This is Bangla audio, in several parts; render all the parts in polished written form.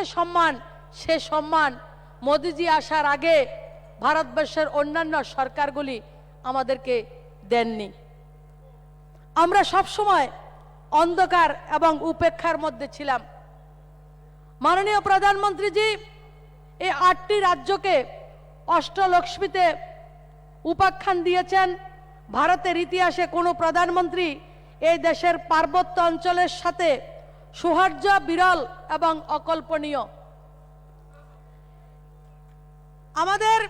যে সম্মান, সে সম্মান মোদিজি আসার আগে ভারতবর্ষের অন্যান্য সরকারগুলি আমাদেরকে দেননি। আমরা সবসময় অন্ধকার এবং উপেক্ষার মধ্যে ছিলাম। মাননীয় প্রধানমন্ত্রীজি এই 8টি রাজ্যকে অষ্টলক্ষ্মীতে উপাখ্যান দিয়েছেন। ভারতের ইতিহাসে কোনো প্রধানমন্ত্রী এই দেশের পার্বত্য অঞ্চলের সাথে সৌহার্দ্য বিরল এবং অকল্পনীয়। আমাদের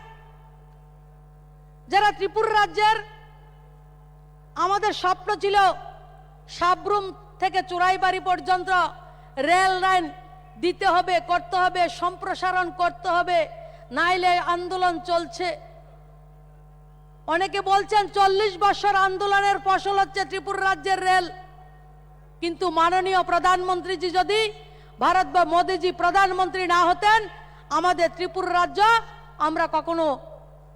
যারা ত্রিপুরা রাজ্যের, আমাদের স্বপ্ন ছিল সাবরুম থেকে চুরাইবাড়ি পর্যন্ত রেল লাইন দিতে হবে, করতে হবে, সম্প্রসারণ করতে হবে, নাইলে আন্দোলন চলছে। অনেকে বলছেন 40 বছর আন্দোলনের ফসল হচ্ছে ত্রিপুরা রাজ্যের রেল। কিন্তু মাননীয় প্রধানমন্ত্রীজি যদি ভারত বা মোদিজি প্রধানমন্ত্রী না হতেন, আমাদের ত্রিপুরা রাজ্য আমরা কখনো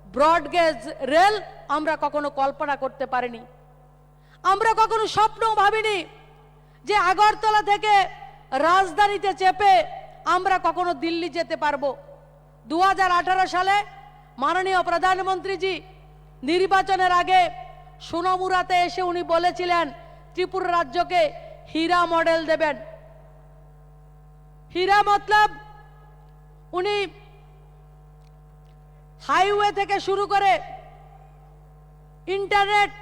ব্রডগেজ রেল আমরা কখনো কল্পনা করতে পারিনি। আমরা কখনো স্বপ্নও ভাবিনি যে আগরতলা থেকে রাজধানীতে চেপে আমরা কখনো দিল্লি যেতে পারবো। 2018 সালে মাননীয় প্রধানমন্ত্রীজি নির্বাচনের আগে সোনামুড়াতে এসে উনি বলেছিলেন ত্রিপুরা রাজ্যকে হীরা মডেল দেবেন। হীরা মতলব উনি হাইওয়ে থেকে শুরু করে ইন্টারনেট,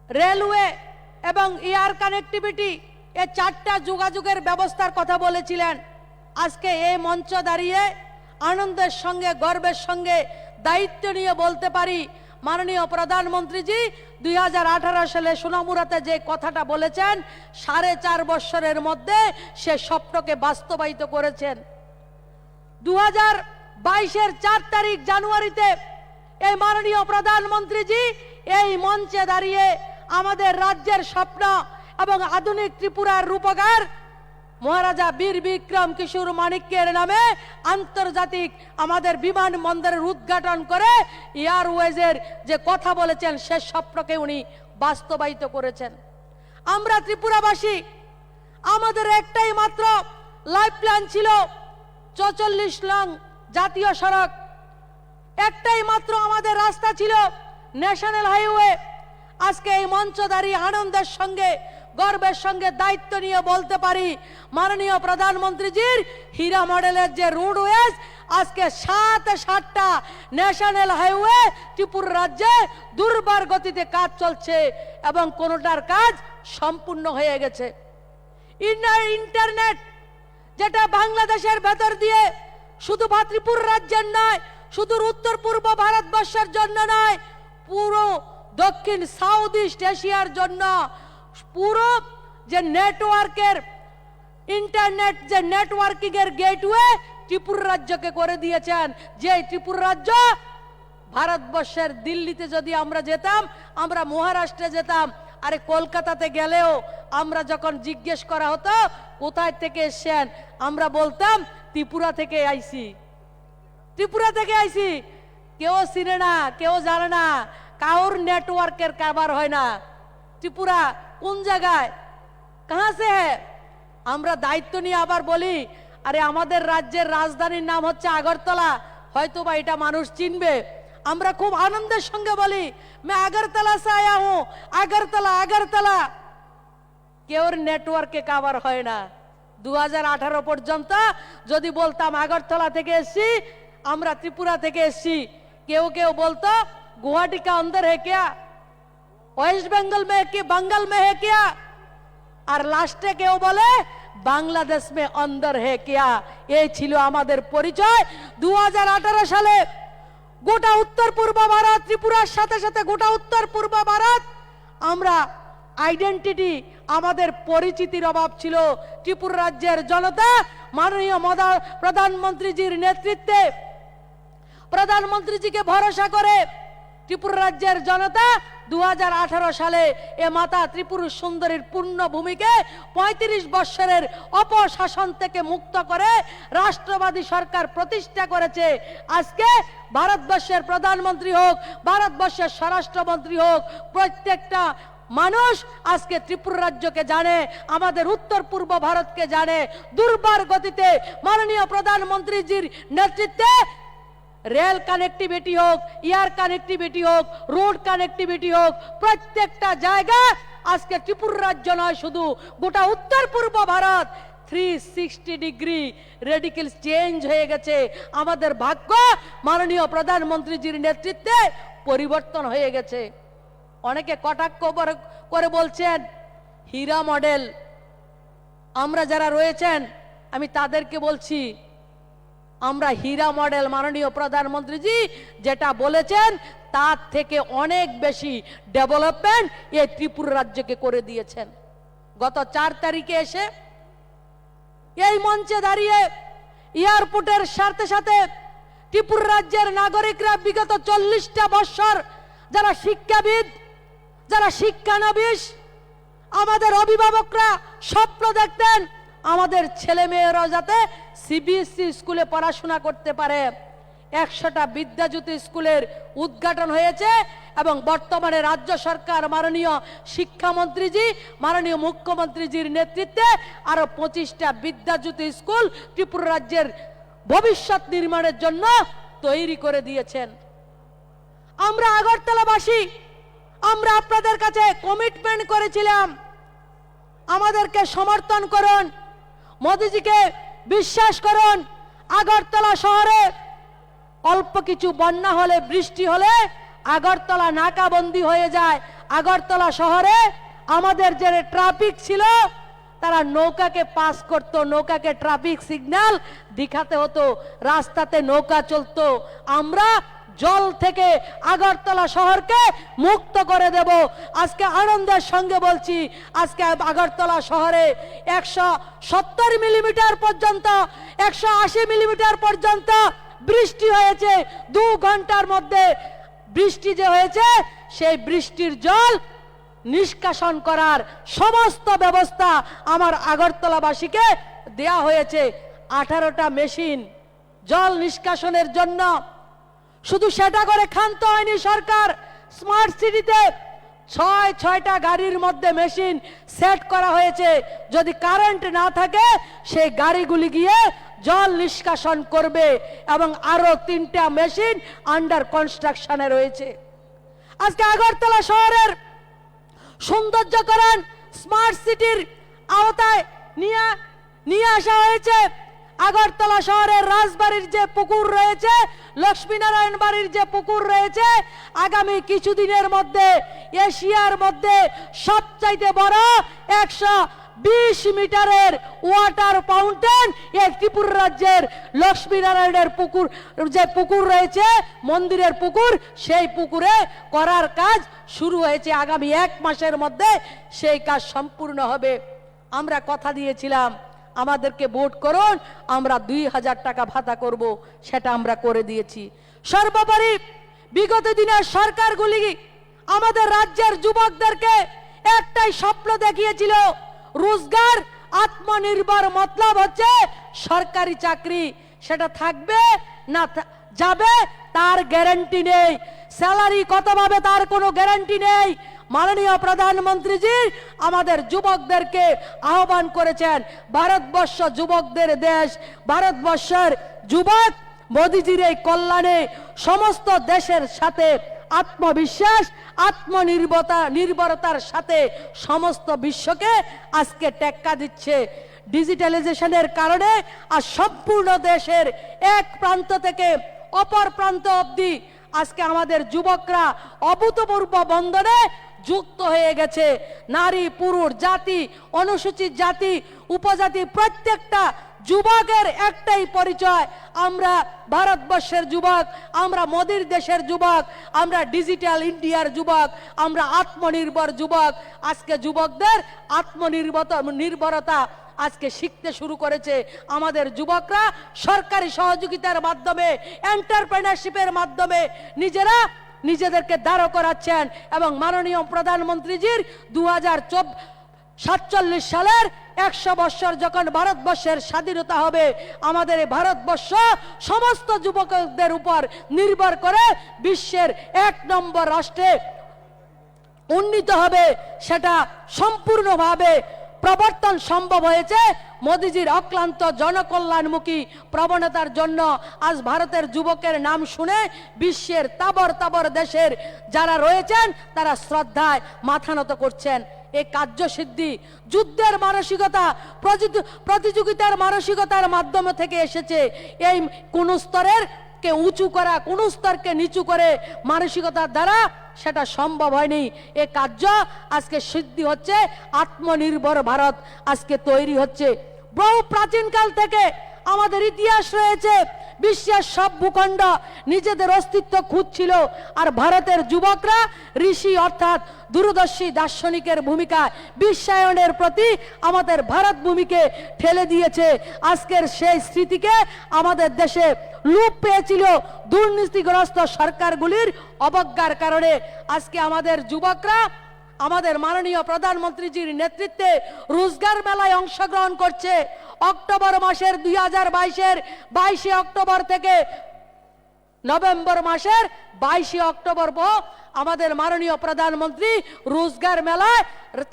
রেলওয়ে এবং এয়ার কানেক্টিভিটি, এই 4টা যোগাযোগের ব্যবস্থার কথা বলেছিলেন। আজকে এই মঞ্চ দাঁড়িয়ে আনন্দের সঙ্গে, গর্বের সঙ্গে, দায়িত্ব নিয়ে বলতে পারি মাননীয় প্রধানমন্ত্রীজি 2018 সালে সোনামুড়াতে যে কথাটা বলেছেন, 4.5 বছরের মধ্যে সে স্বপ্নকে বাস্তবায়িত করেছেন। 2022-এর 4 তারিখ জানুয়ারিতে এই মাননীয় প্রধানমন্ত্রীজি এই মঞ্চে দাঁড়িয়ে আমাদের রাজ্যের স্বপ্ন এবং আধুনিক ত্রিপুরার রূপকার মহারাজা বীর বিক্রম কিশোর মানিক্যের নামে আন্তর্জাতিক আমাদের বিমানবন্দরের উদ্ঘাটন করে এয়ারওয়েজের যে কথা বলেছেন, সে স্বপ্নকে উনি বাস্তবায়িত করেছেন। আমরা ত্রিপুরাবাসী, আমাদের একটাই মাত্র লাইফ প্ল্যান ছিল 44 নং জাতীয় সড়ক, একটাই মাত্র আমাদের রাস্তা ছিল ন্যাশনাল হাইওয়ে। আজকে এই মঞ্চ দাঁড়িয়ে আনন্দের সঙ্গে, গর্বের সঙ্গে দায়িত্ব নিয়ে বলতে পারি মাননীয় প্রধানমন্ত্রীজির হীরা মডেলের যে রোডওয়েজ, আজকে 7টা ন্যাশনাল হাইওয়ে ত্রিপুরা রাজ্যে দুর্বার গতিতে কাজ চলছে এবং কোনোটার কাজ সম্পূর্ণ হয়ে গেছে। ইন্টারনেট যেটা বাংলাদেশের ভেতর দিয়ে শুধু ত্রিপুরা রাজ্যের নয়, শুধু উত্তর পূর্ব ভারতবর্ষের জন্য নয়, পুরো দক্ষিণ সাউথ ইস্ট এশিয়ার জন্য পুরো যে নেটওয়ার্কের ইন্টারনেট, যে নেটওয়ার্কিং এর গেটওয়ে ত্রিপুরা রাজ্যকে করে দিয়েছেন। যে ত্রিপুরা রাজ্য ভারতবর্ষের দিল্লিতে যদি আমরা যেতাম, আমরা মহারাষ্ট্রে যেতাম, আরে কলকাতাতে গেলেও আমরা যখন জিজ্ঞেস করা হতো কোথায় থেকে এসেছেন, আমরা বলতাম ত্রিপুরা থেকে আইছি, ত্রিপুরা থেকে আইছি। কেউ চিনে না, কেউ জানে না, কাউর নেটওয়ার্কের কারবার হয় না। ত্রিপুরা কোন জায়গায়, কাহা সে হ্যায়? আমরা দায়িত্ব নিয়ে আবার বলি আরে আমাদের রাজ্যের রাজধানীর নাম হচ্ছে আগরতলা, হয়তো বা এটা মানুষ চিনবে। আমরা খুব আনন্দের সঙ্গে বলি मैं আগরতলা से आया हूं, আগরতলা আগরতলা। কেউর নেটওয়ার্কে কাভার হয় না। 2018 পর্যন্ত যদি বলতাম আগরতলা থেকে এসেছি, আমরা ত্রিপুরা থেকে এসেছি, কেউ কেউ বলতো गुवाहाटी का अंदर है क्या, वेस्ट बंगाल में है, बंगाल में है क्या, और लास्टे केउ बोले बांग्लादेश में अंदर है क्या। ये छिलो आमादेर परिचय। 2018 साले गोटा उत्तर पूर्व भारत, त्रिपुरार साथे साथे गोटा उत्तर पूर्व भारत आमरा आइडेंटिटी, आमादेर परिचितिर अभाव छिलो। त्रिपुरा राज्येर जनता माननीय प्रधानमंत्रीजिर नेतृत्वे, प्रधानमंत्रीजी के भरोसा करे त्रिपुरा राज्येर जनता 2018 साले ए माता त्रिपुरा सुंदरीर पूर्ण भूमिके 35 বছরের অপশাসন থেকে মুক্ত করে রাষ্ট্রবাদী সরকার প্রতিষ্ঠা করেছে। আজকে ভারতবর্ষের প্রধানমন্ত্রী হোক, ভারতবর্ষের স্বরাষ্ট্রমন্ত্রী হোক, প্রত্যেকটা মানুষ আজকে ত্রিপুরা রাজ্যকে জানে, আমাদের উত্তর পূর্ব ভারতকে জানে। দুর্বার গতিতে মাননীয় প্রধানমন্ত্রীজির নেতৃত্বে রেল কানেক্টিভিটি হোক, এয়ার কানেক্টিভিটি হোক, রোড কানেক্টিভিটি হোক, প্রত্যেকটা জায়গায় আজকে ত্রিপুরা রাজ্য নয়, শুধু গোটা উত্তর পূর্ব ভারত 360 ডিগ্রি রেডিক্যাল চেঞ্জ হয়ে গেছে। আমাদের ভাগ্য মাননীয় প্রধানমন্ত্রীজির নেতৃত্বে পরিবর্তন হয়ে গেছে। অনেকে কটাক্ষ করে বলছেন হীরা মডেল। আমরা যারা রয়েছেন আমি তাদেরকে বলছি, আমরা হীরা মডেল মাননীয় প্রধানমন্ত্রীজি যেটা বলেছেন তার থেকে অনেক বেশি ডেভেলপমেন্ট এই ত্রিপুরা রাজ্যকে করে দিয়েছেন। গত 4 তারিখে এসে এই মঞ্চে দাঁড়িয়ে এয়ারপোর্টের সাথে সাথে ত্রিপুরা রাজ্যের নাগরিকরা বিগত 40টা বছর যারা শিক্ষাবিদ, যারা শিক্ষানবিশ, আমাদের অভিভাবকরা স্বপ্ন দেখতেন আমাদের ছেলে মেয়েরা যাতে সিবিএসসি স্কুলে পড়াশোনা করতে পারে। 100টা বিদ্যাজ্যোতি স্কুলের উদ্ঘাটন হয়েছে এবং বর্তমানে রাজ্য সরকার মাননীয় শিক্ষামন্ত্রীজি, মাননীয় মুখ্যমন্ত্রীজির নেতৃত্বে আরো 25টা বিদ্যাজ্যোতি স্কুল ত্রিপুরা রাজ্যের ভবিষ্যৎ নির্মাণের জন্য তৈরি করে দিয়েছেন। আমরা আগরতলাবাসী, আমরা আপনাদের কাছে কমিটমেন্ট করেছিলাম আমাদেরকে সমর্থন করুন, মোদিজিকে বিশ্বাস করুন। আগরতলা শহরে অল্প কিছু বন্যা হলে, বৃষ্টি হলে আগরতলা নাকাবন্দি হয়ে যায়। আগরতলা শহরে আমাদের যে ট্রাফিক ছিল তারা নৌকাকে পাস করত, নৌকাকে ট্রাফিক সিগন্যাল দেখাতে হতো, রাস্তাতে নৌকা চলতো। আমরা জল থেকে আগরতলা শহরকে মুক্ত করে দেব। আজকে আনন্দের সঙ্গে বলছি, আজকে আগরতলা শহরে 170 মিলিমিটার পর্যন্ত, 180 মিলিমিটার পর্যন্ত বৃষ্টি হয়েছে। 2 ঘন্টার মধ্যে বৃষ্টি যে হয়েছে সেই বৃষ্টির জল নিষ্কাশন করার সমস্ত ব্যবস্থা আমার আগরতলাবাসীকে দেয়া হয়েছে। 18টা মেশিন জল নিষ্কাশনের জন্য। শুধু সেটা করে ক্ষান্ত হয়নি সরকার, স্মার্ট সিটিতে 6টা গাড়ির মধ্যে মেশিন সেট করা হয়েছে। যদি কারেন্ট না থাকে সেই গাড়িগুলি গিয়ে জল নিষ্কাশন করবে এবং আরো 3টা মেশিন আন্ডার কনস্ট্রাকশনে রয়েছে। আজকে আগরতলা শহরের সৌন্দর্যকরণ স্মার্ট সিটির আওতায় নিয়ে আসা হয়েছে। আগরতলা শহরের রাজবাড়ির যে পুকুর রয়েছে, লক্ষ্মীনারায়ণ বাড়ির যে পুকুর রয়েছে, আগামী কিছুদিনের মধ্যে এশিয়ার মধ্যে সবচাইতে বড় 120 মিটারের ওয়াটার ফাউন্টেন এই ত্রিপুরা রাজ্যের লক্ষ্মীনারায়ণের পুকুর, যে পুকুর রয়েছে মন্দিরের পুকুর, সেই পুকুরে করার কাজ শুরু হয়েছে। আগামী 1 মাসের মধ্যে সেই কাজ সম্পূর্ণ হবে। আমরা কথা দিয়েছিলাম আমাদেরকে ভোট করুন, আমরা 2000 টাকা ভাতা করব, সেটা আমরা করে দিয়েছি। সর্বোপরি বিগত দিনের সরকারগুলি আমাদের রাজ্যের যুবকদেরকে একটাই স্বপ্ন দেখিয়েছিল, রোজগার, আত্মনির্ভর। মতলব হচ্ছে সরকারি চাকরি, সেটা থাকবে না যাবে তার গ্যারান্টি নেই, স্যালারি কত পাবে তার কোনো গ্যারান্টি নেই। মাননীয় প্রধানমন্ত্রীজি আমাদের যুবকদেরকে আহ্বান করেছেন, ভারতবর্ষ যুবকদের দেশ, ভারতবর্ষের যুবক মোদিজির এই কল্যাণে সমস্ত দেশের সাথে আত্মবিশ্বাস, আত্মনির্ভরতার সাথে সমস্ত বিশ্বকে আজকে টেক্কা দিচ্ছে। ডিজিটালাইজেশনের কারণে আর সম্পূর্ণ দেশের এক প্রান্ত থেকে অপর প্রান্ত অবধি আজকে আমাদের যুবকরা অভূতপূর্ব বন্ধনে যুক্ত হয়ে গেছে। নারী, পুরুষ, জাতি, অনুসূচিত জাতি, উপজাতি, প্রত্যেকটা যুবকের একটাই পরিচয়, আমরা ভারতবর্ষের যুবক, আমরা মোদির দেশের যুবক, আমরা ডিজিটাল ইন্ডিয়ার যুবক, আমরা আত্মনির্ভর যুবক। আজকে যুবকদের আত্মনির্ভরতা আজকে শিখতে শুরু করেছে আমাদের যুবকরা। সরকারি সহযোগিতার মাধ্যমে, এন্টারপ্রেনারশিপের মাধ্যমে নিজেদেরকে দাঁড় করাচ্ছেন এবং মাননীয় প্রধানমন্ত্রীজির 2047 সালের 100 বছর যখন ভারতবর্ষের স্বাধীনতা হবে, আমাদের এই ভারতবর্ষ সমস্ত যুবকদের উপর নির্ভর করে বিশ্বের 1 নম্বর রাষ্ট্রে উন্নীত হবে, সেটা সম্পূর্ণভাবে প্রবর্তন সম্ভব হয়েছে মোদিজির অক্লান্ত জনকল্যাণমুখী প্রবণতার জন্য। আজ ভারতের যুবকের নাম শুনে বিশ্বের তাবর তাবর দেশের যারা রয়েছেন তারা শ্রদ্ধায় মাথা নত করছেন। এই কার্যসিদ্ধি যুদ্ধের মানসিকতা, প্রতিযোগিতার মানসিকতার মাধ্যমে থেকে এসেছে। এই কোন স্তরের কে উঁচু করা, কোন স্তরকে নিচু করে মানসিকতার দ্বারা সেটা সম্ভব হয়নি। এ কার্য আজকে সিদ্ধি হচ্ছে, আত্মনির্ভর ভারত আজকে তৈরি হচ্ছে। বহু প্রাচীনকাল থেকে আমাদের ইতিহাস রয়েছে, বিশ্বের সব ভূখণ্ড নিজেদের অস্তিত্ব খুঁজছিল, আর ভারতের যুবকরা ঋষি অর্থাৎ দূরদর্শী দার্শনিকের ভূমিকা বিশ্বায়নের প্রতি আমাদের ভারত ভূমিকে ঠেলে দিয়েছে। আজকের সেই স্মৃতিকে আমাদের দেশে লোপ পেয়েছিল দুর্নীতিগ্রস্ত সরকারগুলির অবজ্ঞার কারণে। আজকে আমাদের যুবকরা আমাদের মাননীয় প্রধানমন্ত্রীজির নেতৃত্বে রোজগার মেলায় অংশগ্রহণ করছে। অক্টোবর মাসের 2022-এর 22 অক্টোবর থেকে নভেম্বর মাসের 22 অক্টোবর আমাদের মাননীয় প্রধানমন্ত্রী রোজগার মেলায়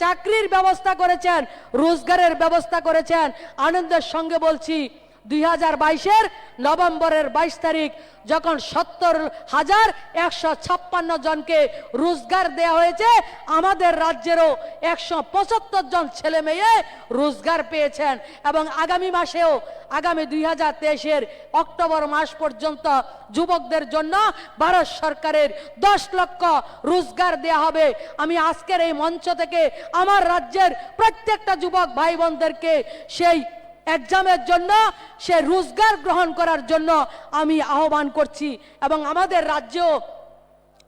চাকরির ব্যবস্থা করেছেন, রোজগারের ব্যবস্থা করেছেন। আনন্দের সঙ্গে বলছি 2022-এর নভেম্বরের 22 তারিখ যখন 70,156 জনকে রোজগার দেয়া হয়েছে, আমাদের রাজ্যেরও 175 জন ছেলে মেয়ে রোজগার পেয়েছেন। এবং আগামী মাসেও, আগামী 2023-এর অক্টোবর মাস পর্যন্ত যুবকদের জন্য ভারত সরকারের 10 লক্ষ রোজগার দেয়া হবে। আমি আজকের এই মঞ্চ থেকে আমার রাজ্যের প্রত্যেকটা যুবক ভাই বোনদেরকে সেই এক্সামের জন্য, সে রোজগার গ্রহণ করার জন্য আমি আহ্বান করছি। এবং আমাদের রাজ্যেও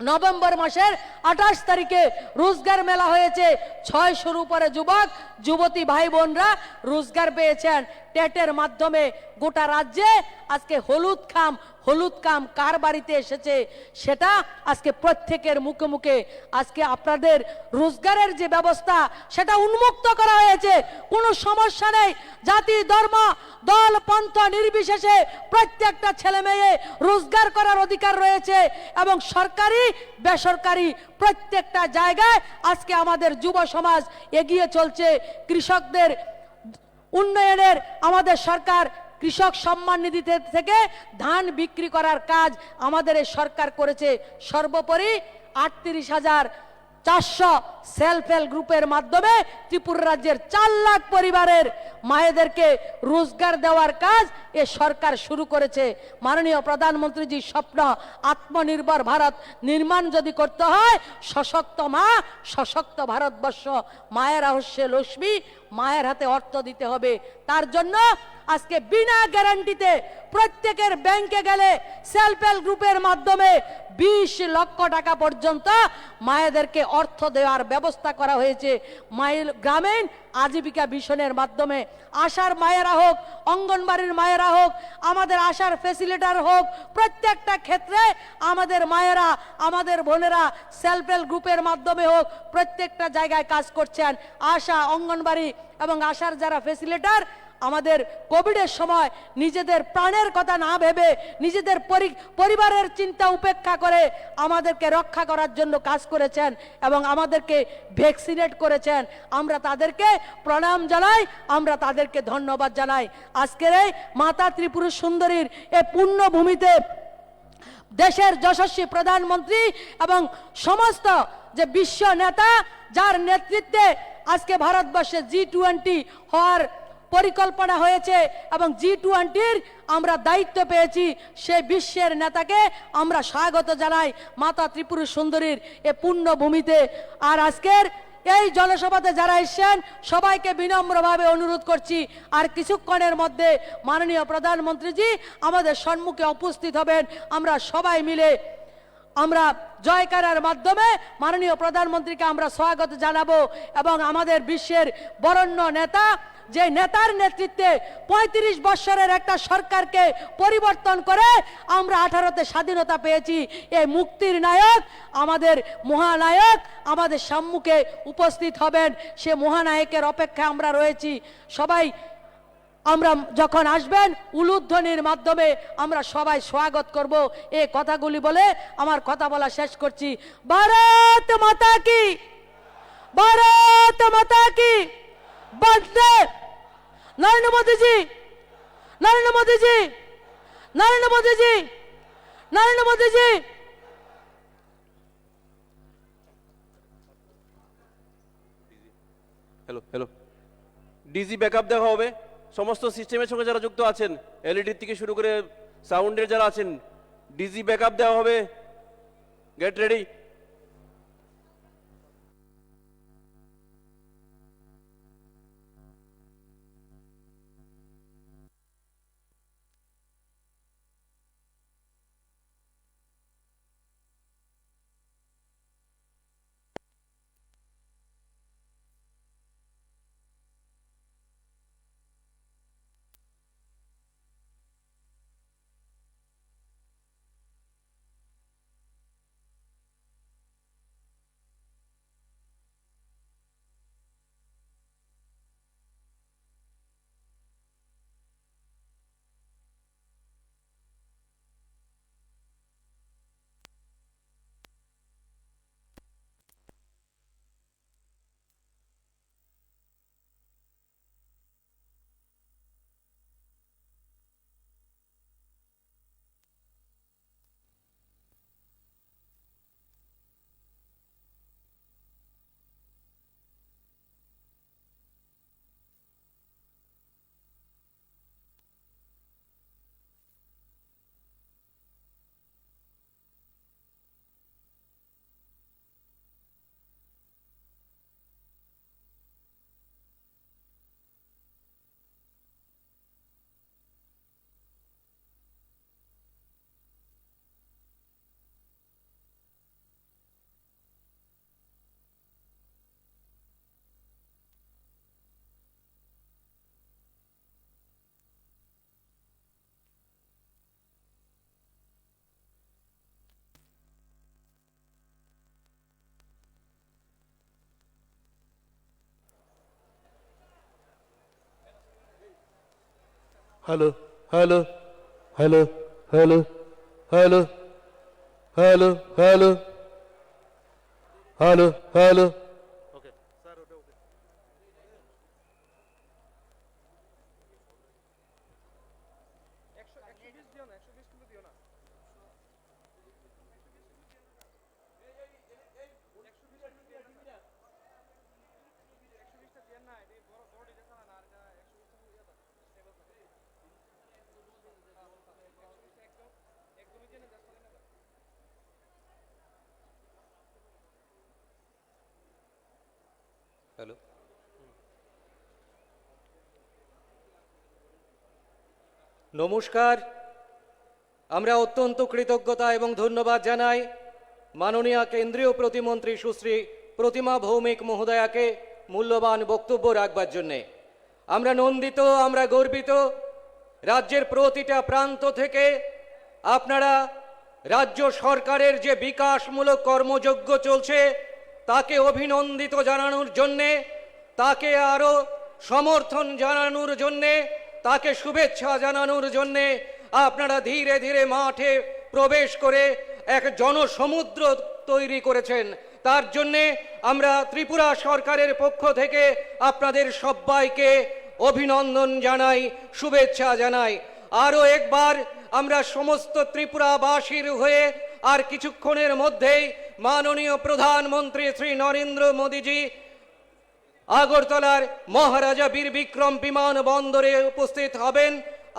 নভেম্বর মাসের 28 তারিখে রোজগার মেলা হয়েছে। 600-র উপরে যুবক যুবতী ভাই বোনরা রোজগার পেয়েছেন টেটের মাধ্যমে। গোটা রাজ্যে আজকে হলুদ কাম কার বাড়িতে এসেছে সেটা আজকে প্রত্যেকের মুখে মুখে। আজকে আপনাদের রোজগারের যে ব্যবস্থা সেটা উন্মুক্ত করা হয়েছে, কোনো সমস্যা নেই। জাতি, ধর্ম, দল, পন্থা নির্বিশেষে প্রত্যেকটা ছেলে মেয়ে রোজগার করার অধিকার রয়েছে। এবং সরকারি বেসরকারি প্রত্যেকটা জায়গায় আজকে আমাদের যুব সমাজ এগিয়ে চলছে। কৃষকদের উন্নয়নের আমাদের সরকার কৃষক সম্মান নিধি থেকে ধান বিক্রি করার কাজ আমাদের এই সরকার করেছে। সর্বোপরি 38,400 সেলফ হেল্প গ্রুপের মাধ্যমে ত্রিপুরা রাজ্যের 4 লাখ পরিবারের মায়েদেরকে রোজগার দেওয়ার কাজ এ সরকার শুরু করেছে। মাননীয় প্রধানমন্ত্রীজির স্বপ্ন আত্মনির্ভর ভারত নির্মাণ যদি করতে হয়, সশক্ত মা, সশক্ত ভারতবর্ষ, মায়ের হস্যে লক্ষ্মী, মায়ের হাতে অর্থ দিতে হবে। তার জন্য আজকে বিনা গ্যারান্টিতে প্রত্যেকের ব্যাংকে গেলে সেলফ হেল্প গ্রুপের মাধ্যমে 20 লক্ষ টাকা পর্যন্ত মায়েদেরকে অর্থ দেওয়ার ব্যবস্থা করা হয়েছে। গ্রামীণ আজীবিকা মিশনের মাধ্যমে আশার মায়েরা হোক, অঙ্গনবাড়ির মায়েরা হোক, আমাদের আশার ফ্যাসিলিটার হোক, প্রত্যেকটা ক্ষেত্রে আমাদের মায়েরা, আমাদের বোনেরা সেলফ হেল্প গ্রুপের মাধ্যমে হোক, প্রত্যেকটা জায়গায় কাজ করছেন। আশা, অঙ্গনবাড়ি এবং আশার যারা ফ্যাসিলিটার আমাদের কোভিডের সময় নিজেদের প্রাণের কথা না ভেবে, নিজেদের পরিবারের চিন্তা উপেক্ষা করে আমাদেরকে রক্ষা করার জন্য কাজ করেছেন এবং আমাদেরকে ভ্যাকসিনেট করেছেন। আমরা তাদেরকে প্রণাম জানাই, আমরা তাদেরকে ধন্যবাদ জানাই। আজকের এই মাতা ত্রিপুরা সুন্দরীর এই পুণ্যভূমিতে দেশের যশস্বী প্রধানমন্ত্রী এবং সমস্ত যে বিশ্ব নেতা যার নেতৃত্বে আজকে ভারতবর্ষে G20 হওয়ার পরিকল্পনা হয়েছে এবং G20-র আমরা দায়িত্ব পেয়েছি, সেই বিশ্বের নেতাকে আমরা স্বাগত জানাই মাতা ত্রিপুরা সুন্দরীর এ পুণ্যভূমিতে। আর আজকের এই জনসভাতে যারা এসেছেন সবাইকে বিনম্রভাবে অনুরোধ করছি, আর কিছুক্ষণের মধ্যে মাননীয় প্রধানমন্ত্রীজি আমাদের সম্মুখে উপস্থিত হবেন। আমরা সবাই মিলে আমরা জয়কারের মাধ্যমে মাননীয় প্রধানমন্ত্রীকে আমরা স্বাগত জানাবো। এবং আমাদের বিশ্বের বরেণ্য নেতা, যে নেতার নেতৃত্বে 35 বছরের একটা সরকারকে পরিবর্তন করে আমরা 18তে স্বাধীনতা পেয়েছি, এই মুক্তির নায়ক, আমাদের মহানায়ক আমাদের সম্মুখে উপস্থিত হবেন। সে মহানায়কের অপেক্ষায় আমরা রয়েছি। সবাই আমরা যখন আসবেন উলুধ্বনির মাধ্যমে আমরা সবাই স্বাগত করব। এই কথাগুলি বলে আমার কথা বলা শেষ করছি। ভারত মাতা কি। भारत माता की वंदे। Narendra Modi ji, Narendra Modi ji, Narendra Modi ji, Narendra Modi ji. Hello hello DG backup দেখা হবে সমস্ত সিস্টেমের সঙ্গে যারা যুক্ত আছেন, এলইডি থেকে শুরু করে সাউন্ডের যারা আছেন, ডিজি ব্যাকআপ দেওয়া হবে। Get ready. Hello hello hello hello hello hello hello hello hello hello, নমস্কার। আমরা অত্যন্ত কৃতজ্ঞতা এবং ধন্যবাদ জানাই মাননীয় কেন্দ্রীয় প্রতিমন্ত্রী সুশ্রী প্রতিমা ভৌমিক মহোদয়াকে মূল্যবান বক্তব্য রাখবার জন্যে। আমরা নন্দিত, আমরা গর্বিত। রাজ্যের প্রতিটা প্রান্ত থেকে আপনারা রাজ্য সরকারের যে বিকাশমূলক কর্মযজ্ঞ চলছে তাকে অভিনন্দিত জানানোর জন্যে, তাকে আরও সমর্থন জানানোর জন্যে, তাকে শুভেচ্ছা জানানোর জন্যে আপনারা ধীরে ধীরে মাঠে প্রবেশ করে এক জনসমুদ্র তৈরি করেছেন। তার জন্যে আমরা ত্রিপুরা সরকারের পক্ষ থেকে আপনাদের সবাইকে অভিনন্দন জানাই, শুভেচ্ছা জানাই। আরও একবার আমরা সমস্ত ত্রিপুরাবাসীর হয়ে আর কিছুক্ষণের মধ্যেই মাননীয় প্রধানমন্ত্রী শ্রী নরেন্দ্র মোদীজি আগরতলার মহারাজা বীর বিক্রম বিমানবন্দরে উপস্থিত হবেন,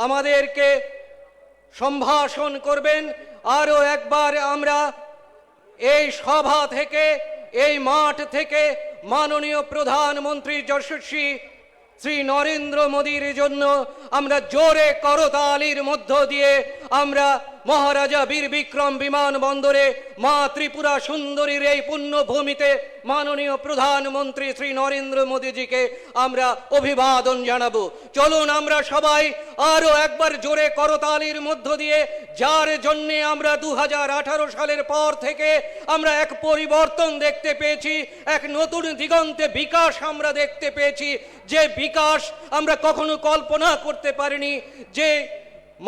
আমাদেরকে সম্ভাষণ করবেন। আরও একবার আমরা এই সভা থেকে, এই মাঠ থেকে মাননীয় প্রধানমন্ত্রী যশস্বী শ্রী নরেন্দ্র মোদীর জন্য আমরা জোরে করতালির মধ্য দিয়ে আমরা মহারাজা বীর বিক্রম বিমানবন্দরে মা ত্রিপুরা সুন্দরীর এই পুণ্যভূমিতে মাননীয় প্রধানমন্ত্রী শ্রী নরেন্দ্র মোদীজিকে আমরা অভিবাদন জানাবো। চলুন আমরা সবাই আরও একবার জোরে করতালির মধ্য দিয়ে, যার জন্যে আমরা 2018 সালের পর থেকে আমরা এক পরিবর্তন দেখতে পেয়েছি, এক নতুন দিগন্তে বিকাশ আমরা দেখতে পেয়েছি, যে বিকাশ আমরা কখনো কল্পনা করতে পারিনি। যে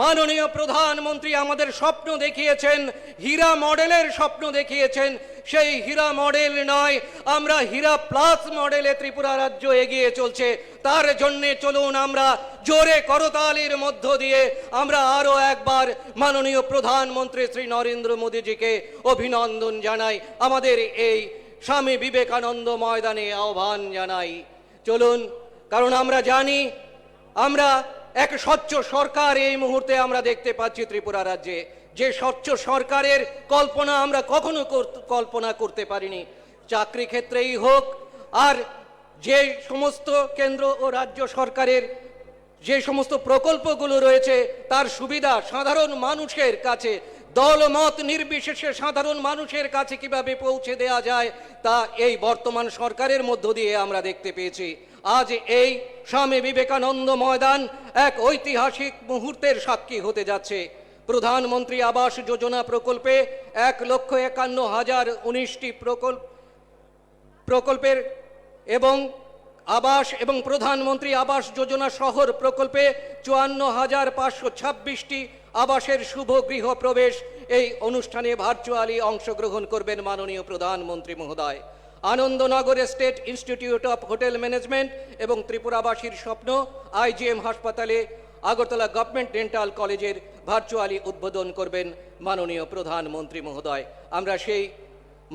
মাননীয় প্রধানমন্ত্রী আমাদের স্বপ্ন দেখিয়েছেন, হীরা মডেলের স্বপ্ন দেখিয়েছেন, সেই হীরা মডেল নয়, আমরা হীরা প্লাস মডেলে ত্রিপুরা রাজ্য এগিয়ে চলছে। তার জন্যে চলুন আমরা জোরে করতালির মধ্য দিয়ে আমরা আরো একবার মাননীয় প্রধানমন্ত্রী শ্রী নরেন্দ্র মোদীজিকে অভিনন্দন জানাই, আমাদের এই স্বামী বিবেকানন্দ ময়দানে আহ্বান জানাই। চলুন, কারণ আমরা জানি আমরা এক স্বচ্ছ সরকার এই মুহূর্তে আমরা দেখতে পাচ্ছি ত্রিপুরা রাজ্যে, যে স্বচ্ছ সরকারের কল্পনা আমরা কখনো কল্পনা করতে পারিনি। চাকরি ক্ষেত্রেই হোক, আর যে সমস্ত কেন্দ্র ও রাজ্য সরকারের যে সমস্ত প্রকল্পগুলো রয়েছে তার সুবিধা সাধারণ মানুষের কাছে, দলমত নির্বিশেষে সাধারণ মানুষের কাছে কিভাবে পৌঁছে দেওয়া যায় তা এই বর্তমান সরকারের মধ্য দিয়ে আমরা দেখতে পেয়েছি। আজ এই স্বামী বিবেকানন্দ ময়দান এক ঐতিহাসিক মুহূর্তের সাক্ষী হতে যাচ্ছে। প্রধানমন্ত্রী আবাস যোজনা প্রকল্পে 1,51,019টি প্রকল্পের এবং আবাস এবং প্রধানমন্ত্রী আবাস যোজনা শহর প্রকল্পে 54,526টি আবাসের শুভ গৃহ প্রবেশ। এই অনুষ্ঠানে ভার্চুয়ালি অংশগ্রহণ করবেন মাননীয় প্রধানমন্ত্রী মহোদয়। Anandanagar state institute of hotel management এবং ত্রিপুরাবাসীর স্বপ্ন IGM হাসপাতালে আগরতলা গভর্নমেন্ট ডেন্টাল কলেজের ভার্চুয়ালি উদ্বোধন করবেন মাননীয় প্রধানমন্ত্রী মহোদয়। আমরা সেই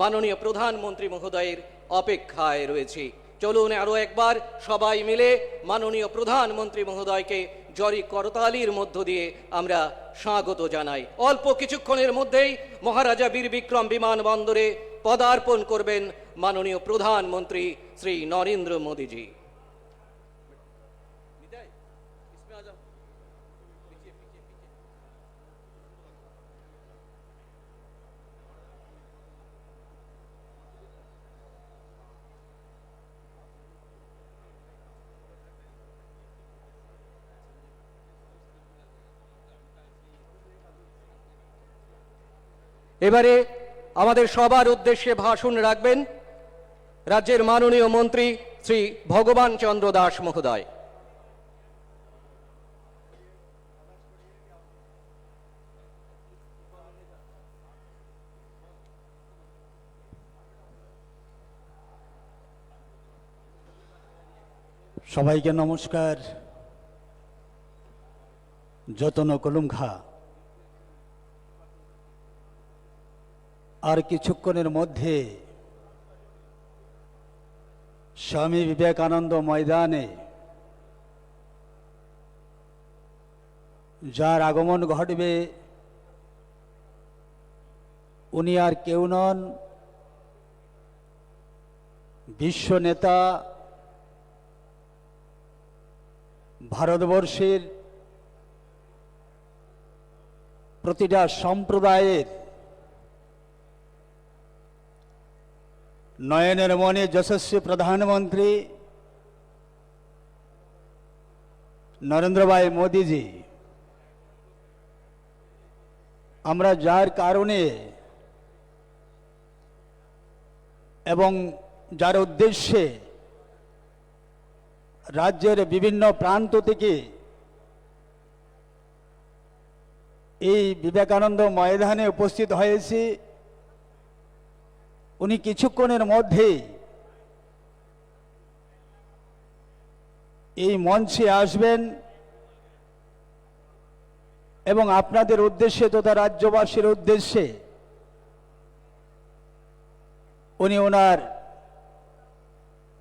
মাননীয় প্রধানমন্ত্রী মহোদয়ের অপেক্ষায় রয়েছি। চলুন আরো একবার সবাই মিলে মাননীয় প্রধানমন্ত্রী মহোদয়কে জরি করতালির মধ্য দিয়ে আমরা স্বাগত জানাই। অল্প কিছুক্ষণের মধ্যেই মহারাজা বীর বিক্রম বিমানবন্দরে পদার্পণ করবেন মাননীয় প্রধানমন্ত্রী শ্রী নরেন্দ্র মোদীজি। এবারে আমাদের সবার উদ্দেশ্যে ভাষণ রাখবেন রাজ্যের মাননীয় মন্ত্রী শ্রী ভগবান চন্দ্র দাস মহোদয়। সবাইকে নমস্কার। যতন কলুমঘা আর কিছুক্ষণের মধ্যে স্বামী বিবেকানন্দ ময়দানে যার আগমন ঘটবে উনি আর কেউ নন, বিশ্ব নেতা, ভারতবর্ষের প্রতিটা সম্প্রদায়ের নয়নের মনে যশস্বী প্রধানমন্ত্রী নরেন্দ্র ভাই মোদীজি। আমরা যার কারণে এবং যার উদ্দেশ্যে রাজ্যের বিভিন্ন প্রান্ত থেকে এই বিবেকানন্দ ময়দানে উপস্থিত হয়েছি, উনি কিছুক্ষণের মধ্যেই এই মঞ্চে আসবেন এবং আপনাদের উদ্দেশ্যে তথা রাজ্যবাসীর উদ্দেশ্যে উনি ওনার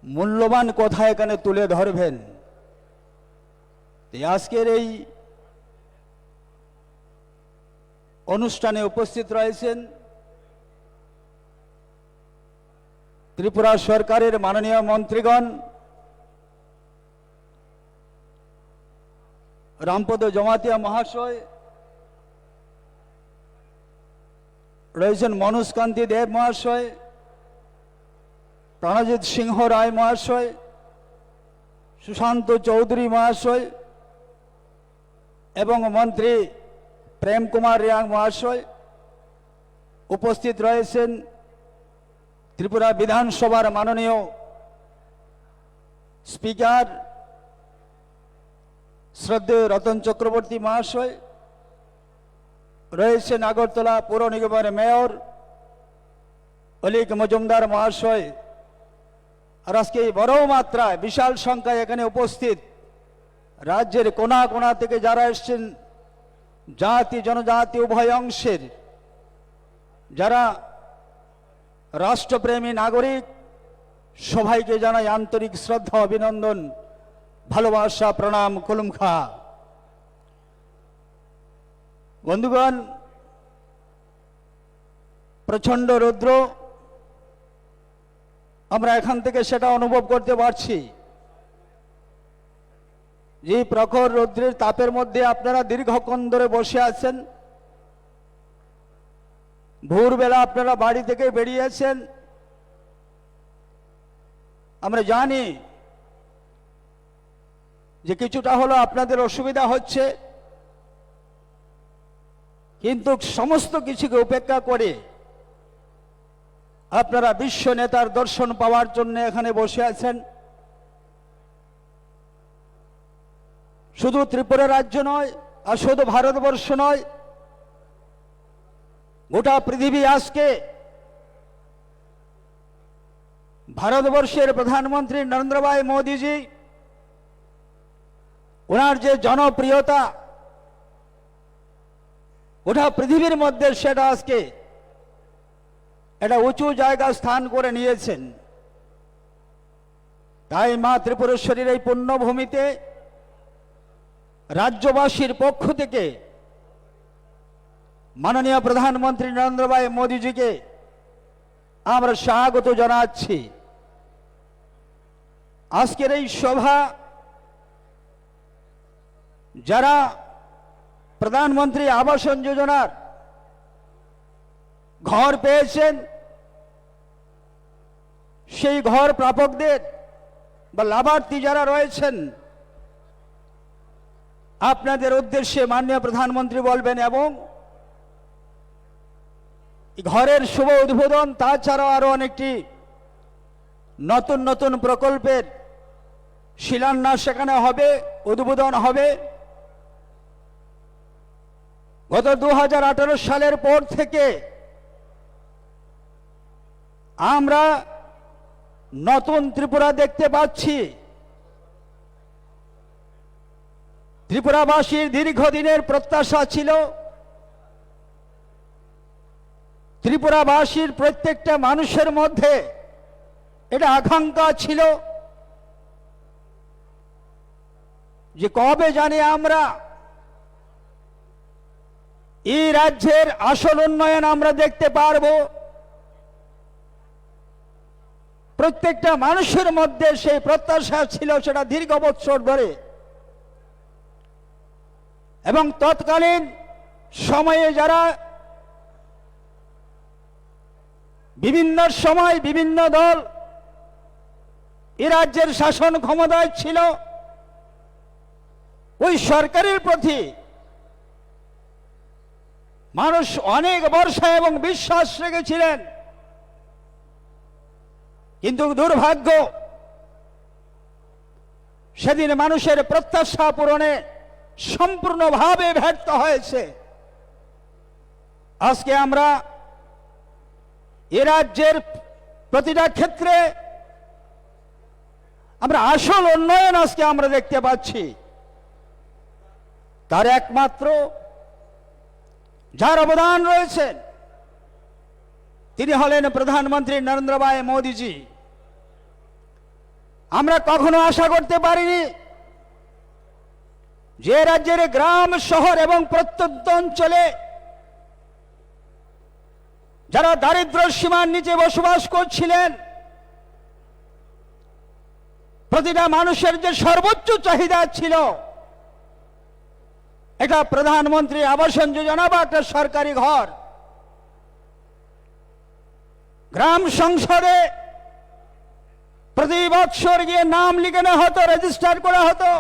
মূল্যবান কথা এখানে তুলে ধরবেন। আজকের এই অনুষ্ঠানে উপস্থিত রয়েছেন ত্রিপুরা সরকারের মাননীয় মন্ত্রীগণ, রামপদ জমাতিয়া মহাশয় রয়েছেন, মনোজ কান্তি দেব মহাশয়, প্রণজিৎ সিংহ রায় মহাশয়, সুশান্ত চৌধুরী মহাশয় এবং মন্ত্রী প্রেম কুমার রিয়াং মহাশয়। উপস্থিত রয়েছেন ত্রিপুরা বিধানসভার মাননীয় স্পিকার শ্রদ্ধেয় রতন চক্রবর্তী মহাশয়, রয়েছেন আগরতলা পৌর নিগমের মেয়র অলিক মজুমদার মহাশয়, আর আজকে এই বড় মাত্রায় বিশাল সংখ্যায় এখানে উপস্থিত রাজ্যের কোনা কোনা থেকে যারা এসছেন, জাতি জনজাতি উভয় অংশের যারা রাষ্ট্রপ্রেমী নাগরিক, সবাইকে জানাই আন্তরিক শ্রদ্ধা, অভিনন্দন, ভালোবাসা, প্রণাম, কুলুমখা। বন্ধুগণ, প্রচণ্ড রৌদ্র, আমরা এখান থেকে সেটা অনুভব করতে পারছি যে প্রখর রৌদ্রের তাপের মধ্যে আপনারা দীর্ঘক্ষণ ধরে বসে আছেন। ভোরবেলা আপনারা বাড়ি থেকে বেরিয়েছেন। আমরা জানি যে কিছুটা হলো আপনাদের অসুবিধা হচ্ছে, কিন্তু সমস্ত কিছুকে উপেক্ষা করে আপনারা বিশ্ব নেতার দর্শন পাওয়ার জন্য এখানে বসে আছেন। শুধু ত্রিপুরা রাজ্য নয়, আর শুধু ভারতবর্ষ নয়, গোটা পৃথিবী আজকে ভারতবর্ষের প্রধানমন্ত্রী নরেন্দ্র ভাই মোদীজি, ওনার যে জনপ্রিয়তা গোটা পৃথিবীর মধ্যে, সেটা আজকে একটা উঁচু জায়গা স্থান করে নিয়েছেন। তাই মা ত্রিপুরেশ্বরীর এই পুণ্যভূমিতে রাজ্যবাসীর পক্ষ থেকে মাননীয় প্রধানমন্ত্রী নরেন্দ্র ভাই মোদীজিকে আমরা স্বাগত জানাচ্ছি। আজকের এই সভা যারা প্রধানমন্ত্রী আবাসন যোজনার ঘর পেয়েছেন, সেই ঘর প্রাপকদের বা লাভার্থী যারা রয়েছেন, আপনাদের উদ্দেশ্যে মাননীয় প্রধানমন্ত্রী বলবেন এবং ঘরের শুভ উদ্বোধন, তাছাড়াও আরো অনেকটি নতুন নতুন প্রকল্পের শিলান্যাস সেখানে হবে, উদ্বোধন হবে। গত 2018 সালের পর থেকে আমরা নতুন ত্রিপুরা দেখতে পাচ্ছি। ত্রিপুরাবাসীর দীর্ঘদিনের প্রত্যাশা ছিল ত্রিপুরাবাসীর প্রত্যেকটা মানুষের মধ্যে এটা আকাঙ্ক্ষা ছিল যে কবে জানি আমরা এই রাজ্যের আসল উন্নয়ন আমরা দেখতে পারব। প্রত্যেকটা মানুষের মধ্যে সেই প্রত্যাশা ছিল, সেটা দীর্ঘ বৎসর ধরে। এবং তৎকালীন সময়ে যারা বিভিন্ন সময় বিভিন্ন দল এ রাজ্যের শাসন ক্ষমতায় ছিল, ওই সরকারের প্রতি মানুষ অনেক ভরসা এবং বিশ্বাস রেখেছিলেন। কিন্তু দুর্ভাগ্য, সেদিন মানুষের প্রত্যাশা পূরণে সম্পূর্ণভাবে ব্যর্থ হয়েছে। আজকে আমরা এ রাজ্যের প্রতিটা ক্ষেত্রে আমরা আসল উন্নয়ন আজকে আমরা দেখতে পাচ্ছি। তার একমাত্র যার অবদান রয়েছেন তিনি হলেন প্রধানমন্ত্রী নরেন্দ্র ভাই মোদীজি। আমরা কখনো আশা করতে পারিনি যে রাজ্যের গ্রাম, শহর এবং প্রত্যন্ত অঞ্চলে যারা দারিদ্র সীমার নিচে বসবাস করছিলেন, প্রতিটা মানুষের যে সর্বোচ্চ চাহিদা ছিল এটা প্রধানমন্ত্রী আবাসন যোজনা বা একটা সরকারি ঘর, গ্রাম সংসদে প্রতি বৎসর গিয়ে নাম লিখানো হতো, রেজিস্টার করা হতো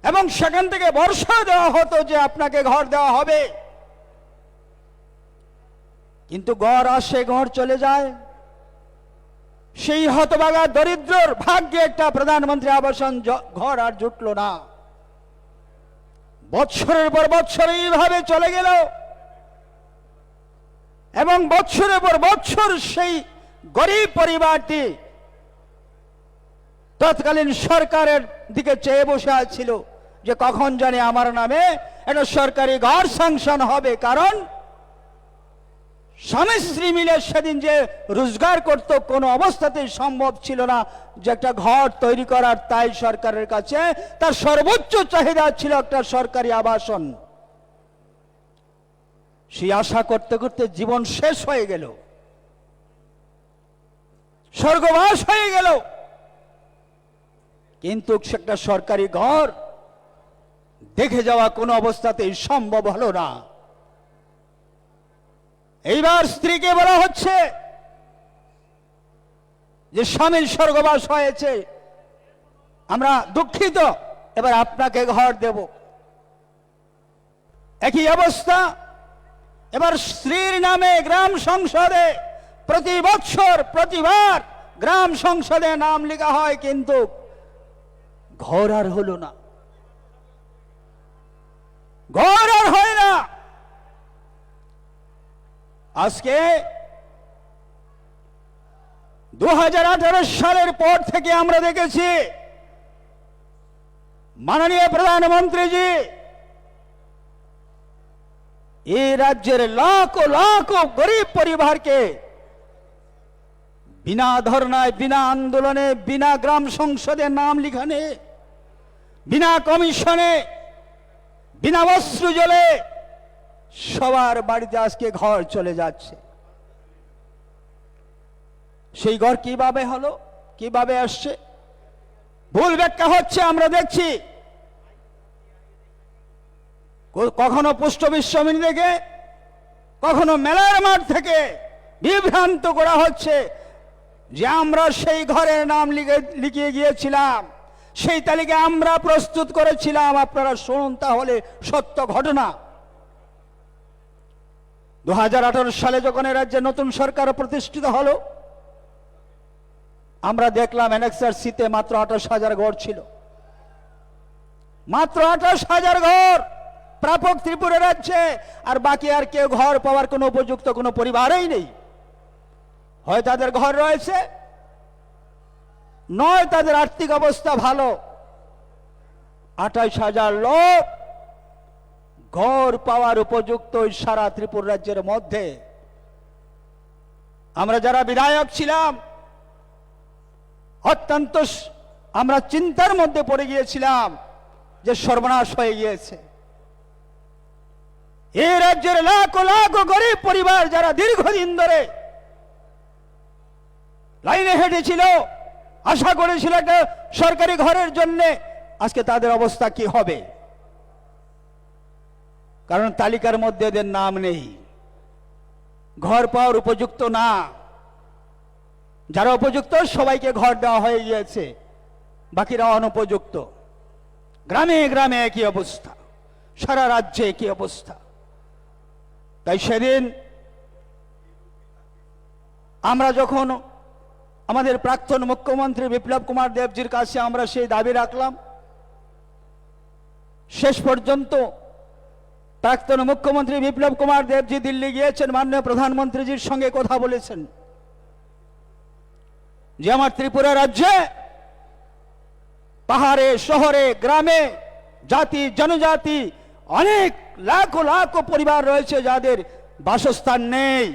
এবং সেখান থেকে ভরসা দেওয়া হতো যে আপনাকে ঘর দেওয়া হবে। কিন্তু ঘর আসে, ঘর চলে যায়। সেই হতভাগা দরিদ্রর ভাগ্যে একটা প্রধানমন্ত্রী আবাসন ঘর আর জুটল না। বৎসরের পর বৎসর এইভাবে চলে গেল। এবং বছরের পর বছর সেই গরিব পরিবারটি তৎকালীন সরকারের দিকে চেয়ে বসে ছিল যে কখন জানি আমার নামে একটা সরকারি ঘর স্যাংশন হবে। কারণ স্বামী স্ত্রী মিলে সেদিন যে রোজগার করত কোনো অবস্থাতেই সম্ভব ছিল না যে একটা ঘর তৈরি করার, তাই সরকারের কাছে তার সর্বোচ্চ চাহিদা ছিল একটা সরকারি আবাসন। সেই আশা করতে করতে জীবন শেষ হয়ে গেল, স্বর্গবাস হয়ে গেল, কিন্তু একটা সরকারি ঘর দেখে যাওয়া কোনো অবস্থাতেই সম্ভব হলো না। এইবার স্ত্রীকে বলা হচ্ছে যে স্বামীর স্বর্গবাস হয়েছে, আমরা দুঃখিত, এবার আপনাকে ঘর দেব। একই অবস্থা এবার স্ত্রীর নামে গ্রাম সংসদে প্রতি বছর প্রতিবার গ্রাম সংসদে নাম লেখা হয়, কিন্তু ঘর আর হলো না, ঘর আর হয় না। আজকে 2018 সালের পর থেকে আমরা দেখেছি মাননীয় প্রধানমন্ত্রীজি এই রাজ্যের লাখো লাখো গরিব পরিবারকে বিনা ধর্নায়, বিনা আন্দোলনে, বিনা গ্রাম সংসদে নাম লিখানে, বিনা কমিশনে, বিনা বস্ত্র জলে সবার বাড়িতে আজকে ঘর চলে যাচ্ছে। সেই ঘর কিভাবে হলো, কিভাবে আসছে, ভুল ব্যাখ্যা হচ্ছে আমরা দেখছি। কখনো পোস্ট অফিস সমিতি থেকে, কখনো মেলার মাঠ থেকে বিভ্রান্ত করা হচ্ছে যে আমরা সেই ঘরের নাম লিখিয়ে গিয়েছিলাম, সেই তালিকা আমরা প্রস্তুত করেছিলাম। আপনারা শুনুন তাহলে সত্য ঘটনা। 2018 সালে যখন এ রাজ্যে নতুন সরকার প্রতিষ্ঠিত হলো, আমরা দেখলাম এনএক্সআরসিতে মাত্র 28,000 ঘর ছিল, মাত্র 28,000 ঘর প্রাপক ত্রিপুরা রাজ্যে। আর বাকি আর কেউ ঘর পাওয়ার কোনো উপযুক্ত কোনো পরিবারই নেই। হয় তাদের ঘর রয়েছে, নয় তাদের আর্থিক অবস্থা ভালো। 28,000 লোক ঘর পাওয়ার উপযুক্ত সারা ত্রিপুরা রাজ্যের মধ্যে। আমরা যারা বিধায়ক ছিলাম অত্যন্ত আমরা চিন্তার মধ্যে পড়ে গিয়েছিলাম যে সর্বনাশ হয়ে গিয়েছে। এই রাজ্যের লাখো লাখো গরিব পরিবার যারা দীর্ঘদিন ধরে লাইনে হেঁটেছিল, আশা করেছিল একটা সরকারি ঘরের জন্য, আজকে তাদের অবস্থা কি হবে? কারণ তালিকার মধ্যে এদের নাম নেই, ঘর পাওয়ার উপযুক্ত না। যারা উপযুক্ত সবাইকে ঘর দেওয়া হয়ে গিয়েছে, বাকিরা অনুপযুক্ত। গ্রামে গ্রামে একই অবস্থা, সারা রাজ্যে একই অবস্থা। তাই সেদিন আমরা যখন আমাদের প্রাক্তন মুখ্যমন্ত্রী বিপ্লব কুমার দেবজির কাছে আমরা সেই দাবি রাখলাম, শেষ পর্যন্ত প্রাক্তন মুখ্যমন্ত্রী বিপ্লব কুমার দেবজি দিল্লি গিয়েছেন, মাননীয় প্রধানমন্ত্রীজির সঙ্গে কথা বলেছেন যে আমার ত্রিপুরা রাজ্যে পাহাড়ে, শহরে, গ্রামে, জাতি জনজাতি অনেক লাখো লাখো পরিবার রয়েছে যাদের বাসস্থান নেই,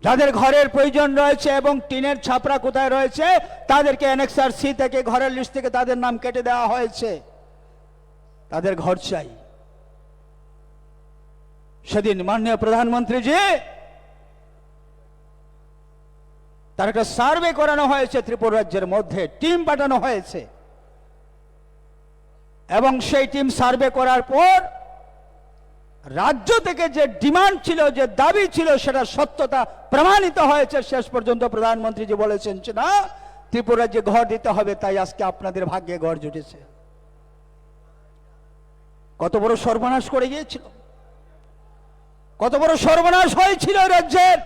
যাদের ঘরের প্রয়োজন রয়েছে এবং টিনের ছাপরা কোথায় রয়েছে তাদেরকে এনএক্সআরসি থেকে ঘরের লিস্ট থেকে তাদের নাম কেটে দেওয়া হয়েছে, তাদের ঘর চাই। সেদিন মাননীয় প্রধানমন্ত্রীজি তার একটা সার্ভে করানো হয়েছে, ত্রিপুরা রাজ্যের মধ্যে টিম পাঠানো হয়েছে এবং সেই টিম সার্ভে করার পর রাজ্য থেকে যে ডিমান্ড ছিল, যে দাবি ছিল, সেটা সত্যতা প্রমাণিত হয়েছে। শেষ পর্যন্ত প্রধানমন্ত্রীজি বলেছেন যে না, ত্রিপুরা রাজ্যে ঘর দিতে হবে, তাই আজকে আপনাদের ভাগ্যে ঘর জুটেছে। কত বড় সর্বনাশ করে গিয়েছিল, কত বড় সর্বনাশ হয়েছিল রাজ্যের।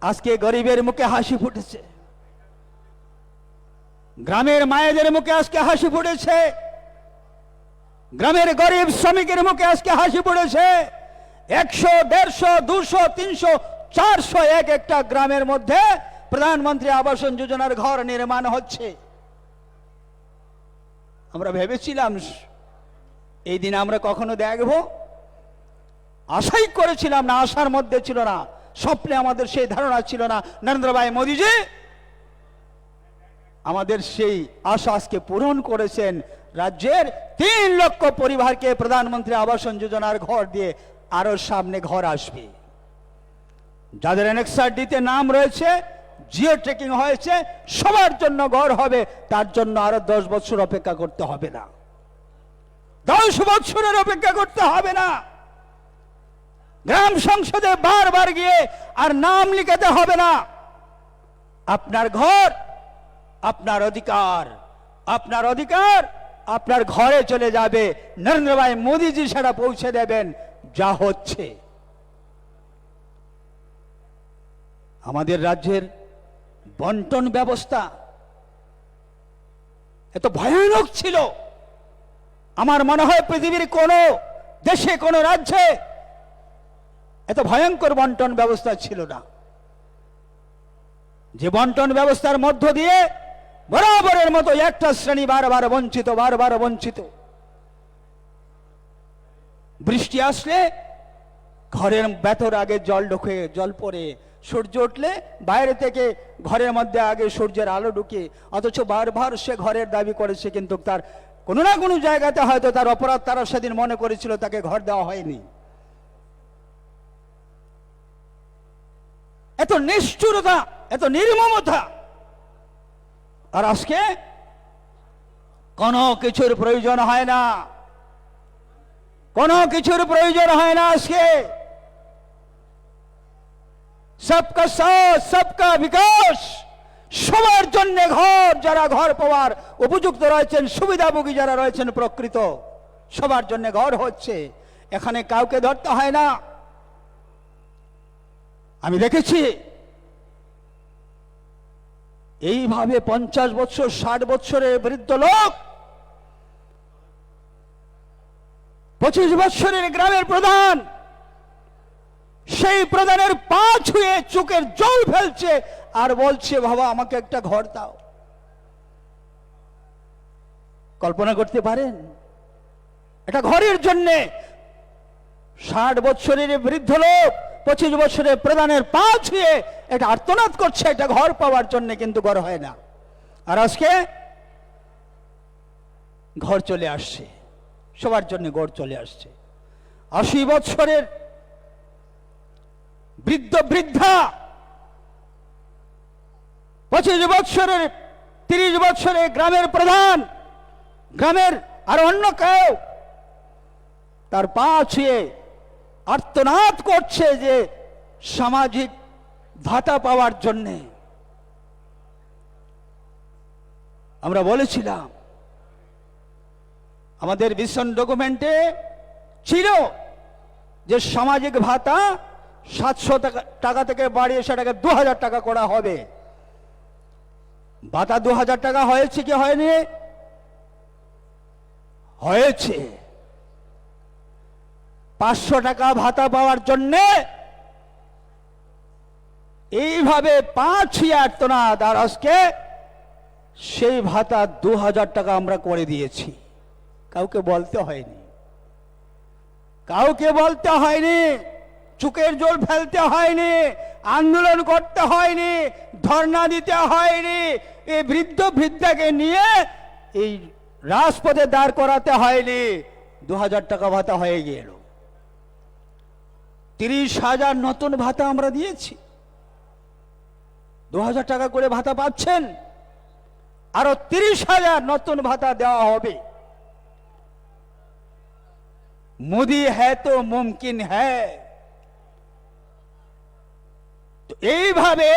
আজকে গরিবের মুখে হাসি ফুটেছে, গ্রামের মায়েদের মুখে আজকে হাসি ফুটেছে। গ্রামের গরিব শ্রমিকের মুখে আজকে হাসি পড়েছে। 100, 150, 200, 300, 400 এক একটা গ্রামের মধ্যে প্রধানমন্ত্রী আবাসন যোজনার ঘর নির্মাণ হচ্ছে। আমরা ভেবেছিলাম এই দিন আমরা কখনো দেখব, আশাই করেছিলাম না, আশার মধ্যে ছিল না, স্বপ্নে আমাদের সেই ধারণা ছিল না। নরেন্দ্র ভাই মোদীজি আমাদের সেই আশা আজকে পূরণ করেছেন। রাজ্যের 3 লক্ষ পরিবারকে প্রধানমন্ত্রী আবাসন যোজনার ঘর দিয়ে আরো সামনে ঘর আসবে। যাদের অ্যানেক্সার ডিতে নাম রয়েছে, জিও ট্রেকিং হয়েছে, সবার জন্য ঘর হবে। তার জন্য আরো 10 বছর অপেক্ষা করতে হবে না, 10 বছরের অপেক্ষা করতে হবে না। গ্রাম সংসদে বারবার গিয়ে আর নাম লিখাতে হবে না। আপনার ঘর, আপনার অধিকার, আপনার অধিকার আপনার ঘরে চলে যাবে। নরেন্দ্র ভাই মোদীজি সেটা পৌঁছে দেবেন। যা হচ্ছে আমাদের রাজ্যের বন্টন ব্যবস্থা এত ভয়ানক ছিল, আমার মনে হয় পৃথিবীর কোন দেশে, কোন রাজ্যে এত ভয়ঙ্কর বন্টন ব্যবস্থা ছিল না। যে বন্টন ব্যবস্থার মধ্য দিয়ে বরাবরের মতো একটা শ্রেণী বারবার বঞ্চিত, বারবার বঞ্চিত। বৃষ্টি আসলে ঘরের ভেতর আগে জল ঢুকে, জল পড়ে, সূর্য উঠলে বাইরে থেকে ঘরের মধ্যে আগে সূর্যের আলো ঢুকে, অথচ বারবার সে ঘরের দাবি করেছে, কিন্তু তার কোনো না কোনো জায়গাতে হয়তো তার অপরাধ তারা সেদিন মনে করেছিল, তাকে ঘর দেওয়া হয়নি। এত নিষ্ঠুরতা, এত নির্মমতা। আর আজকে কোনো কিছুর প্রয়োজন হয় না, কোনো কিছুর প্রয়োজন হয় না। আজকে সবকা সাথ, সবকা বিকাশ, সবার জন্য ঘর, যারা ঘর পাওয়ার উপযুক্ত রয়েছেন, সুবিধাভোগী যারা রয়েছেন প্রকৃত, সবার জন্য ঘর হচ্ছে। এখানে কাউকে ধরতে হয় না। আমি দেখেছি এইভাবে 50 বছর, 60 বছরের বৃদ্ধ লোক, 25 বছরের গ্রামের প্রধান, সেই প্রধানের পা ছুঁয়ে চোখের জল ফেলছে আর বলছে, বাবা আমাকে একটা ঘর দাও। কল্পনা করতে পারেন? এটা ঘরের জন্যে 60 বছরের বৃদ্ধ লোক 25 বছরের প্রধানের পা ছুঁয়ে এটা আর্তনাদ করছে, এটা ঘর পাওয়ার জন্য, কিন্তু ঘর হয় না। আর আজকে ঘর চলে আসছে, সবার জন্য ঘর চলে আসছে। 80 বছরের বৃদ্ধ বৃদ্ধা, 25 বছরের, 30 বছরের গ্রামের প্রধান, গ্রামের আর অন্য কেউ, তার পা ছুঁয়ে আর্তনাদ করছে যে সামাজিক ভাতা পাওয়ার জন্যে। আমরা বলেছিলাম, আমাদের ভিশন ডকুমেন্টে ছিল যে সামাজিক ভাতা 700 টাকা থেকে বাড়িয়ে সেটাকে 2000 টাকা করা হবে। ভাতা 2000 টাকা হয়েছে কি হয়নি? হয়েছে। 500 টাকা ভাতা পাওয়ার জন্য এইভাবে 5 আর্তনাদ, আর আজকে সেই ভাতা 2000 টাকা আমরা করে দিয়েছি। কাউকে বলতে হয়নি, কাউকে বলতে হয়নি, চোখের জল ফেলতে হয়নি, আন্দোলন করতে হয়নি, ধর্ণা দিতে হয়নি, এই বৃদ্ধ বৃদ্ধাকে নিয়ে এই রাজপথে দাঁড় করাতে হয়নি। 2000 টাকা ভাতা হয়ে গেল। 30,000 নতুন ভাতা আমরা দিয়েছি। 2000 টাকা করে ভাতা পাচ্ছেন, আরো 30,000 নতুন ভাতা দেওয়া হবে। মোদি হ্যায় তো মুমকিন হ্যায়। তো এইভাবে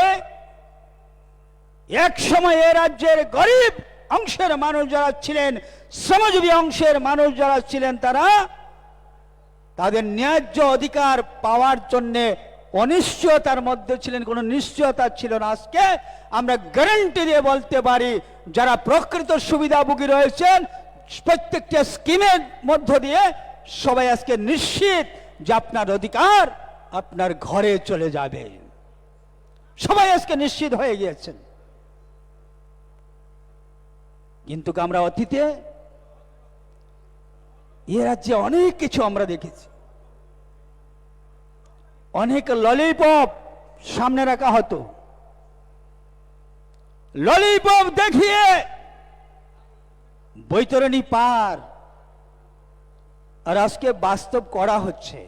এক সময়ে রাজ্যের গরিব অংশের মানুষ যারা ছিলেন, শ্রমজীবী অংশের মানুষ যারা ছিলেন, তারা তাদের ন্যায্য অধিকার পাওয়ার জন্য অনিশ্চয়তার মধ্যে ছিলেন, কোনো নিশ্চয়তা ছিল না। আজকে আমরা গ্যারান্টি দিয়ে বলতে পারি, যারা প্রকৃত সুবিধাভোগী রয়েছেন, প্রত্যেকটা স্কিমের মধ্য দিয়ে সবাই আজকে নিশ্চিত যে আপনার অধিকার আপনার ঘরে চলে যাবে। সবাই আজকে নিশ্চিত হয়ে গিয়েছেন। কিন্তু আমরা অতীতে এ রাজ্যে অনেক কিছু আমরা দেখেছি। অনেক ললিপপ সামনে রাখা হতো, ললিপপ দেখিয়ে বৈতরণী পার, আর আজকে বাস্তব করা হচ্ছে।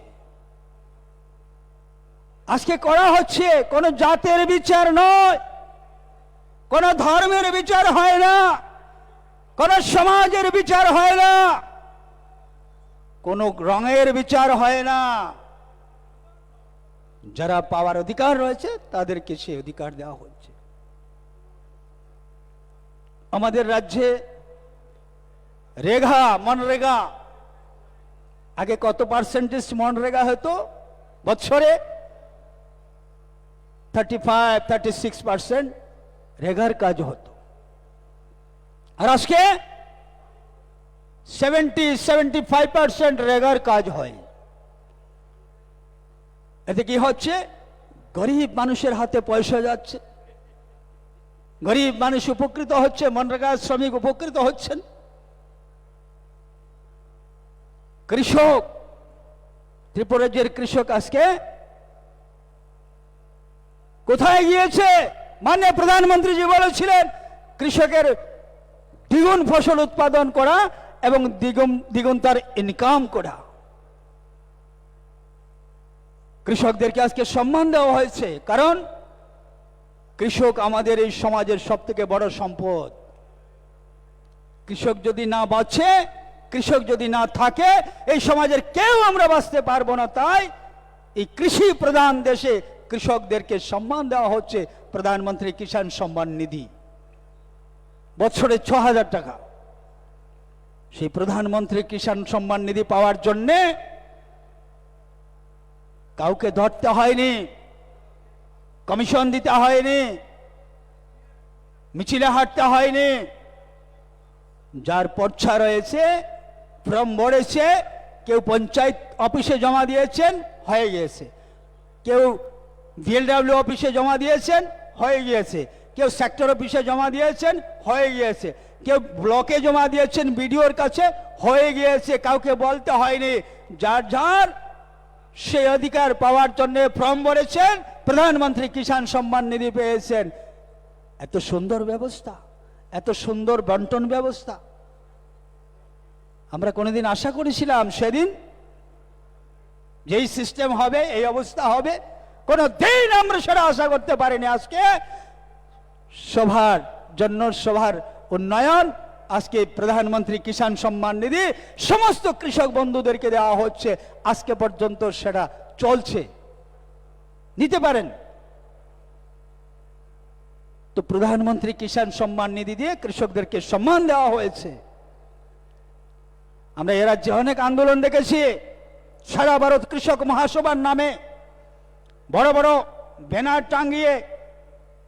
আজকে করা হচ্ছে কোন জাতের বিচার নয়, কোন ধর্মের বিচার হয় না, কোন সমাজের বিচার হয় না, কোন রঙের বিচার হয় না। যারা পাওয়ার অধিকার রয়েছে তাদেরকে সেই অধিকার দেওয়া হচ্ছে। আমাদের রাজ্যে রেগা, মনরেগা, আগে কত পার্সেন্টেজ মনরেগা হতো বছরে? 35-36% রেগার কাজ হতো। আর আজকে 70-75% রেগার কাজ হয়। এতে কি হচ্ছে? গরিব মানুষের হাতে পয়সা যাচ্ছে, গরিব মানুষ উপকৃত হচ্ছে, মনরেগা শ্রমিক উপকৃত হচ্ছেন। কৃষক, ত্রিপুরার কৃষক আজকে কোথায় গিয়েছে? মাননীয় প্রধানমন্ত্রীজি বলেছিলেন কৃষকের দ্বিগুণ ফসল উৎপাদন করা এবং দ্বিগুণ তার ইনকাম করা। কৃষকদেরকে আজকে সম্মান দেওয়া হয়েছে, কারণ কৃষক আমাদের এই সমাজের সবথেকে বড় সম্পদ। কৃষক যদি না বাঁচে, কৃষক যদি না থাকে, এই সমাজের কেউ আমরা বাঁচতে পারবো না। তাই এই কৃষি প্রধান দেশে কৃষকদেরকে সম্মান দেওয়া হচ্ছে প্রধানমন্ত্রী কিষাণ সম্মান নিধি, বছরে ৬,০০০ টাকা। সেই প্রধানমন্ত্রী কিষাণ সম্মান নিধি পাওয়ার জন্যে কাউকে ধরতে হয়নি, কমিশন দিতে হয়নি, মিছিলে হাঁটতে হয়নি। যার পর্চা রয়েছে, ফর্ম ভরেছে, কেউ পঞ্চায়েত অফিসে জমা দিয়েছেন, হয়ে গিয়েছে। কেউ ভিএলডব্লিউ অফিসে জমা দিয়েছেন, হয়ে গিয়েছে। কেউ সেক্টর অফিসে জমা দিয়েছেন, হয়ে গিয়েছে। কেউ ব্লকে জমা দিয়েছেন বিডিওর কাছে, হয়ে গিয়েছে। কাউকে বলতে হয়নি। যার যার সেই অধিকার পাওয়ার জন্য ফর্ম ভরেছেন, প্রধানমন্ত্রী কিষাণ সম্মান নিধি পেয়েছেন। এত সুন্দর ব্যবস্থা, এত সুন্দর বন্টন ব্যবস্থা আমরা কোনোদিন আশা করেছিলাম সেদিন যেই সিস্টেম হবে, এই অবস্থা হবে? কোনো দিন আমরা সেটা আশা করতে পারিনি। আজকে সবার জন্য, সবার উন্নয়ন, আজকে প্রধানমন্ত্রী কিষাণ সম্মান নিধি সমস্ত কৃষক বন্ধুদেরকে দেওয়া হচ্ছে। আজকে পর্যন্ত সেটা চলছে, নিতে পারেন। তো প্রধানমন্ত্রী কিষাণ সম্মান নিধি দিয়ে কৃষকদেরকে সম্মান দেওয়া হয়েছে। আমরা এ রাজ্যে অনেক আন্দোলন দেখেছি। সারা ভারত কৃষক মহাসভার নামে বড় বড় ব্যানার টাঙ্গিয়ে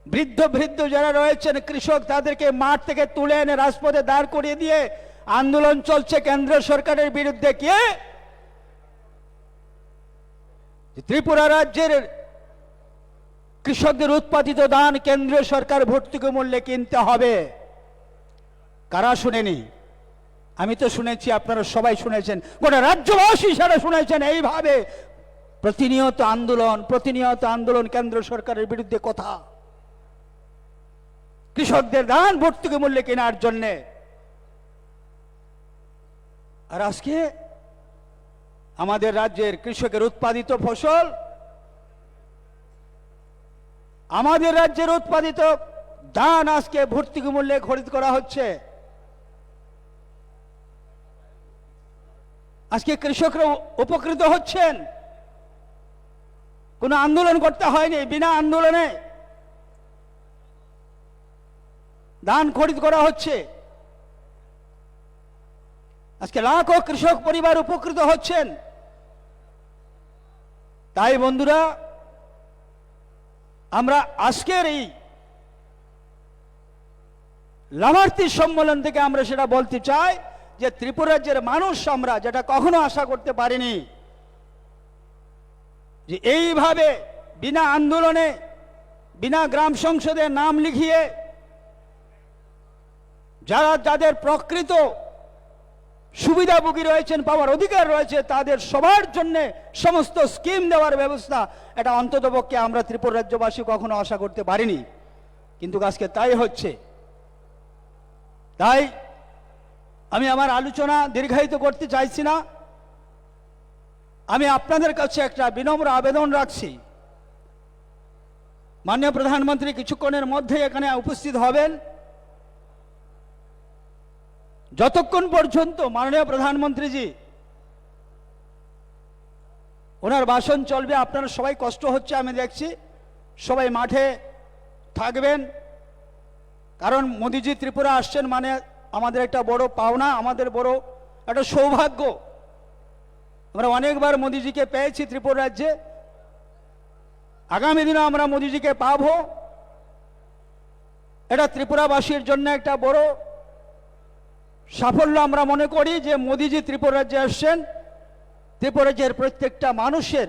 বৃদ্ধ বৃদ্ধ যারা রয়েছেন কৃষক, তাদেরকে মাঠ থেকে তুলে এনে রাজপথে দাঁড় করিয়ে দিয়ে আন্দোলন চলছে কেন্দ্র সরকারের বিরুদ্ধে। কে? ত্রিপুরা রাজ্যের কৃষকদের উৎপাদিত ধান কেন্দ্রীয় সরকার ভর্তুকি মূল্যে কিনতে হবে। কারা শুনেনি? আমি তো শুনেছি, আপনারা সবাই শুনেছেন, গোটা রাজ্যবাসী সারা শুনেছেন। এইভাবে প্রতিনিয়ত আন্দোলন, প্রতিনিয়ত আন্দোলন কেন্দ্র সরকারের বিরুদ্ধে। কথা কৃষকদের ধান ভর্তুকি মূল্যে কেনার জন্যে। আর আজকে আমাদের রাজ্যের কৃষকের উৎপাদিত ফসল, আমাদের রাজ্যের উৎপাদিত ধান আজকে ভর্তুকি মূল্যে খরিদ করা হচ্ছে। আজকে কৃষকরা উপকৃত হচ্ছেন। কোনো আন্দোলন করতে হয়নি, বিনা আন্দোলনে ধান খরিদ করা হচ্ছে। আজকে লাখো কৃষক পরিবার উপকৃত হচ্ছেন। তাই বন্ধুরা, আমরা আজকের এই লাভার্থী সম্মেলন থেকে আমরা সেটা বলতে চাই যে ত্রিপুরা রাজ্যের মানুষ আমরা যেটা কখনো আশা করতে পারিনি, যে এইভাবে বিনা আন্দোলনে, বিনা গ্রাম সংসদে নাম লিখিয়ে যারা যাদের প্রকৃত সুবিধাভোগী রয়েছেন, পাওয়ার অধিকার রয়েছে, তাদের সবার জন্য সমস্ত স্কিম দেওয়ার ব্যবস্থা, এটা অন্ততপক্ষে আমরা ত্রিপুরা রাজ্যবাসী কখনো আশা করতে পারিনি, কিন্তু আজকে তাই হচ্ছে। তাই আমি আমার আলোচনা দীর্ঘায়িত করতে চাইছি না। আমি আপনাদের কাছে একটা বিনম্র আবেদন রাখছি, মাননীয় প্রধানমন্ত্রী কিছুক্ষণের মধ্যে এখানে উপস্থিত হবেন। যতক্ষণ পর্যন্ত মাননীয় প্রধানমন্ত্রীজি ওনার ভাষণ চলবে, আপনারা সবাই কষ্ট হচ্ছে আমি দেখছি, সবাই মাঠে থাকবেন, কারণ মোদিজি ত্রিপুরা আসছেন মানে আমাদের একটা বড় পাওনা, আমাদের বড় একটা সৌভাগ্য। আমরা অনেকবার মোদিজিকে পেয়েছি ত্রিপুরা রাজ্যে, আগামী দিনে আমরা মোদিজিকে পাবো। এটা ত্রিপুরাবাসীর জন্য একটা বড় সাফল্য আমরা মনে করি যে মোদিজি ত্রিপুরা রাজ্যে আসছেন। ত্রিপুরা রাজ্যের প্রত্যেকটা মানুষের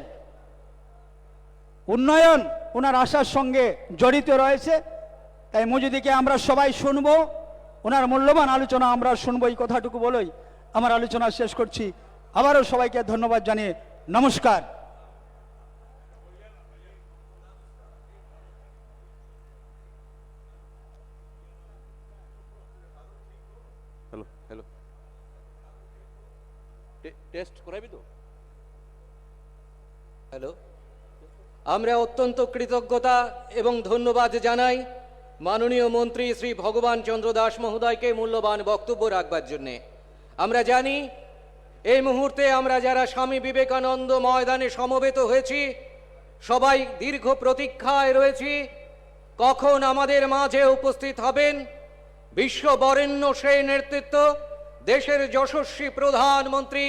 উন্নয়ন ওনার আশার সঙ্গে জড়িত রয়েছে। তাই মোদিজিকে আমরা সবাই শুনবো, ওনার মূল্যবান আলোচনা আমরা শুনবো, এই কথাটুকু বলেই আমার আলোচনা শেষ করছি। আবারও সবাইকে ধন্যবাদ জানিয়ে নমস্কার। হ্যালো হ্যালো, টেস্ট করাবি তো? হ্যালো, আমরা অত্যন্ত কৃতজ্ঞতা এবং ধন্যবাদ জানাই মাননীয় মন্ত্রী শ্রী ভগবান চন্দ্র দাস মহোদয়কে মূল্যবান বক্তব্য রাখবার জন্যে। আমরা জানি এই মুহূর্তে আমরা যারা স্বামী বিবেকানন্দ ময়দানে সমবেত হয়েছি, সবাই দীর্ঘ প্রতীক্ষায় রয়েছি কখন আমাদের মাঝে উপস্থিত হবেন বিশ্ববরেণ্য সেই নেতৃত্ব, দেশের যশস্বী প্রধানমন্ত্রী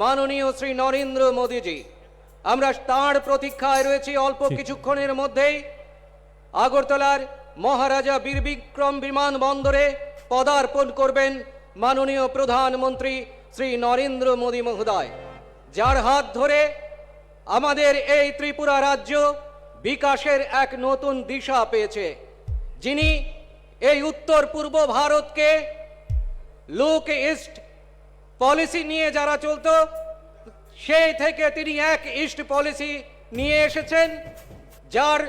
মাননীয় শ্রী নরেন্দ্র মোদীজি। আমরা তাঁর প্রতীক্ষায় রয়েছি। অল্প কিছুক্ষণের মধ্যেই আগরতলার মহারাজা বীর বিক্রম বিমানবন্দরে পদার্পণ করবেন মাননীয় প্রধানমন্ত্রী শ্রী নরেন্দ্র মোদী মহোদয়, যার হাত ধরে আমাদের এই ত্রিপুরা রাজ্য বিকাশের এক নতুন দিশা পেয়েছে। যিনি এই উত্তর পূর্ব ভারতকে লুক ইস্ট পলিসি নিয়ে যারা চলতো, সেই থেকে তিনি এক ইস্ট পলিসি নিয়ে এসেছেন, যার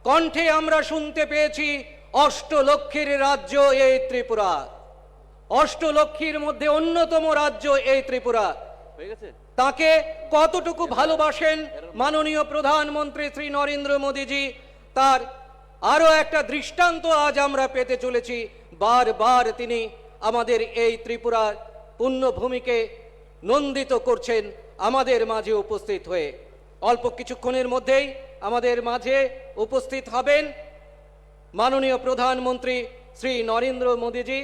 কণ্ঠে আমরা শুনতে পেয়েছি অষ্টলক্ষীর রাজ্য এই ত্রিপুরা, অষ্টলক্ষীর মধ্যে অন্যতম রাজ্য এই ত্রিপুরা। হয়ে গেছে? তাকে কতটুকু ভালোবাসেন মাননীয় প্রধানমন্ত্রী শ্রী নরেন্দ্র মোদীজি, তার আরো একটা দৃষ্টান্ত আজ আমরা পেতে চলেছি। বারবার তিনি আমাদের এই ত্রিপুরার পুণ্যভূমিকে নন্দিত করছেন আমাদের মাঝে উপস্থিত হয়ে। অল্প কিছুক্ষণের মধ্যেই আমাদের মাঝে উপস্থিত হবেন মাননীয় প্রধানমন্ত্রী শ্রী নরেন্দ্র মোদীজি,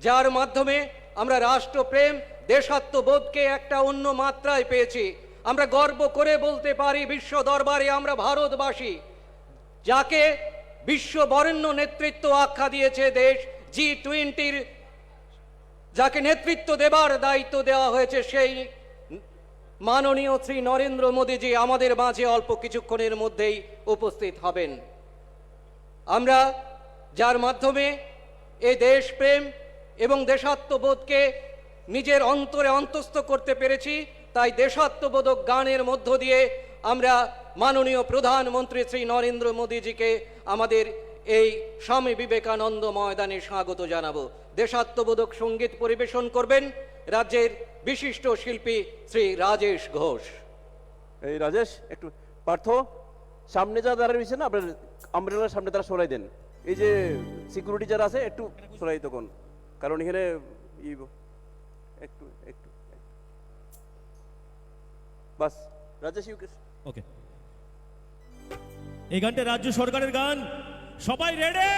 যার মাধ্যমে আমরা রাষ্ট্রপ্রেম, দেশাত্মবোধকে একটা অন্য মাত্রায় পেয়েছি। আমরা গর্ব করে বলতে পারি বিশ্ব দরবারে আমরা ভারতবাসী, যাকে বিশ্ব বরেণ্য নেতৃত্ব আখ্যা দিয়েছে দেশ, G20-র যাকে নেতৃত্ব দেবার দায়িত্ব দেওয়া হয়েছে, সেই মাননীয় শ্রী নরেন্দ্র মোদীজি আমাদের মাঝে অল্প কিছুক্ষণের মধ্যেই উপস্থিত হবেন। আমরা যার মাধ্যমে এই দেশপ্রেম এবং দেশাত্মবোধকে নিজের অন্তরে অন্তস্থ করতে পেরেছি, তাই দেশাত্মবোধক গানের মধ্য দিয়ে আমরা মাননীয় প্রধানমন্ত্রী শ্রী নরেন্দ্র মোদীজিকে আমাদের এই স্বামী বিবেকানন্দ ময়দানে স্বাগত জানাবো। দেশাত্মবোধক সঙ্গীত পরিবেশন করবেন রাজ্যের বিশিষ্ট শিল্পী শ্রী রাজেশ ঘোষ। এই রাজেশ, একটু পার্থ সামনে যা দাঁড়িয়ে রয়েছে না, আপনার আমব্রেলার সামনে তারা সরাই দেন। এই যে সিকিউরিটি যারা আছে একটু সরাই তখন, কারণ এখানে একটু একটু বাস। রাজেশ, ওকে, এই গানটা রাজ্য সরকারের গান। সবাই রেডি?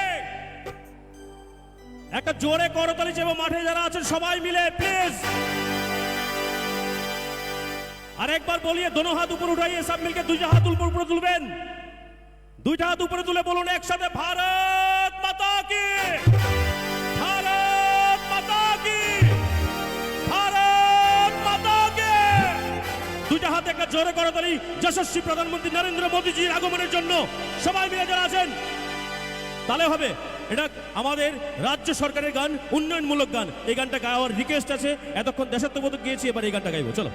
একটা জোরে করতালি চাইবো মাঠে যারা আছেন সবাই মিলে, প্লিজ। আরেকবার বলিए, दोनों हाथ ऊपर उठाइए, सब मिलकर দুইটা হাত ऊपर তুলবেন। দুইটা হাত উপরে তুলে বলুন একসাথে, ভারত মাতা কি, ভারত মাতা কি, জোরে করতালি যশস্বী প্রধানমন্ত্রী নরেন্দ্র মোদীজির আগমনের জন্য সবাই মিলে যারা আছেন, তাহলে হবে। এটা আমাদের রাজ্য সরকারের গান, উন্নয়নমূলক গান। এই গানটা গাওয়ার রিকোয়েস্ট আছে। এতক্ষণ দেশাত্মবোধক গিয়েছি, এবার এই গানটা গাইবো, চলো।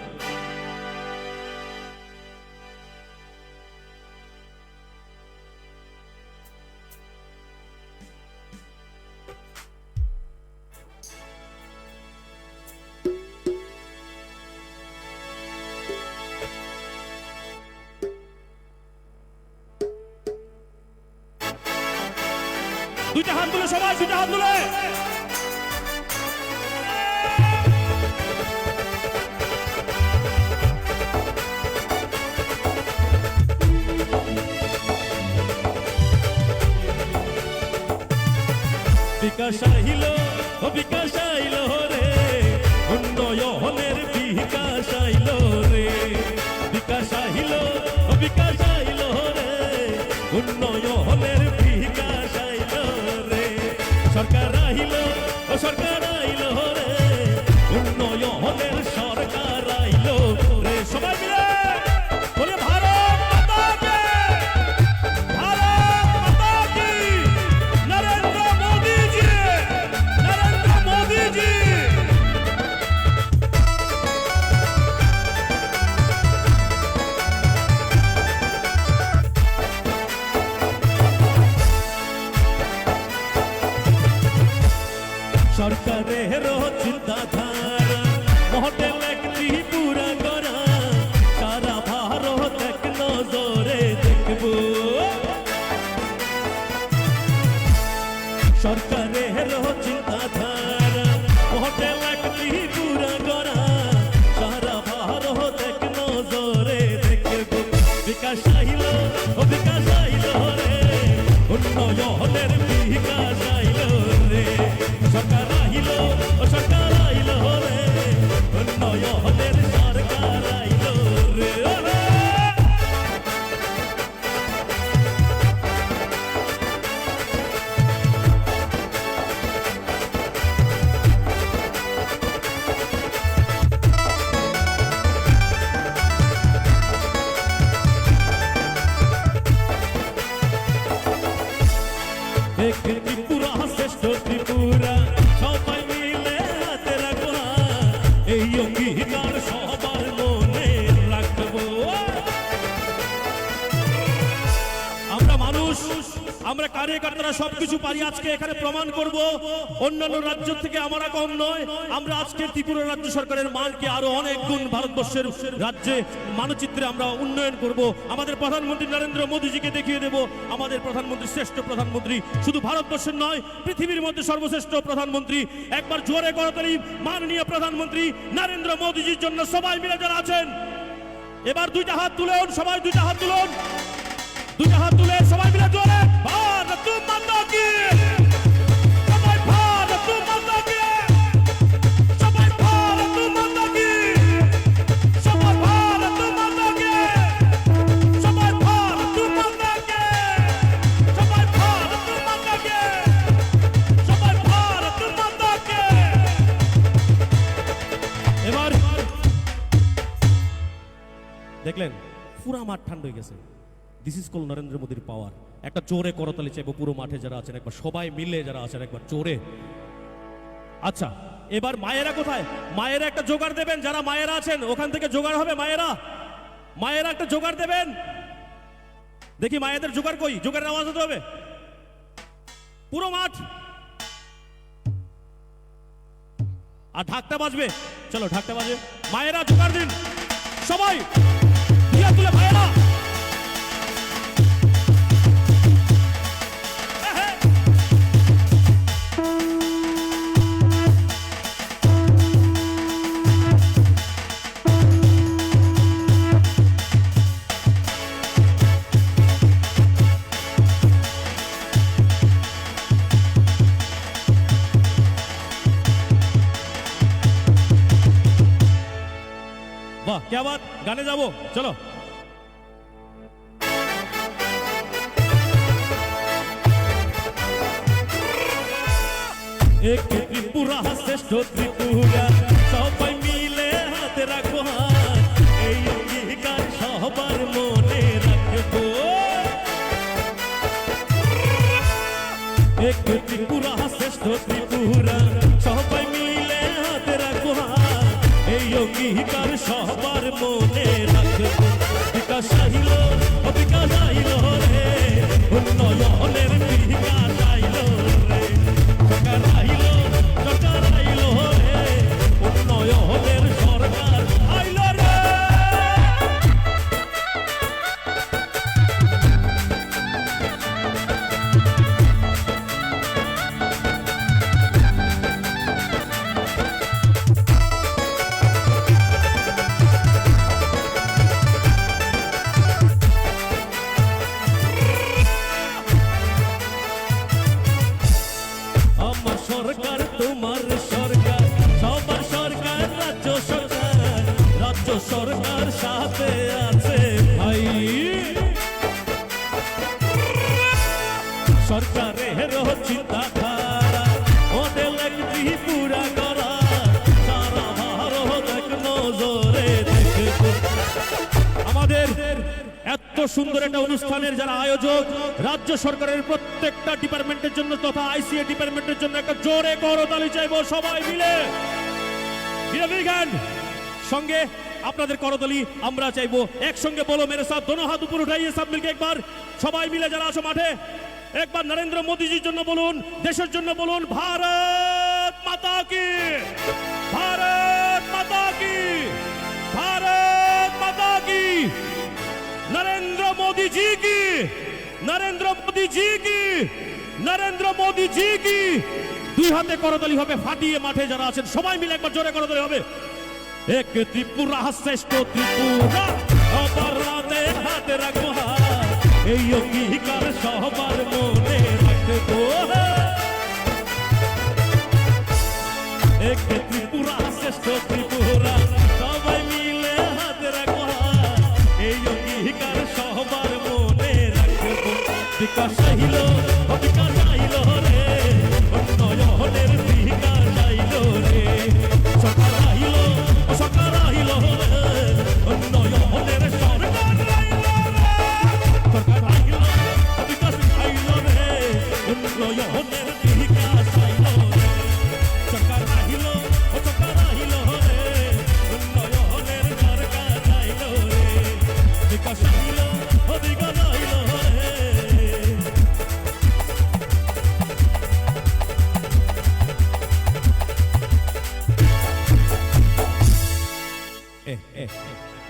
দুইটা হাত তুলে সবাই, দুইটা হাত তুলে। বিকাশ আইলো, ও বিকাশ আইলো রে, উন্নয়নের বিকাশ আইলো রে। বিকাশ আইলো, ও বিকাশ আইলো রে, উন্নয়নের বিকাশ আইলো রে। সরকার আইলো, ও সরকার আইলো রে, উন্নয়নের সরকার আইলো রে। সবাই মিলে বলে ভারত মাতা কি, ভারত মাতা কি, নরেন্দ্র মোদী জি, নরেন্দ্র মোদী জি। সরকারের চিন্তাধারা মহটেল একটি পুরা করা, সারা ভারত এক নজরে দেখবো। সরকারের চিন্তাধারা মহটেল একটি পুরা করা, সারা ভারত এক নজরে দেখবো। বিকাশ আইলো, ও বিকাশ আইলো রে, উন্নয়নের বিকাশ আইলো রে। সরকার আইলো, ও সরকার আইলো রে, উন্নয়নের সরকার আইলো রে। এক ত্রিপুরা শ্রেষ্ঠ ত্রিপুরা, সবাই মিলে হাতে রাখবো, এই অঙ্গীকার সবার মনে রাখবো। আমরা মানুষ, আমরা কার্যকর্তারা সবকিছু পারি। আজকে এখানে প্রমাণ করব অন্যান্য রাজ্য থেকে আমরা কম নয়। আমরা আজকে ত্রিপুরা রাজ্য সরকারের মানকে আরো অনেক গুণ ভারতবর্ষের রাজ্যে মানচিত্রে আমরা উন্নয়ন করব। আমাদের প্রধানমন্ত্রী নরেন্দ্র মোদীজিকে দেখিয়ে দেব আমাদের প্রধানমন্ত্রী শ্রেষ্ঠ প্রধানমন্ত্রী, শুধু ভারতবর্ষের নয় পৃথিবীর মধ্যে সর্বশ্রেষ্ঠ প্রধানমন্ত্রী। একবার জোরে করতালি মাননীয় প্রধানমন্ত্রী নরেন্দ্র মোদীজির জন্য সবাই মিলে যারা আছেন। এবার দুইটা হাত তুলুন, সবাই দুইটা হাত তুলুন, দুইটা হাত তুলে সবাই মিলে জোরে ভারত মাতা কি, সবাই ভারত মাতা কি, সবাই ভারত মাতা কি, সবাই ভারত মাতা কি, সবাই ভারত মাতা কি, সবাই ভারত মাতা কি, সবাই ভারত মাতা কি। এবার দেখলেন পুরা মাঠ ঠান্ডা হয়ে গেছে। দিস ইজ কল নরেন্দ্র মোদীর পাওয়ার। একটা জোরে করতালি চাইবো পুরো মাঠে যারা আছেন, একবার সবাই মিলে যারা আছেন একবার জোরে। আচ্ছা, এবার মায়েরা কোথায়? মায়েরা একটা জোগাড় দেবেন, যারা মায়েরা আছেন ওখান থেকে জোগাড় হবে। মায়েরা, মায়েরা একটা জোগাড় দেবেন। দেখি মায়েদের জোগাড় কই, জোগাড়ের আওয়াজ হতে হবে পুরো মাঠ। আর ঢাকটা বাজবে, চলো ঢাকটা বাজবে। মায়েরা জোগাড় দিন, সবাই দিয়া তুলে মায়েরা। वाह क्या बात, गाने जाबो चलो। एक त्रिपुरा श्रेष्ठ त्रिपुरा, सबाई मिले हाथ राखो, এই অঙ্গীকার এই অঙ্গীকার সবার মনে রাখবো। বিকাশ আইল ও বিকাশ আইল রে, উন্নয়নের বিকাশ আইল রে, সরকার আইল রে, উন্নয়নের সরকার আইল রে। আমার সরকার তোমার সরকার, সবার সরকার রাজ্য সরকার, রাজ্য সরকার সাথে আছে ভাই। সরকারের চিন্তাধারা ওদের লাগবি পুরা করা, সারা ভারত এক নজরে দেখবো। আমাদের এত সুন্দর একটা অনুষ্ঠানের যারা আয়োজক, রাজ্য সরকারের প্রত্যেকটা ডিপার্টমেন্টের জন্য তথা আইসিএ ডিপার্টমেন্টের জন্য একটা জোরে করতালি চাইবো সবাই মিলে। সঙ্গে আপনাদের করতালি আমরা চাইবো একসঙ্গে। বলো মেরে সাথ, দোনো হাত উপর উঠাইয়ে সব মিলকে একবার সবাই মিলে যারা আছো মাঠে, একবার নরেন্দ্র মোদীজির জন্য বলুন, দেশের জন্য বলুন, ভারত মাতা কি, ভারত মাতা কি, ভারত মাতা কি, नरेंद्र मोदी जी की, नरेंद्र मोदी जी की, नरेंद्र मोदी जी की। দুই হাতে করতালি হবে ফাটিয়ে, মাঠে যারা আছেন সবাই মিলে একবার জোরে করতালি হবে। এক ত্রিপুরা শ্রেষ্ঠ ত্রিপুরা, অপর রাতে হাতে রাখবো হাত, এই অঙ্গীকার সবার মনে রাখবো। এক ত্রিপুরা শ্রেষ্ঠ ত্রিপুরা, সবাই মিলে হাতে রাখবো হাত, এই অঙ্গীকার সবার মনে রাখবো। বিকাশ আইল ও বিকাশ আইল রে, উন্নয়নের বিকাশ আইল রে, সরকার আইল ও সরকার আইল রে, উন্নয়নের সরকার আইল রে, সরকার আইল ও বিকাশ আইল রে, উন্নয়নের বিকাশ আইল রে, সরকার আইল ও সরকার আইল রে, উন্নয়নের সরকার আইল রে, বিকাশ আইল ও বিকাশ আইল রে।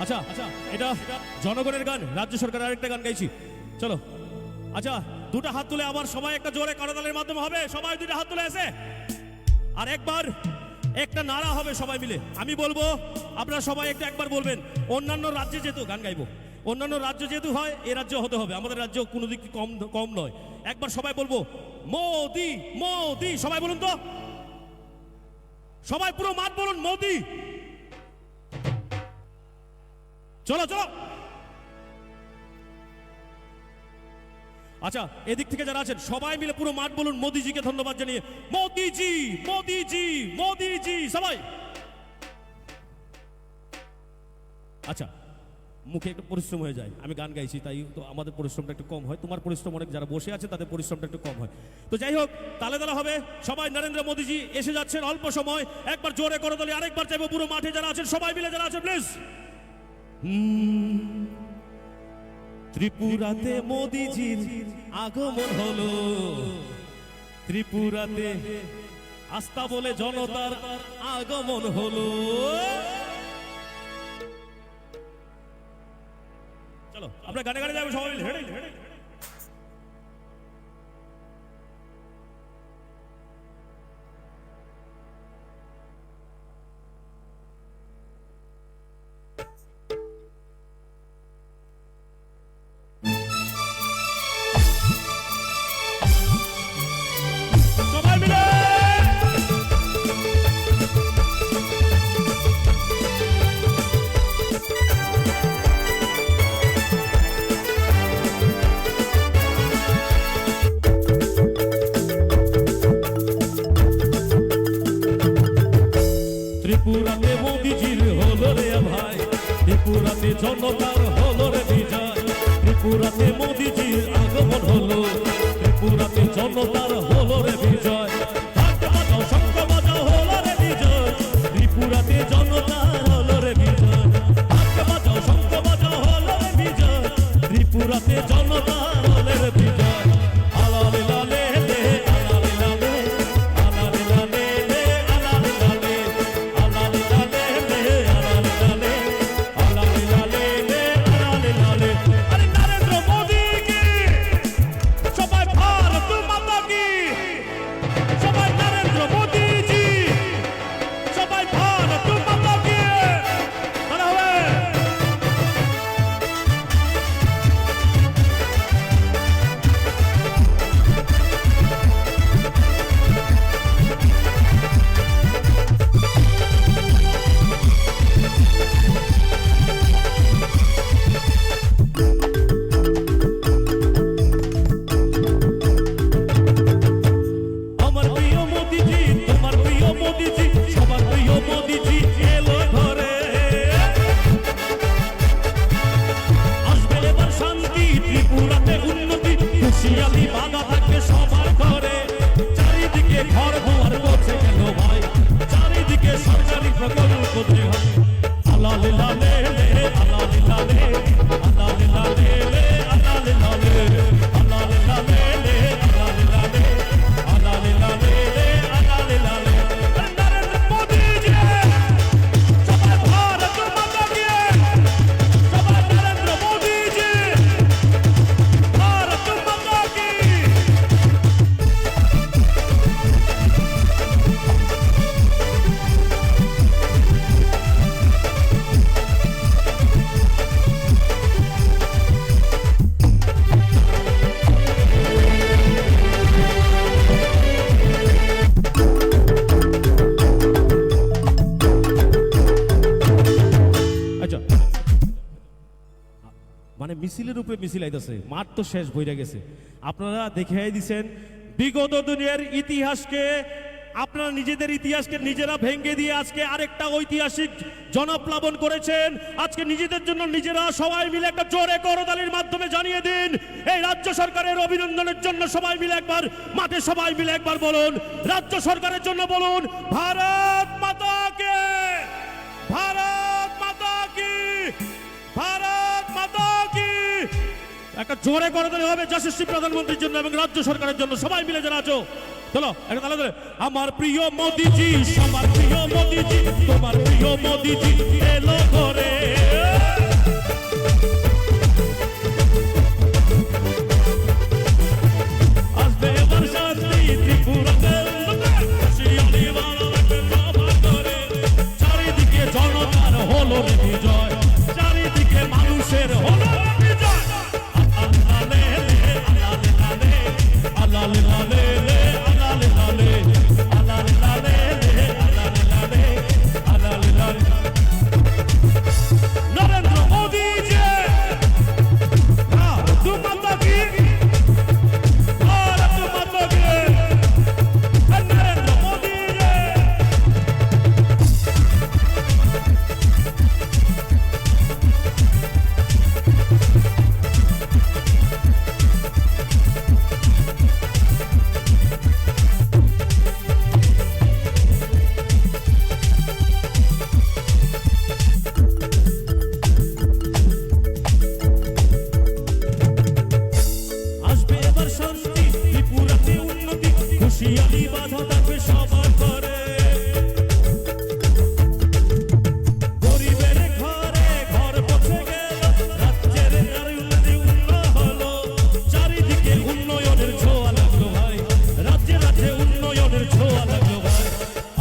আচ্ছা এটা জনগণের গান, রাজ্য সরকারের আরেকটা গান গাইছি, চলো। আচ্ছা দুটো হাত তুলে আবার সবাই একটা জোরে করতালির মাধ্যমে হবে, সবাই দুটো হাত তুলে এসে আর একবার একটা নারা হবে সবাই মিলে। আমি বলবো, আপনারা সবাই একবার বলবেন। অন্যান্য রাজ্যে যেহেতু গান গাইবো, অন্যান্য রাজ্য যেহেতু হয় এ রাজ্য হতে হবে, আমাদের রাজ্য কোনো দিক কম কম নয়। একবার সবাই বলবো মোদি মোদি, সবাই বলুন তো, সবাই পুরো মাঠ বলুন মোদি। চলো চলো। আচ্ছা এদিক থেকে যারা আছেন সবাই মিলে পুরো মাঠ বলুন মোদিজিকে ধন্যবাদ জানিয়ে, মোদিজি মোদিজি মোদিজি সবাই। আচ্ছা মুখে একটু পরিশ্রম হয়ে যায়, আমি গান গাইছি তাই তো আমাদের পরিশ্রমটা একটু কম হয়, তোমার পরিশ্রম অনেক, যারা বসে আছে তাদের পরিশ্রমটা একটু কম হয়। তো যাই হোক, তালে তালে হবে সবাই। নরেন্দ্র মোদিজি এসে যাচ্ছেন অল্প সময়, একবার জোরে করতালি আরেকবার চাইবো পুরো মাঠে যারা আছেন সবাই মিলে যারা আছেন প্লিজ। ত্রিপুরাতে মোদিজির আগমন হলো, ত্রিপুরাতে আস্থা বলে জনতার আগমন হলো। চলো আমরা গানে গানে যাবো সবাই মিলে, হেঁটে হেঁটে। সবাই মিলে ত্রিপুরাতে মোদিজির হলো রে ভাই, ত্রিপুরাতে জনতার হলো রে বিজয়, ত্রিপুরাতে মোদিজির আগমন হলো, ত্রিপুরাতে জনতার হলো রে বিজয়, হাত বাজাও শঙ্খ বাজাও হলো রে বিজয়, ত্রিপুরাতে জনতার মানে মিছিলের উপরে মিছিল আইতাছে, মাঠ তো শেষ বইরা গেছে। আপনারা দেখাই দিছেন বিগত দিনের ইতিহাসকে, আপনারা নিজেদের ইতিহাসকে নিজেরা ভেঙে দিয়ে আজকে আরেকটা ঐতিহাসিক জনপ্লাবন করেছেন। আজকে নিজেদের জন্য নিজেরা সবাই মিলে একটা জোরে করতালির মাধ্যমে জানিয়ে দিন এই রাজ্য সরকারের অভিনন্দনের জন্য সবাই মিলে একবার মাঠে সবাই মিলে একবার বলুন, রাজ্য সরকারের জন্য বলুন ভারত মাতা কে, ভারত মাতা কি, ভারত মাতা কি। একটা জোরে করতালি হবে যশস্বী প্রধানমন্ত্রীর জন্য এবং রাজ্য সরকারের জন্য। সবাই মিলে যারা আছো চলো একটা তালা ধরে। আমার প্রিয় মোদিজি, সবার প্রিয় মোদিজি, তোমার প্রিয় মোদিজি এলো ঘরে। আসবে এবার শান্তি ত্রিপুরাতে, খুশিয়ালি বাংলা রাখবে সবার ঘরে। চারিদিকে জনতার হলো রে বিজয়, চারিদিকে মানুষের হলো রে বিজয়। আলালে আলালে আলালে আলালে নরেন্দ্র মোদী জি, ভারত মাতা কি, ভারত মাতা কি, নরেন্দ্র মোদী জি। আসবে এবার শান্তি ত্রিপুরাতে উন্নতি, খুশিয়ালি বাধা থাকবে সবার ঘরে। গরিবের ঘরে ঘর পৌঁছে গেল, রাজ্যের উন্নতি হলো, চারিদিকে উন্নয়নের ছোঁয়া লাগলো ভাই, রাজ্যে রাজ্যে উন্নয়নের ছোঁয়া লাগলো ভাই।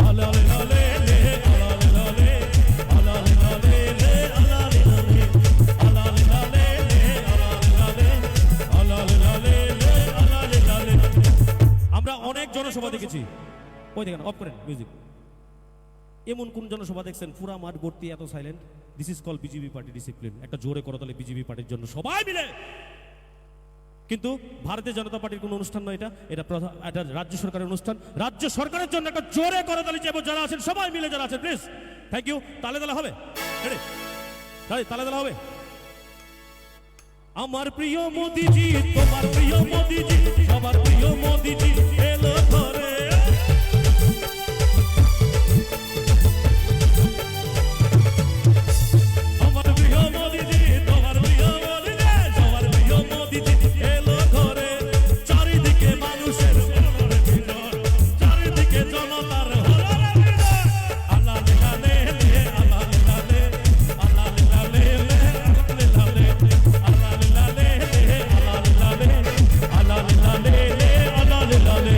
আলালে লালে লে, আলালে লালে, আলালে লালে লে, আলালে লালে, আলালে লালে লে, আলালে লালে, আলালে লালে। আমরা অনেক জনসভা দেখেছি, ওই দেখেন অফ করেন মিউজিক। এমন কোন জনসভা দেখছেন পুরা মাঠ ভর্তি এত silent? This is call BJP party discipline. একটা জোরে করতালি বিজেপি পার্টির জন্য সবাই মিলে। কিন্তু ভারতীয় জনতা পার্টির কোনো অনুষ্ঠান নয় এটা, এটা রাজ্য সরকারের অনুষ্ঠান। রাজ্য সরকারের জন্য একটা জোরে করতালি চাইবো যারা আছেন সবাই মিলে, যারা আছেন প্লিজ। Thank you. তালে তালে হবে, তালে তালে হবে। আমার প্রিয় মোদিজি, তোমার প্রিয় মোদিজি, সবার প্রিয় মোদিজি এলো ঘরে। আমার প্রিয় মোদিজি, তোমার প্রিয় মোদিজি, সবার প্রিয় মোদিজি এলো ঘরে। চারিদিকে মানুষের হলো রে বিজয়, চারিদিকে জনতার হলো রে বিজয়। আলালে লালে লে, আলালে লালে, আলালে লালে লে, আলালে লালে, আলালে লালে লে, আলালে লালে, আলালে লালে লে, আলালে লালে।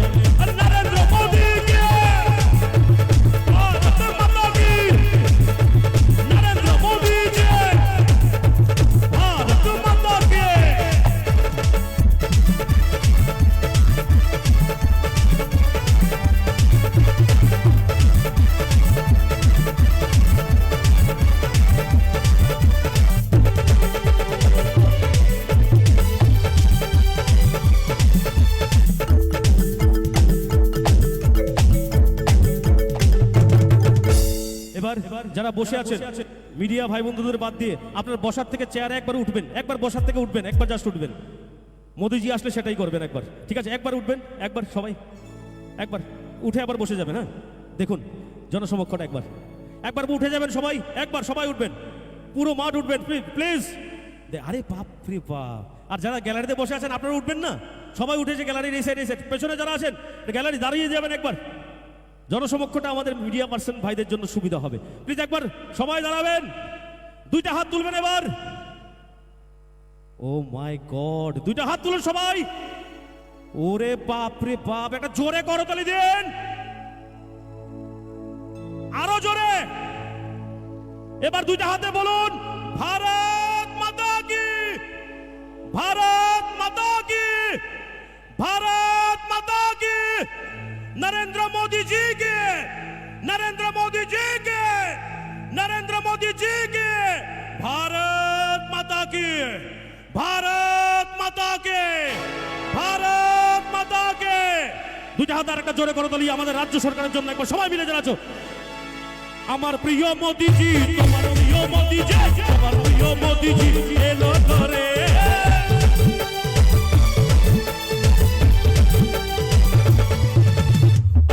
নরেন্দ্র মোদী কে, ভারত মাতা কি, নরেন্দ্র মোদী জি, ভারত মাতা কে। এবার যারা বসে আছেন মিডিয়া ভাই বন্ধুদের বাদ দিয়ে আপনার বসার থেকে চেয়ারে একবার উঠবেন, একবার বসার থেকে উঠবেন, একবার জাস্ট উঠবেন। মোদিজি আসলে সেটাই করবেন একবার, ঠিক আছে? একবার উঠবেন, একবার সবাই একবার উঠে আবার বসে যাবেন। হ্যাঁ দেখুন জনসমক্ষটা একবার একবার উঠে যাবেন সবাই, একবার সবাই উঠবেন, পুরো মাঠ উঠবেন প্লিজ। আরে বাপ রে বাপ। আর যারা গ্যালারিতে বসে আছেন আপনারা উঠবেন না, সবাই উঠেছে গ্যালারির এই সাইড এই সাইড, পেছনে যারা আছেন গ্যালারি দাঁড়িয়ে যাবেন একবার। জনসমক্ষটা আমাদের মিডিয়া পার্সন ভাইদের জন্য সুবিধা হবে, প্লিজ একবার সবাই দাঁড়াবেন, দুইটা হাত তুলবেন এবার। ও মাই গড, দুইটা হাত তুলুন সবাই। ওরে বাপ রে বাপ, একটা জোরে করতালি দেন, আরো জোরে। এবার দুইটা হাতে বলুন ভারত মাতা কি, ভারত মাতা কি, भारत माता की, नरेंद्र मोदी जी के, नरेंद्र मोदी जी के, नरेंद्र मोदी जी के, भारत माता की, ভারত মাতাকে, ভারত মাতাকে। দুইটা হাত আর একটা জোরে করতালি আমাদের রাজ্য সরকারের জন্য একবার সবাই মিলে জানাচ্ছ। আমার প্রিয় মোদিজি, তোমার প্রিয় মোদিজি, তোমার প্রিয় মোদিজি এলো ঘরে।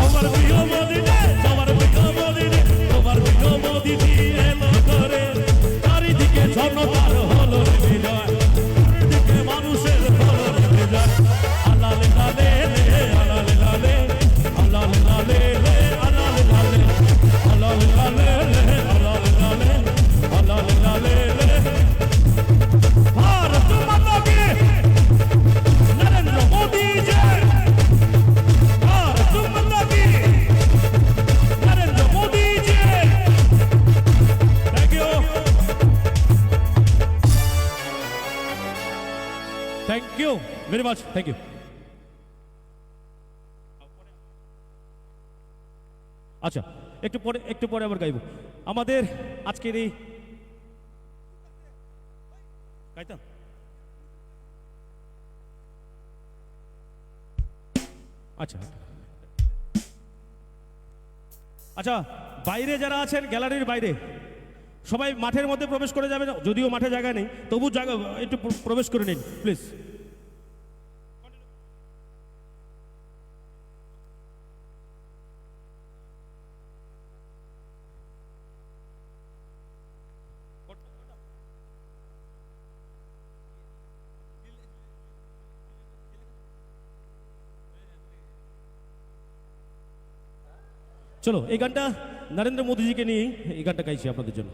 আমার প্রিয় মোদিজি, তোমার প্রিয় মোদিজি, তোমার প্রিয় মোদিজি এলো ঘরে। চারিদিকে জনতার হলো বিজয়, চারিদিকে মানুষের হলো বিজয়। আলালে লালে লে, আলালে লালে, আলালে লালে লে, আলালে লালে, আলালে লালে লে, আলালে লালে, আলালে লালে লে। ভারত মাতা কি, নরেন্দ্র মোদি জয়। ভারত মাতা কি, নরেন্দ্র মোদি জয়। Thank you, thank you very much, thank you. আচ্ছা, একটু পরে আবার গাইব। আমাদের আজকের এই গাইতাম আচ্ছা আচ্ছা, বাইরে যারা আছেন গ্যালারির বাইরে সবাই মাঠের মধ্যে প্রবেশ করে যাবেন, যদিও মাঠে জায়গা নেই তবু জায়গা একটু প্রবেশ করে নিন প্লিজ। চলো, এই গানটা নরেন্দ্র মোদীজিকে নিয়ে এই গানটা গাইছি আপনাদের জন্য।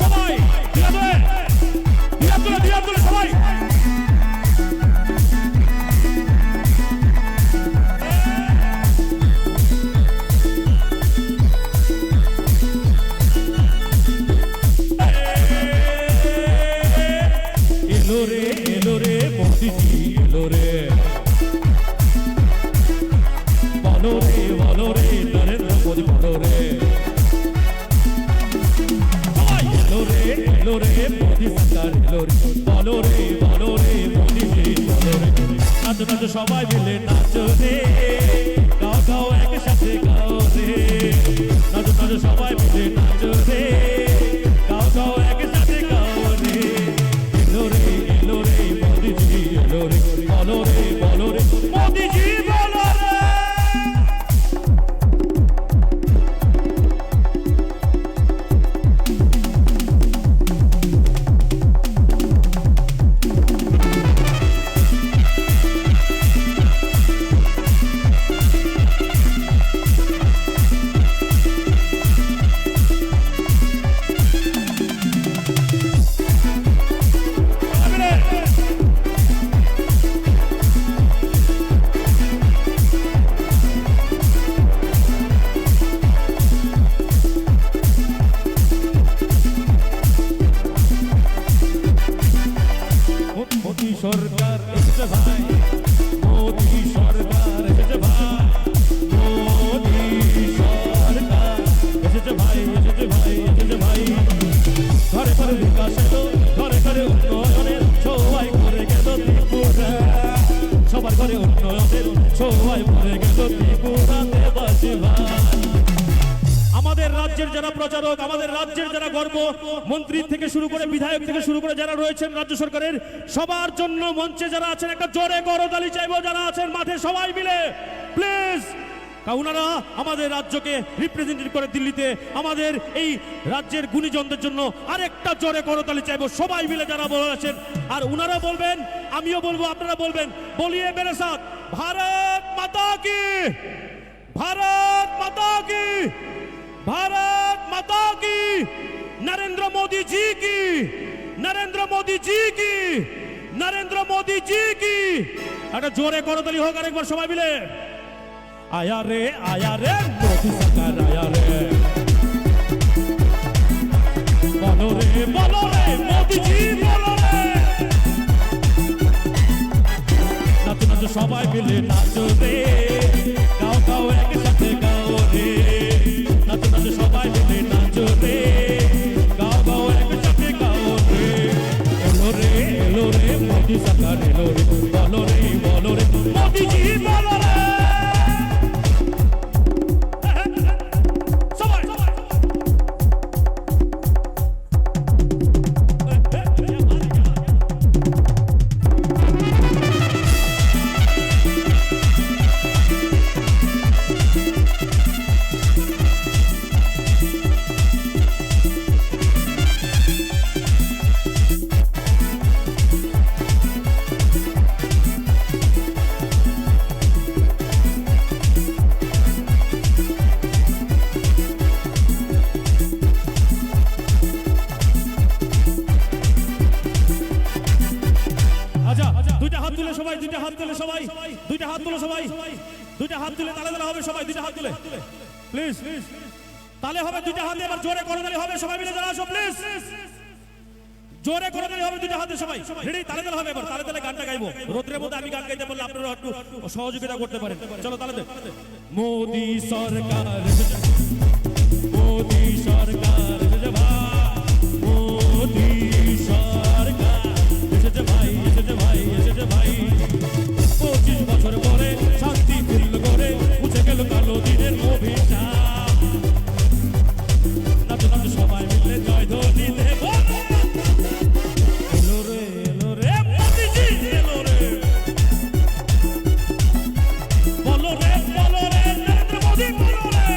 সবাই সবাই এলো রে মোদিজি এলো রে, বলো রে নরেন্দ্র মোদি বলো রে। এলো রে মোদি সরকার এলো রে, বলো রে মোদিজি বলো রে। নাচো নাচো সবাই মিলে নাচো রে, গাও গাও একসাথে গাও রে। নাচো নাচো সবাই মিলে নাচো রে, গাও গাও একসাথে গাও রে। এলো রে মোদিজি এলো রে, বলো রে মোদিজি বলো রে। মোদি সরকার এসেছে ভাই, মোদি সরকার এসেছে ভাই, মোদি সরকার এসেছে ভাই, এসেছে ভাই, এসেছে ভাই। ঘরে ঘরে বিকাশ এলো, ঘরে ঘরে উন্নয়নের সবাই করে গেল ত্রিপুরা। সবার ঘরে উন্নয়নের সবাই করে গেল ত্রিপুরাতে বাসি ভাই। আমাদের রাজ্যের যারা প্রচারক, আমাদের রাজ্যের যারা গর্ব, মন্ত্রী থেকে শুরু করে বিধায়ক থেকে শুরু করে যারা রয়েছেন রাজ্য সরকারের, সবার জন্য মঞ্চে যারা আছেন একটা জোরে করতালি চাইবো। যারা আছেন মাঠে সবাই মিলে প্লিজ, ওনারা আমাদের রাজ্যকে রিপ্রেজেন্টেট করে দিল্লিতে, আমাদের এই রাজ্যের গুণীজনদের জন্য আরেকটা জোরে করতালি চাইবো সবাই মিলে যারা বলেছেন। আর উনারা বলবেন, আমিও বলবো, আপনারা বলবেন, বলিয়ে মেরে সাথ ভারত মাতা কি, ভারত মাতা কি, भारत माता की, नरेंद्र मोदी जी की, नरेंद्र मोदी जी की, नरेंद्र मोदी जी की। একটা জোরে করতালি হোক আরেকবার সবাই মিলে। आया रे मोदी सरकार आया रे बोलो रे मोदी जी बोलो रे नाचो नाचो সবাই মিলে নাচো রে গাও গাও একসাথে গাও রে নাচো নাচো সবাই মিলে নাচো রে গাও গাও একসাথে গাও রে এলো রে মোদি সরকার এলো রে বলো রে মোদি জি বলো রে সবাই দুইটা হাত তুলে তালে হবে সবাই দুইটা হাত তুলে প্লিজ তালে হবে দুইটা হাতে এবার জোরে করতালি হবে সবাই মিলে যারা আসো প্লিজ জোরে করতালি হবে দুইটা হাতে সবাই রেডি তালে হবে এবার তালে গানটা গাইবো রোদ্রের মধ্যে আমি গান গাইতে বললে আপনারা একটু সহযোগিতা করতে পারেন চলো তালে মোদি সরকার মোদি সরকার মোদি সরকার এসেছে ভাই 25 বছর পরে শান্তি ফিরল করে মুছে গেল কালো দিনের অভিশাপ নাচো নাচো সবাই মিলে জয় ধ্বনি দেব এলো রে মোদিজি এলো রে বলো রে নরেন্দ্র মোদি বলো রে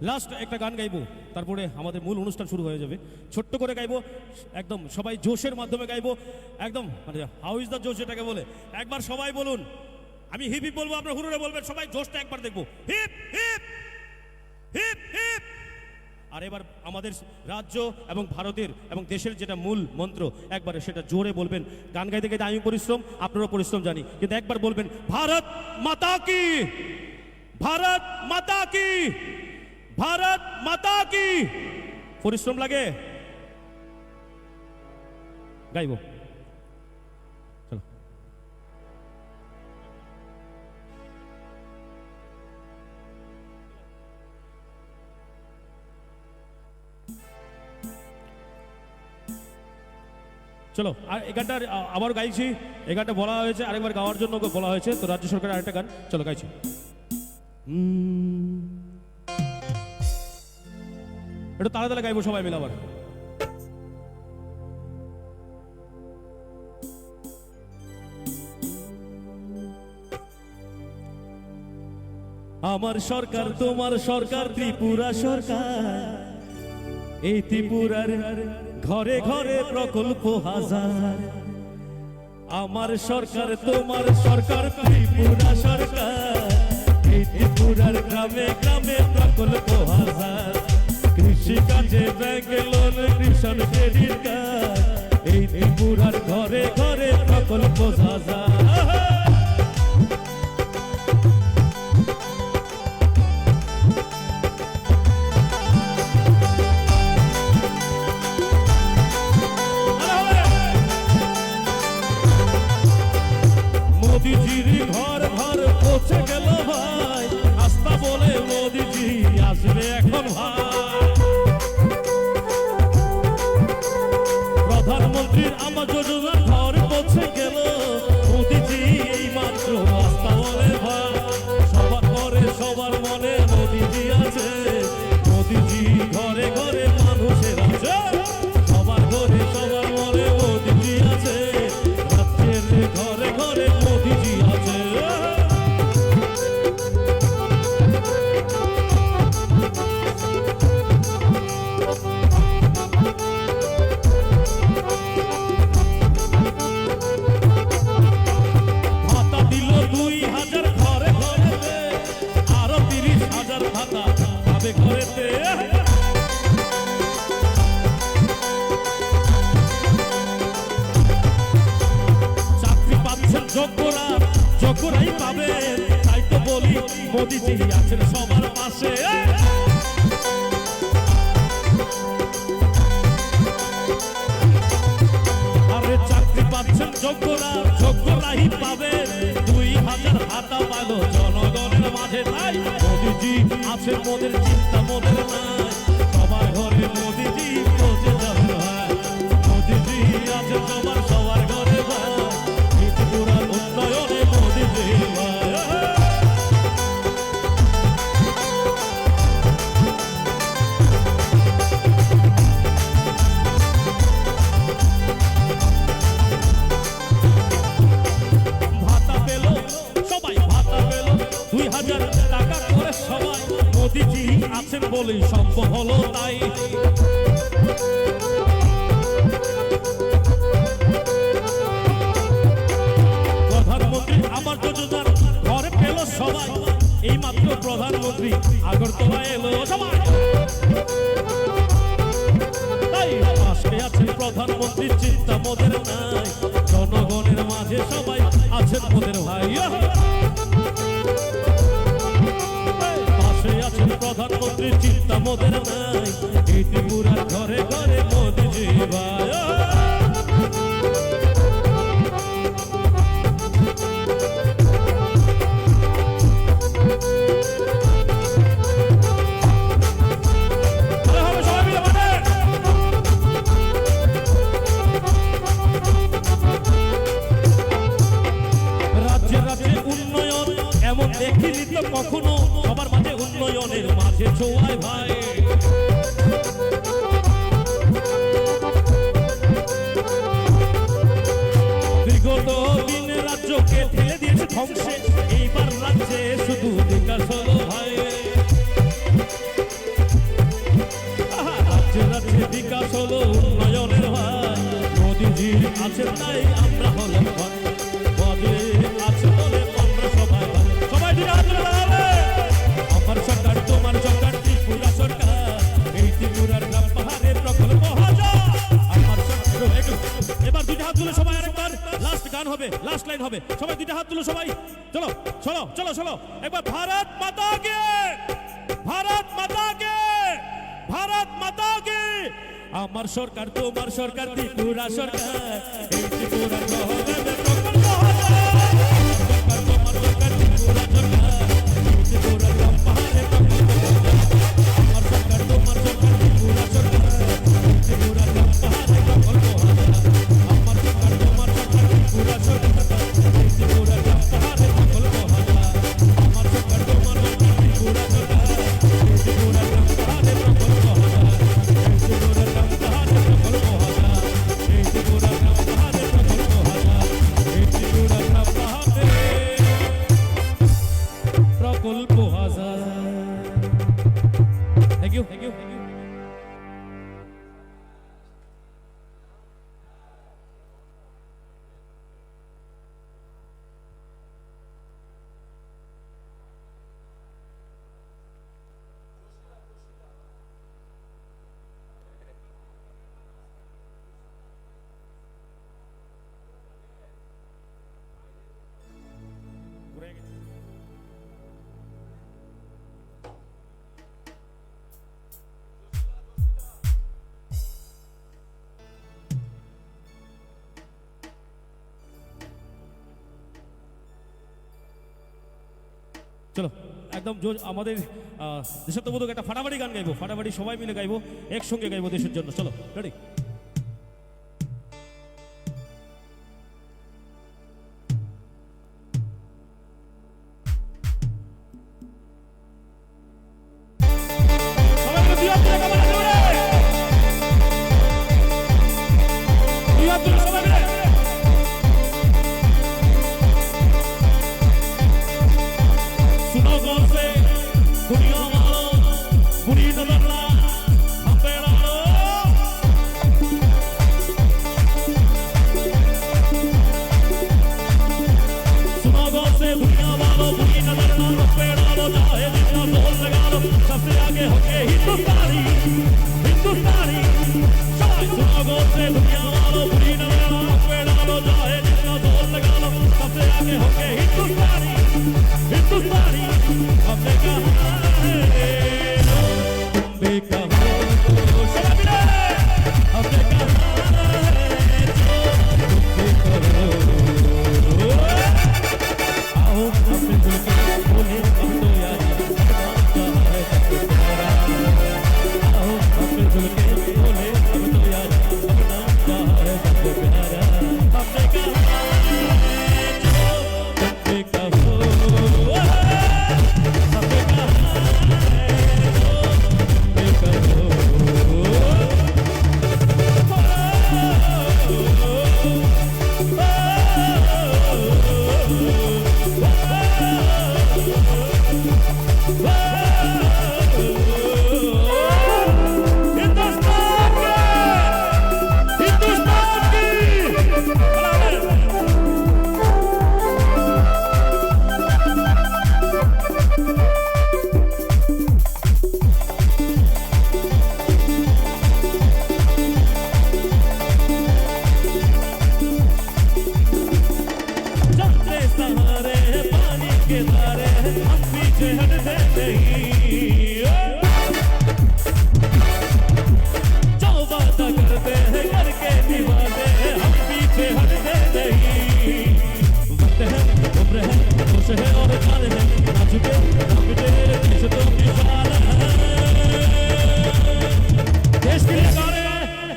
লাস্ট একটা গান গাইবো তারপরে আমাদের মূল অনুষ্ঠান শুরু হয়ে যাবে ছোট্ট করে গাইবো একদম সবাই জোশের মাধ্যমে গাইবো একদম মানে হাউ ইজ দ্য জোশ এটাকে বলে একবার সবাই বলুন আমি হিপ হিপ বলবো আপনারা হুরুরে বলবেন সবাই জোশটা একবার দেখবো হিপ হিপ হিপ হিপ আর এবার আমাদের রাজ্য এবং ভারতের এবং দেশের যেটা মূল মন্ত্র একবারে সেটা জোরে বলবেন গান গাইতে গাইতে আমি পরিশ্রম আপনারাও পরিশ্রম জানি কিন্তু একবার বলবেন ভারত মাতা কি ভারত মাতা কি ভারত মাতা কি পরিশ্রম লাগে গাইব চলো চলো আর এই গানটা আবার গাইছি এই গানটা বলা হয়েছে আরেকবার গাওয়ার জন্য বলা হয়েছে তো রাজ্য সরকারের আরেকটা গান চলো গাইছি একটু তালে তালে গাইবো সবাই মিলে আবার আমার সরকার তোমার সরকার ত্রিপুরা সরকার এই ত্রিপুরার ঘরে ঘরে প্রকল্প হাজার আমার সরকার তোমার সরকার ত্রিপুরা সরকার এই ত্রিপুরার গ্রামে গ্রামে প্রকল্প হাজার কৃষি কাজে bank loan Krishan credit card এই ত্রিপুরার ঘরে ঘরে প্রকল্প হাজার মোদিজির ঘর ঘর পৌঁছে গেল ভাই আস্থা বলে মোদিজি আসবে এখন ভাই মোদিজি আছেন সবার পাশে। আরে চাকরি পাচ্ছেন যোগ্যরা, যোগ্যরাই পাবে 2000 হাতা পালো জনগণের মাঝে। তাই মোদিজি আছেন, মোদের চিন্তা মোদের নাই, সবার ঘরে মোদিজি পৌঁছে যাবে ভাই। মোদিজি আছেন সবার সবার ঘরে ভাই, ত্রিপুরার উন্নয়নে মোদিজি ভাই। ভাতা পেল সবাই, ভাতা পেল 2000 টাকা করে সবাই, মোদিজি আছেন বলেই সম্ভব হলো তাই। প্রধানমন্ত্রী আমার যোজনার ঘরে পেল সবাই, এই মাত্র প্রধানমন্ত্রী আগরতলা এলো সবাই। তাই পাশে আছেন প্রধানমন্ত্রীর চিন্তা মোদের নাই, জনগণের মাঝে সবাই আছেন মোদের ভাই। পাশে আছেন প্রধানমন্ত্রীর চিন্তা মোদের নাই, এই ত্রিপুরার ঘরে ঘরে মোদিজি ভাই। রাজ্যে রাজ্যে উন্নয়ন এমন দেখিনি তো কখনো, সবার মাঝে উন্নয়নের মাঝে ছোঁয়ায় ভাই। বিগত দিন রাজ্যকে ঠেলে দিয়েছে ধ্বংসে, এইবার রাজ্যে শুধু বিকাশ হলো ভাই। রাজ্যে রাজ্যে বিকাশ হলো উন্নয়নের ভাই, মোদিজি আছেন তাই আমরা হলাম ভাই। পদে আছে বলে আমরা সবাই ভাই। সবাই দিকে হাত তুলে দাঁড়াবে। আমার সরকার তোমার সরকার ত্রিপুরা সরকার, এই ত্রিপুরার গ্রাম পাহাড়ের প্রকল্প হাজার। আমার সরকার এবার দুইটা হাত তুলে সবাই আরেকবার লাস্ট গান হবে, লাস্ট লাইন হবে, সবাই দুইটা হাত তুলে সবাই চলো চলো চলো চলো একবার ভারত মাতা কে, ভারত মাতা কে, ভারত মাতা কে। আমার সরকার তোমার সরকার ত্রিপুরা সরকার, এই ত্রিপুরার গহনের প্রকল্প হাজার। সরকার তোমার সরকার ত্রিপুরা সরকার, এই ত্রিপুরার গ্রাম পাহাড়ের প্রকল্প হাজার। আমার সরকার তোমার সরকার ত্রিপুরা সরকার, এই ত্রিপুরার গ্রাম পাহাড়ের প্রকল্প হাজার। আমার সরকার তোমার সরকার ত্রিপুরা সরকার, এই ত্রিপুরার গ্রাম পাহাড়ের প্রকল্প হাজার। আমার সরকার তোমার সরকার ত্রিপুরা সরকার, এই ত্রিপুরার গ্রাম পাহাড়ের প্রকল্প হাজার। এই ত্রিপুরার গ্রাম পাহাড়ের প্রকল্প হাজার, এই ত্রিপুরার গ্রাম পাহাড়ের প্রকল্প হাজার, এই ত্রিপুরার গ্রাম পাহাড়ের প্রকল্প হাজার। Thank you, thank you, thank you. চলো একদম আমাদের দেশাত্মবোধক একটা ফাটাফাটি গান গাইবো, ফাটাফাটি সবাই মিলে গাইবো, একসঙ্গে গাইবো দেশের জন্য। চলো রেডি।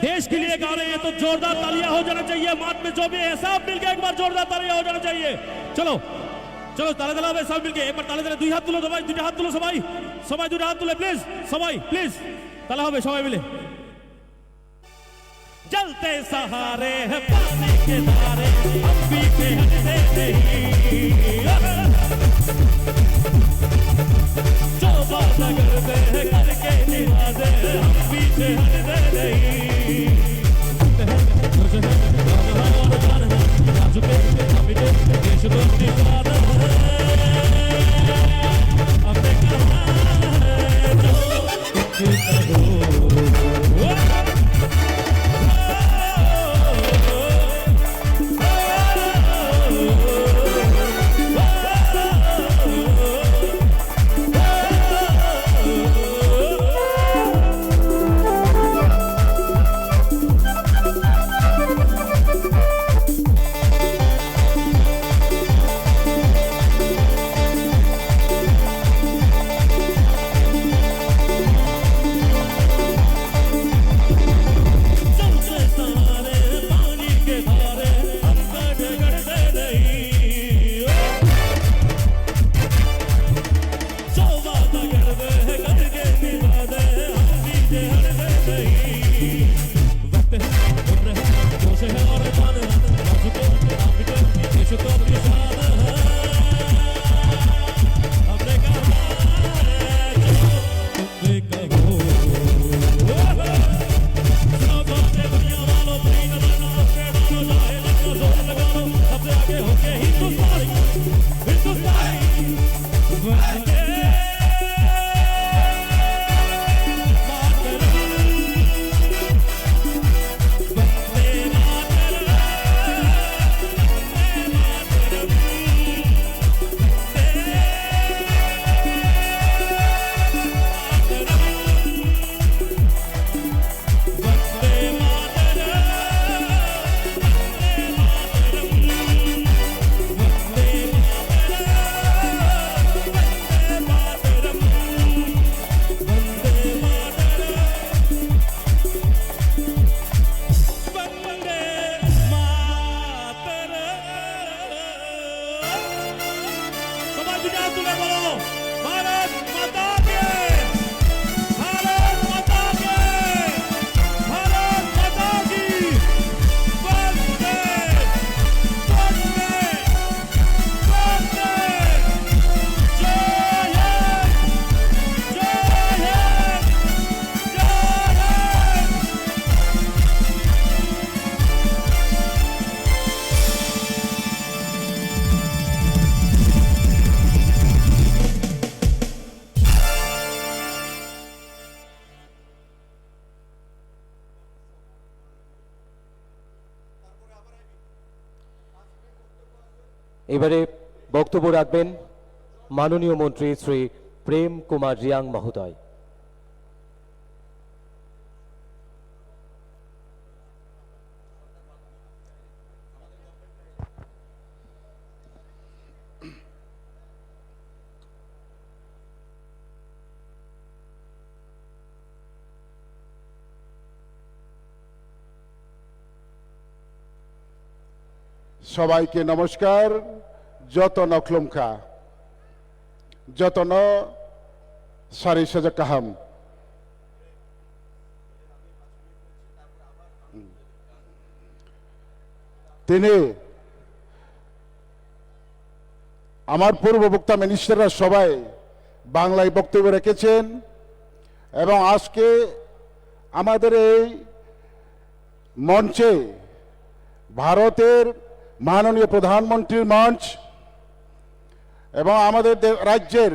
देश के लिए गा रहे हैं तो जोरदार तालियां हो जाना चाहिए। मात में जो भी है सब मिलके एक बार जोरदार तालियां हो जाना चाहिए। चलो चलो ताले दिला भाई सब मिलके एक बार ताले दिला। दुई हाथ तुलो सबाई, दुटा हाथ तुलो सबाई, सबाई दुटा हाथ तुले प्लीज, सबाई प्लीज ताला হবে সবাই মিলে। जलते सहारे हैं पानी के धारे हम पीछे हटते नहीं, जो बात करते हैं करके निभाते हम पीछे हटते नहीं। देश को निभाना हमने कहा है जो এবারে বক্তব্য রাখবেন মাননীয় মন্ত্রী শ্রী প্রেম কুমার রিয়াং মহোদয়। সবাইকে নমস্কার। যতন অক্লমখা যতন সারি সাজা কাহাম। তিনি আমার পূর্ববক্তা মিনিস্টাররা সবাই বাংলায় বক্তব্য রেখেছেন এবং আজকে আমাদের এই মঞ্চে ভারতের মাননীয় প্রধানমন্ত্রীর মঞ্চ এবং আমাদের রাজ্যের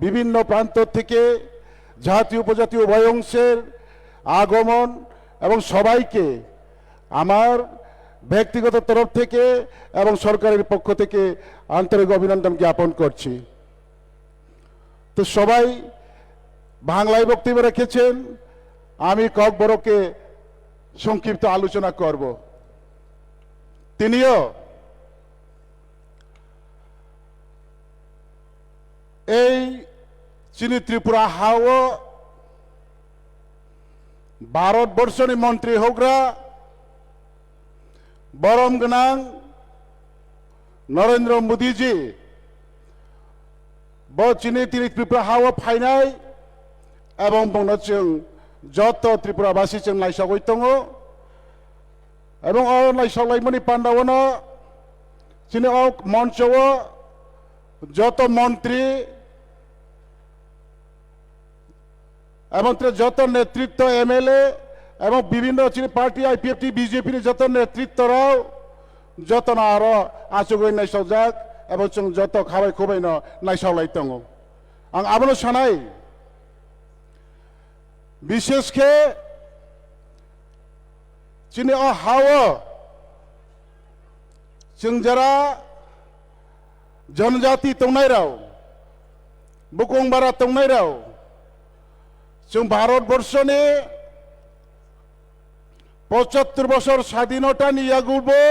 বিভিন্ন প্রান্ত থেকে জাতীয় উপজাতীয় উভয় অংশের আগমন এবং সবাইকে আমার ব্যক্তিগত তরফ থেকে এবং সরকারের পক্ষ থেকে আন্তরিক অভিনন্দন জ্ঞাপন করছি। তো সবাই বাংলায় বক্তব্য রেখেছেন, আমি কয়েকবারকে সংক্ষিপ্ত আলোচনা করব। তিনিও এই চিনি ত্রিপুরা হাও ভারতবর্ষनि মন্ত্রী হগ্রা বরম গোনাं নরেন্দ্র মোদীজি চিনি তিনি ত্রিপুরা হাওয়া ফাইনাই এবং বংनो जों যত ত্রিপুরাবাসী जों নাইসাগৈ दङ এবং অ নাইসাগলাইমনি পান্ডাवनो চিনি অ মঞ্চও যত মন্ত্রী এবং যত নেতৃত্ব এমএলএ এবং বিভিন্ন পার্টি আইপিএফটি বিজেপি যত নেতৃত্বরাव যত না আरो आसुगै नायसावजाक এবং जों যত খাবাই খুবাইनो नायसावलाय दङ आं आबोनो सानाय বিশেষকে চিনি অ হাওয়া जों যারা जनजाति दंनायराव बुकंबारा दंनायराव जों भारतबर्षनि 75 বছর স্বাধীনতাनि आगुलबो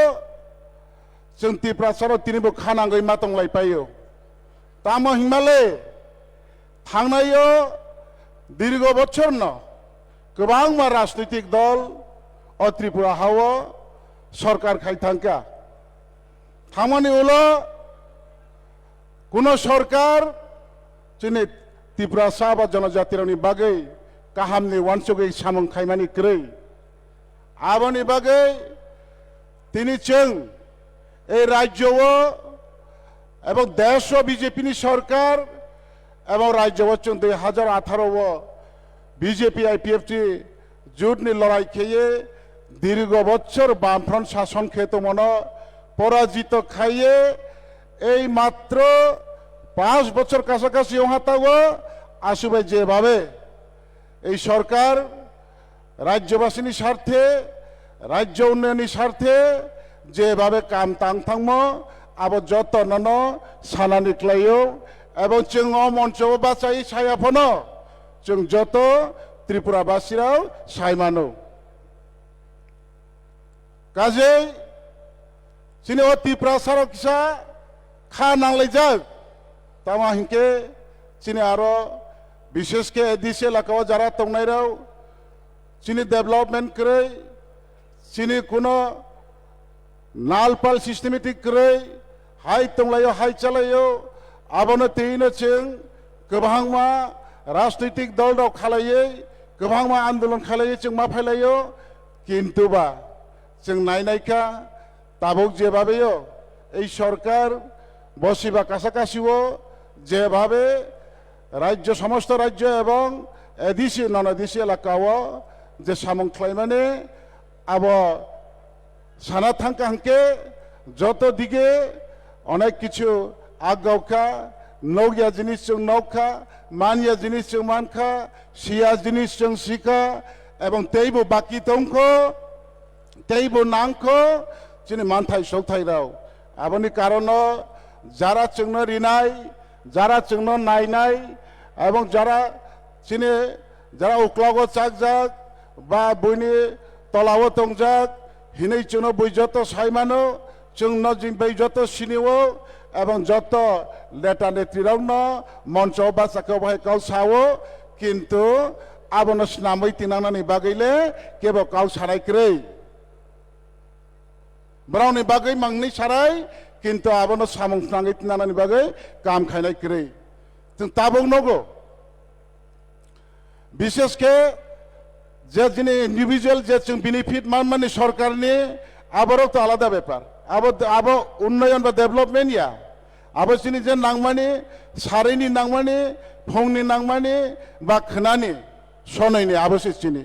जों त्रिपुरासाराव तिनिबो खानांगै मा दंलायफायो तामो हिमाले थांनायो दीर्घ बछरनो गोबां मा राजनैतिक दल अ त्रिपुरा हावो सरकार खायथांका थामानि उलो কোনো সরকার চিনি ত্রিপুরা सा बा जनजातिनि बागै काहामनि वानसुगै सामं खायमानि क्रै आबोनि बागै তিনি जों এই রাজ্যও এবং দেশ বিজেপিনি সরকার এবং রাজ্যও जों 2018 বিজেপি আইপিএফটি জোটনি লড়াই খেয়ে দীর্ঘ বছর বামফ্রন্ট শাসন খেতমনো পরাজিত খাইয়ে এই মাত্র 5 বছর কাছাকাছি ওহাতাগো আসুবে যেভাবে এই সরকার রাজ্যবাসীনি স্বার্থে রাজ্য উন্নয়নের স্বার্থে যেভাবে কাম তাংথাংমো আবো যতনন সানাनिख्लायो এবং जों মঞ্চ বাঁচাই সায়াফনো जों যত ত্রিপুরাবাসীরাও সাইমানো কাজেই চিনি ও ত্রিপুরা সারাव কিসা खा नांलायजाक तामा हिंके चिनि आरो विशेष के एदिसे लाकाव जरा तंनायराव चिनि डेवलपमेंट करे चिनि कुनो नालपाल सिस्टेमेटिक करे हाय तंलायो हाय चलायो आबोनो तेइनो जों गोबांमा राजनैतिक दल दाव खालायो गोबांमा आंदोलन खालायो जों मा फायलायो किन्तुबा जों नायनायका ताबुक जेबाबेयो এই সরকার বসিবা কাছাকাছিও যেভাবে রাজ্য সমস্ত রাজ্য এবং এদিসি নন এদিসি এলাকাও যে সামংখ্লাইমানে আব সানা থাঙ্কা হাঙ্কে যত দিকে অনেক কিছু আগাওকা নৌগিয়া জিনিস जों নৌকা মানিয়া জিনিস जों মানখা সিয়া জিনিস जों সিকা এবং তেইবো বাকি দংখ তেইবো নাংখ চিনি মানথাই সৌথাইরাও আবনি কারণ যারা जोंनो রিনাই যারা जोंनो নাইনাই এবং যারা চিনি যারা উকলাগো চাকজাক বা বইনি তলাও তংজাক হিनै जोंनो বৈজত সাইমানো जोंनो जिं বৈজত সিনিও এবং যত নেতা নেত্রীরাवनो মঞ্চ বাসাকে বাহাই কাউ সাও কিন্তু আবনো স্নাमै তিনানাनि বাগैले केबो काउ सारायक्रै ब्राउनि बागै मांनै साराय किन्तु आबोनो सामं नाङै तिनानानि बागै काम खायनाय क्रै जों ताबुक नगो विशेष के जे जिनि इंडिविजुअल जे जों बेनिफिट माने सरकारनि आबारो तो आलादा ব্যাপার आबो उन्नयन बा डेवलपमेंट या आबो जिनि जे नांमानि सारैनि नांमानि फंनि नांमानि बा खोनानि सनैनि आबोसि जिनि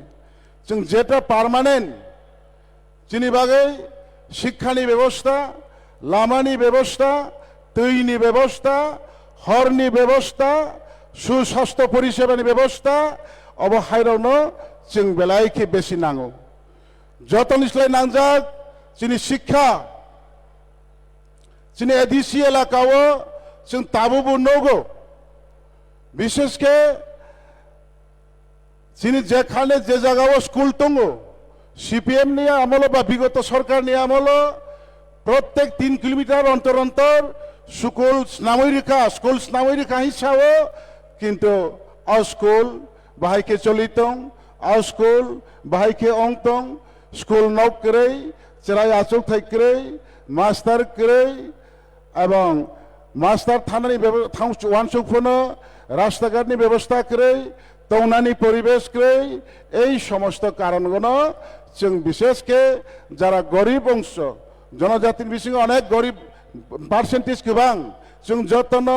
जों जेटा पार्मानेंट जिनि बागै शिक्षानि व्यवस्था लामानि व्यवस्था दैनि व्यवस्था हरनि व्यवस्था सुस्वास्थ्य परिसेबानि व्यवस्था अबहायरावनो जों बेलायखे बेसि नांगौ जतनिस्लाय नांजाक जोंनि शिक्षा जोंनि एडिसि एलाकाव जों ताबुबो नगौ बिसेसके जोंनि जेखाने जे जायगाव स्कुल दङ सीपीएम नि আমল বা বিগত সরকার নি আমল প্রত্যেক 3 কিলোমিটার অন্তর অন্তর স্কুল স্নামৈ রেখা হিসাবে কিন্তু school বাহাইকে চলিতং school bahai ke ong tong school nok krei cerai achuk thai krei master krei এবং মাস্টার থানানি ওয়ানসুক ফোনো রাস্তাঘাটনি ব্যবস্থা করে তৌনানি পরিবেশ করে এই সমস্ত কারণগুলো जों বিশেষকে যারা গরিব অংশ জনজাতির বিষয়ে অনেক গরিব পার্সেন্টেজ গোबां जों যতন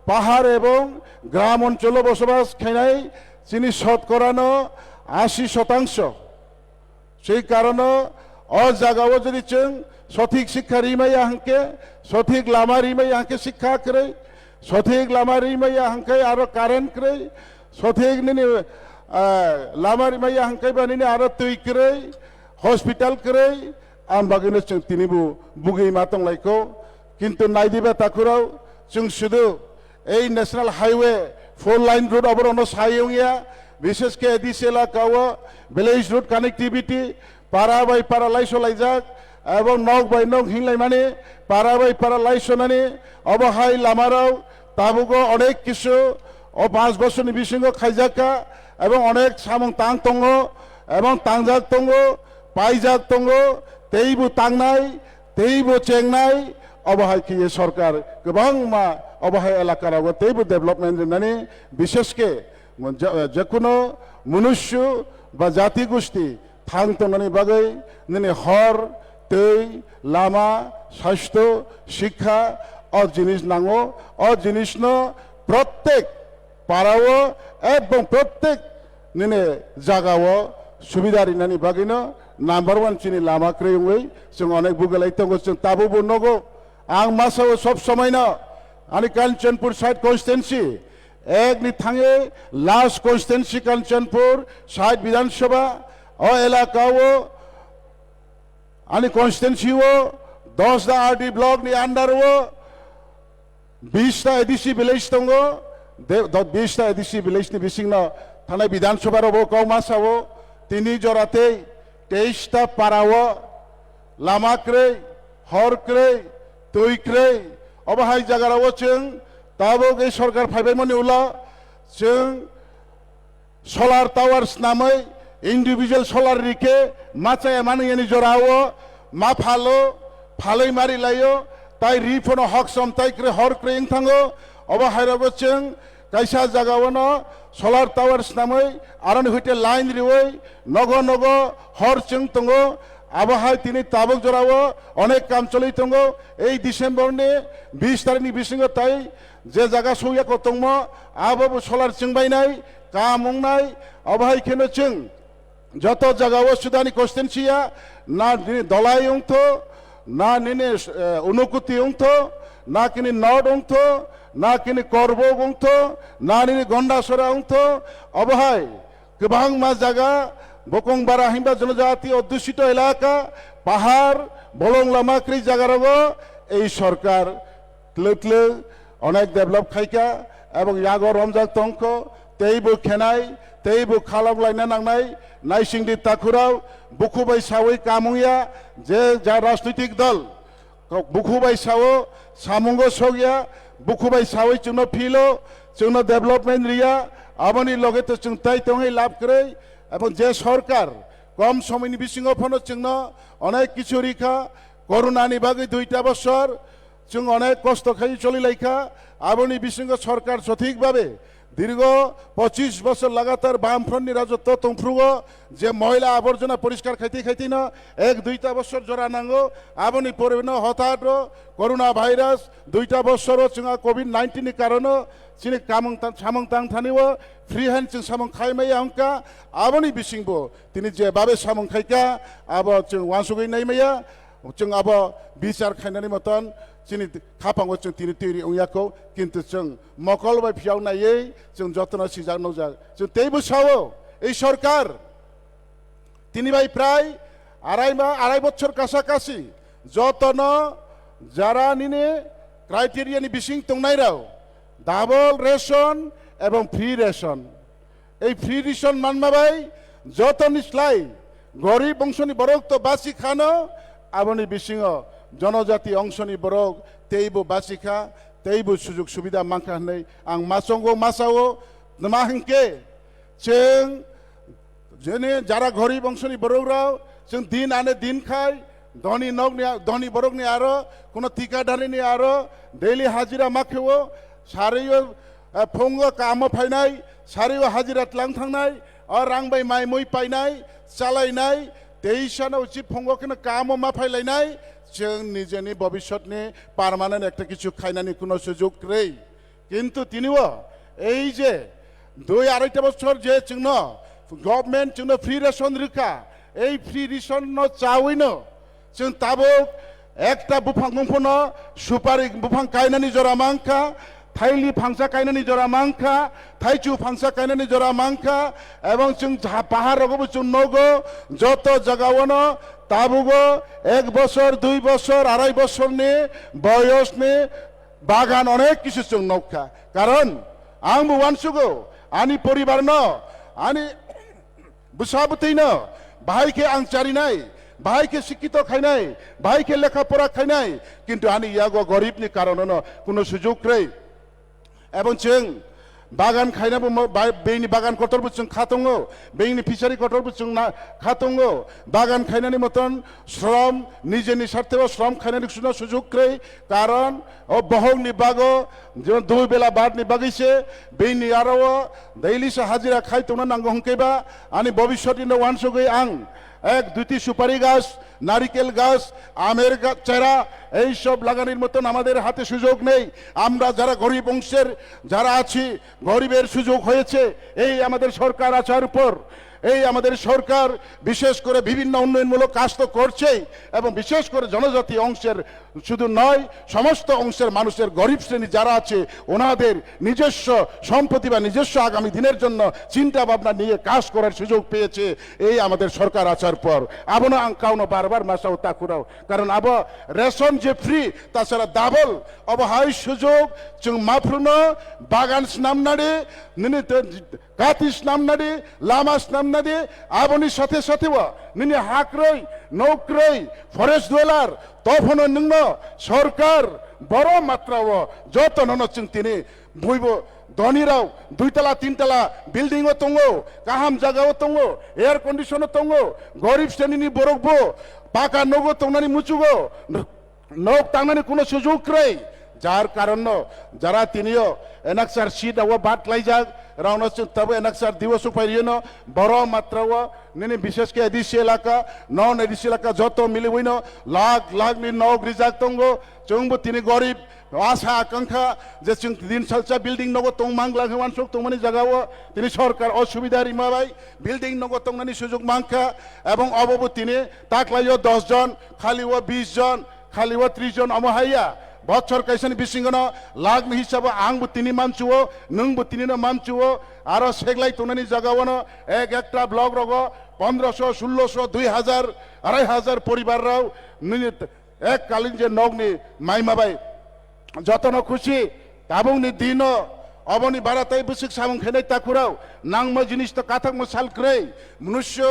পাহাড় এবং গ্রাম অঞ্চলে বসবাস খাইনাই যিনি শতকরানো 80% সেই কারণে অ জায়গাও যদি जों সঠিক শিক্ষা রিমাইয়া হাঁকে সঠিক লামা রিমাইয়া হাঁকে শিক্ষা করে সঠিক লামা রিমাইয়া হাঁকে আরো কারেন্ট করে সঠিক নিনি লামা রিমাইয়া হাঁকে বা নিনি আরো তুই করে হসপিটাল করে আম বাগিনো जों তিনিবু বুগি মাতং লাইকো কিন্তু নাইদিবা তাকুরাও जों শুধু এই ন্যাশনাল হাইওয়ে 4 লাইন রোড অবরণ সাইয়িয়া বিশেষ কে এদিস এলাকাও ভিলেজ রোড কানেক্টিভিটি পাড়া বাই পাড়া লাইসো লাইজাক এবং নক বাই নক হিংলাই মানে পাড়া বাই পাড়া লাইসোনানি অবহাই লামারাও তাবুগো অনেক কিছু ও 5 বছরনি বিসঙ্গ খাইজাকা এবং অনেক সামং তাং তঙ্গ এবং তাংজাক তঙ্গ পাইজাক তঙ্গ তেইবু তাংনাই তেইবু চেংনাই অবহাই কি সরকার গোबां মা অবহাই এলাকারাও তেইবু ডেভেলপমেন্ট জনানি বিশেষকে যে কোনো মনুষ্য বা জাতি গোষ্ঠী থাং তঙ্গনি বাগৈ নিনি হর তৈ লামা স্বাস্থ্য শিক্ষা অ জিনিস নাঙো অ জিনিস ন প্রত্যেক পাড়াও এবং প্রত্যেক নিনে জাগাও সুবিধা রিনানি বাগিনো নাম্বার 1 চিনি লামা ক্রেয়ৈ जों অনেক বুগলাই তঙ্গ जों তাবু বনগো আং মাসাও সব সময় না আনি কাঞ্চনপুর সাইড কনস্টিটুয়েন্সি এক নি Than last constituency Kanchanpur side বিধানসভা ও এলাকাও আনি কনস্টিটুয়েন্সিও 10টা আরডি ব্লক নি আন্ডারও 20টা এডিসি ভিলেজ তঙ্গ 20টা এডিসি ভিলেজ নি বিসিংন থানায় বিধানসভার অব কৌমাসাও তিনি জরাতে 23টা পাড়াও লামাক্রে হরক্রে তৈক্রে অবহাই জায়গারাও जों তাবো এই সরকার ফাইবাই মনে উলা जों সোলার টাওয়ার্স নামে ইন্ডিভিজুয়াল সোলার রিকে মাচায় মানিয়ানি জরাও মা ফালো ফালাই মারি লাইও তাই রিফোনো হক সমতাই করে হর করে থাঙ্গো অবহাইরাবো जों কাইসা জাগাওনো সোলার টাওয়ার্স নামে আরন হইতে লাইন রিওই নগ নগ হর जों তঙ্গো আবহাই তিনি তাবক জরাও অনেক কাম চলেই তঙ্গো এই ডিসেম্বর নে 20 তারিখনি বিসঙ্গ তাই যে জায়গা সৌয়া কতংম আবাবো সোলার চিংবাই নাই কামং নাই অবহাই খেনো जों যত জায়গাও সুদানি কনস্টিটুয়েন্সিয়া না দলাই অংথ না নিনে অনুকুতি অংথ না কিনি নড অংথ না কিনি করব অংথ না নিনি গন্ডাসরা অংথ অবহাই গোबां মা জায়গা বকং বারা হিমবা জনজাতি অধ্যুষিত এলাকা পাহাড় বলং লামাক্রি জায়গারাও এই সরকার ক্লে অনেক ডেভেলপ খাইকা এবং ইয়াগো রমজান তংক তেইবু খেনাই তেইবু খালাম লাইনা নাংনাই নাইসিংদি তাকুরাও বুকুবাই সাওই কামুইয়া যে যা রাজনৈতিক দল বুকুবাই সাও সামুঙ্গ সগিয়া বুকুবাই সাওই जोंनो ফিলো जोंनो ডেভেলপমেন্ট রিয়া আবনি লগে তো जों তাই তংই লাভ করে এবং যে সরকার কম সময়নি বিসিংহ ফোনো जोंनो অনেক কিছু রিখা করোনানি বাগৈ 2টা বছর जों অনেক কষ্ট খাই চলি লাইখা আবনি বিসিংহ সরকার সঠিকভাবে দীর্ঘ 25 বছর লাগাতার বামফ্রন্টনি রাজত্ব তংফ্রুগো যে ময়লা আবর্জনা পরিষ্কার খাইতে খাইতে না 1-2টা বছর জরা নাঙ্গো আবনি পরিবেন হঠাৎ করোনা ভাইরাস 2টা বছর जों কোভিড-19 नि কারণে চিনি কামং সামং তাং থানিও ফ্রি হ্যান্ড जों সামং খাইমাই আংকা আবনি বিসিংবো তিনি যে বাবে সামং খাইকা আব जों ওয়ানসুগৈ নাইমাইয়া जों আব বিচার খাইনানি মতন চিনি খাপাঙ্গো जों তিনি তৈরি উইয়াকো কিন্তু जों মকল বাই ফিয়াও নাইयै जों যতনা সিজাক নজাক जों তেইবু সাও এই সরকার তিনি ভাই প্রায় আড়াই বছর কাছাকাছি যতন যারা নিনে ক্রাইটেরিয়ানি বিসিং তংনাইরাও ডাবল রেশন এবং ফ্রি রেশন এই ফ্রি রেশন মানমাবাই যত নিসলাই গরিব অংশনি বরক তো বাসি খানো আবনি বিসিং জনজাতি অংশনি বরক তেইবু বাসিখা তেইবু সুযোগ সুবিধা মাংখা হनै আং মাসঙ্গো মাসাও নামাহিংকে जों जेने जारा गरीब अंशनि बरौराव जों दिन आने दिन खाय धनी बरकनि आरो कोनो टिकादारिनि आरो डेली हाजिरा माखेवो सारैयो फंगो कामो फायनाय सारैयो हाजिरा तलां थांनाय और रांबाय माय मै पायनाय चालायनाय तेईसानो उचित फंगो केनो कामो मा फायलायनाय जों निजेनि भबिष्यतनि पार्मानेंट একটা কিছু খাইनानि কোনো সুযোগ নেই কিন্তু তিনিও এই যে 2-2.5 বছর যে চিহ্ন গভর্নমেন্ট চিহ্ন ফ্রি রেশন রিকা এই ফ্রি রেশন চাউইনো जों ताबुक एकटा बुफां गंफनो सुपारि बुफां गायनानै जरा मांखा थाइलि फांसा गायनानै जरा मांखा थाइचु फांसा गायनानै जरा मांखा एवं जों पाहाड़ावबो जों नगो যত জায়গাवनो ताबुगो 1 বছর 2 বছর 2.5 বছরनि বয়সनि बागान अनेक किसु जों नौखा कारण आंबो वानसुगो आंनि परिबारनो आंनि बुसाबतैनो बाहायके आं चारिनाय भाई के शिक्षित खाई भाई के लेखा पढ़ा खाई किन्तु आनी यागो गरीबनि कारण कोनो सुजुग रही एवं जों बागान खाइनाबो बेनि बागान कटरबो जों खातंगो बेनि फिसारि कटरबो जों खातंगो बागान खाइनानि मतन श्रम निजेनि स्वार्थेव श्रम खाइनानि सुना सुजुग रही कारण ओ बहंनि बागो जो 2 बेला बादनि बागैसे बेनि आरो दैलि हाजिरा खाइतोना नांगो हंकेबा आनी भबिष्यतनि वानसुगै आं एक 2টি सुपारी गाछ नारिकेल गाछ आमेर गाछ चारा এই সব লাগানোর মতন আমাদের হাতে সুযোগ নেই আমরা যারা গরিব অংশের যারা আছি গরিবের সুযোগ হয়েছে এই আমাদের সরকার আসার পর এই আমাদের সরকার বিশেষ করে বিভিন্ন উন্নয়নমূলক কাজ তো করছেই এবং বিশেষ করে জনজাতি অংশের শুধু নয় সমস্ত অংশের মানুষের গরিব শ্রেণী যারা আছে ওনাদের নিজস্ব সম্পত্তি বা নিজস্ব আগামী দিনের জন্য চিন্তা ভাবনা নিয়ে কাজ করার সুযোগ পেয়েছে এই আমাদের সরকার আসার পর আবনো আঙ্কাউনো বারবার মাসাও তাকুরাও কারণ আব রেশন যে ফ্রি তাছাড়া ডাবল অবহাই সুযোগ जों माफ्रुनो बागान स्नामनाडे निनि गाति स्नामनाडे लामा स्नामनाडे आबोनि साथे साथेवा निनि हाक्रै नौक्रै फरेस्ट डुवेलार तफनो नोंनो सरकार बड़ मात्राव जतननो जों तिनि बयबो धनीराव 2 तला 3 तला बिल्डिंगो दङो गाहाम जायगायाव दङो एयार कन्डिशनो दङो गरीब श्रेणीनि बरकबो पाका नगो दंनानै मुचुगो नक तांनानै कोनो सुजुग रही जार कारण जरा तिनियो एनाक्सार सीट आव बाट लाइजाक राउनो तब एनाक्सार दिवस उपायनो बड़ मात्राव निने विशेष के एडिसी एलाका नन एडिसी एलाका जत मिलिबइनो लाख लाख नि नग रिजाक दंगो जोंबो तिनि गरीब आशा आकांक्षा जे जों दिन सालसा बिल्डिं नगो तंग मांगला हवान सक तंगमानि जागाव तिनि सरकार असुविधा रिमाबाय बिल्डिं नगो तंगनानि सुजुग मांखा एवं अबबो तिनि ताकलायो 10 जन खालिव 20 जन खालिव 30 जन अमहाया बच्चर कैसन बिसिंगनो लागनि हिसाब आंबो तिनि मानचुओ नोंबो तिनिनो मानचुओ आरो सेगलाय तोनानि जागावनो एक एकटा ब्लक रगो 1500 1600 2000 2500 परिवार राव मिनिट एक कालीन जे नगनि माइमाबाय जतनो खुशी ताबुंनि दिनो अबनि बाराताय बिसिक सामुं खेनाय ताकुराव नांमो जिनिस तो काथक मसाल क्रै मनुष्य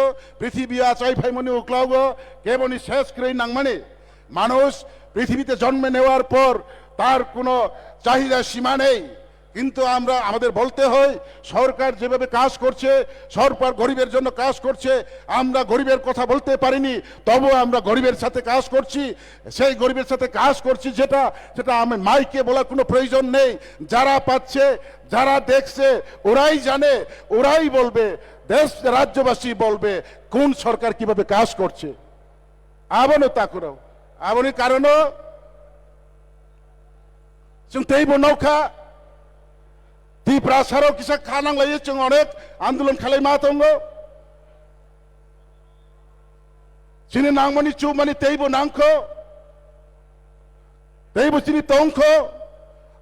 पृथिबीया चाइफाइमनि उक्लावगो केबनि शेष क्रै नांमानि मानुष পৃথিবীতে জন্ম নেওয়ার পর তার কোনো চাহিদা সীমা নেই কিন্তু আমরা আমাদের বলতে হয় সরকার যেভাবে কাজ করছে সরকার গরিবের জন্য কাজ করছে আমরা গরিবের কথা বলতে পারিনি তবু আমরা গরিবের সাথে কাজ করছি সেই গরিবের সাথে কাজ করছি যেটা আমি মাইকে বলার কোনো প্রয়োজন নেই যারা পাচ্ছে যারা দেখছে ওরাই জানে ওরাই বলবে দেশ রাজ্যবাসী বলবে কোন সরকার কিভাবে কাজ করছে আবনো তাকুরাও आबोनि कारण जों तैबो नौखा दिप्रासाराव किसा खानांलायो जों अनेक आन्दोलन खालायमा दङो जोंनि नांमानि चुमानि तैबो नांखो तैबो जोंनि तंखो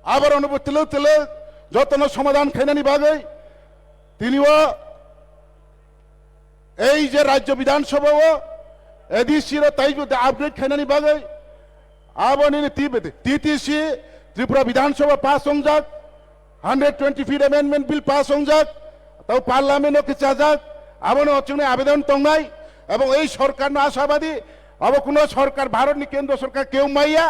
आबारावनो तिलो तिलो जतनो समाधान खायनानि बागै तिनिओ এই যে রাজ্য বিধানসভাও एडीसी ताइजो अपग्रेड खाइनानि बागै आबोनि टीटीसी त्रिपुरा विधानसभा पास होंजाक 120 फीट अमेंडमेंट बिल पास होंजाक ताउ पार्लियामेंटो किचाजाक आबोनो जोंनि आवेदन दंनाय एवं এই सरकारनो आशाबादी अब কোনো সরকার ভারতনি কেন্দ্র সরকার কেউ মাইয়া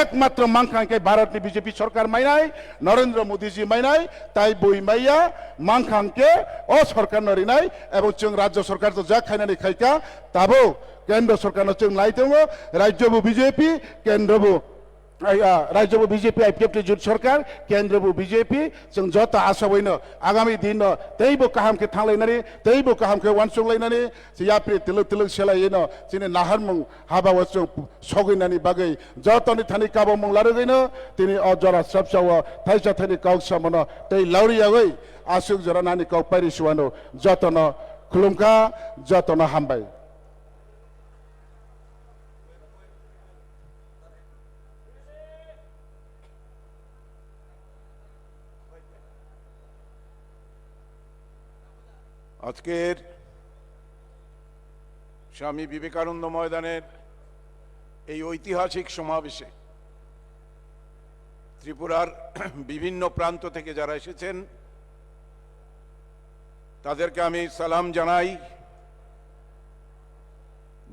একমাত্র মাংখাংকে ভারতনি বিজেপি সরকার মাইনাই নরেন্দ্র মোদীজি মাইনাই তাই বই মাইয়া মাংখাংকে ও সরকার নরিনাই এবং जों রাজ্য সরকার তো যা খাইনানি খাইকা তাবো কেন্দ্র সরকার जों নাইতেও রাজ্যবু বিজেপি কেন্দ্রবু राज्य बीजेपी आईपीएफ जुट सरकार केंद्र बीजेपी जों जत आशा बयनो आगामी दिन तैबो काहाम के थांलायनानै तैबो काहाम के वानसंलायनानै याप्रि तिलक तिलक सेलायनो जिने नाहारमं हाबाव जों सगैनानै बागै जतनि थानि काबो मं लारगैनो तिनि अजरा सबसाव थाइसा थानि काउसामनो तै लावरियागै आसुक जरानानि काउ पारिसुवानो जतन खुलुमका जतन हामबाय আজকের স্বামী বিবেকানন্দ ময়দানের এই ঐতিহাসিক সমাবেশে ত্রিপুরার বিভিন্ন প্রান্ত থেকে যারা এসেছেন তাদেরকে আমি সালাম জানাই,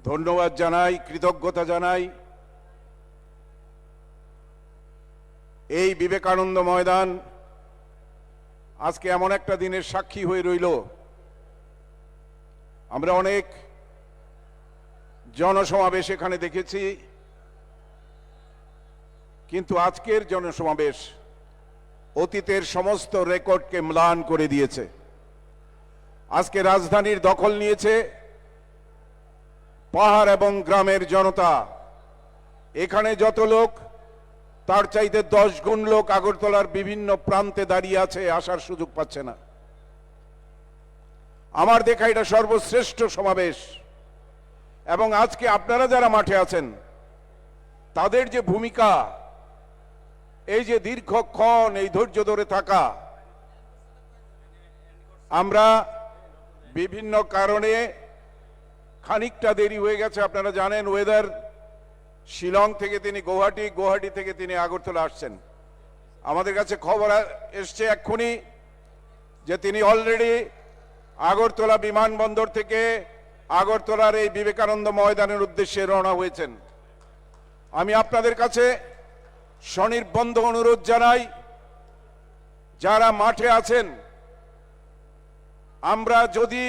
ধন্যবাদ জানাই, কৃতজ্ঞতা জানাই। এই বিবেকানন্দ ময়দান আজকে এমন একটা দিনের সাক্ষী হয়ে রইল। আমরা অনেক জনসমাবেশ এখানে দেখেছি, কিন্তু আজকের জনসমাবেশ অতীতের সমস্ত রেকর্ডকে ম্লান করে দিয়েছে। আজকে রাজধানীর দখল নিয়েছে পাহাড় এবং গ্রামের জনতা। এখানে যত লোক তার চাইতে 10 গুণ লোক আগরতলার বিভিন্ন প্রান্তে দাঁড়িয়ে আছে, আসার সুযোগ পাচ্ছে না। আমার দেখা এটা সর্বশ্রেষ্ঠ সমাবেশ। এবং আজকে আপনারা যারা মাঠে আছেন তাদের যে ভূমিকা, এই যে দীর্ঘক্ষণ এই ধৈর্য ধরে থাকা, আমরা বিভিন্ন কারণে খানিকটা দেরি হয়ে গেছে। আপনারা জানেন ওয়েদার, শিলং থেকে তিনি গুয়াহাটি, গুয়াহাটি থেকে তিনি আগরতলা আসছেন। আমাদের কাছে খবর এসছে এক্ষুনি যে তিনি অলরেডি আগরতলা বিমানবন্দর থেকে আগরতলার এই বিবেকানন্দ ময়দানের উদ্দেশ্যে রওনা হয়েছেন। আমি আপনাদের কাছে স্বনির্বন্ধ অনুরোধ জানাই, যারা মাঠে আছেন, আমরা যদি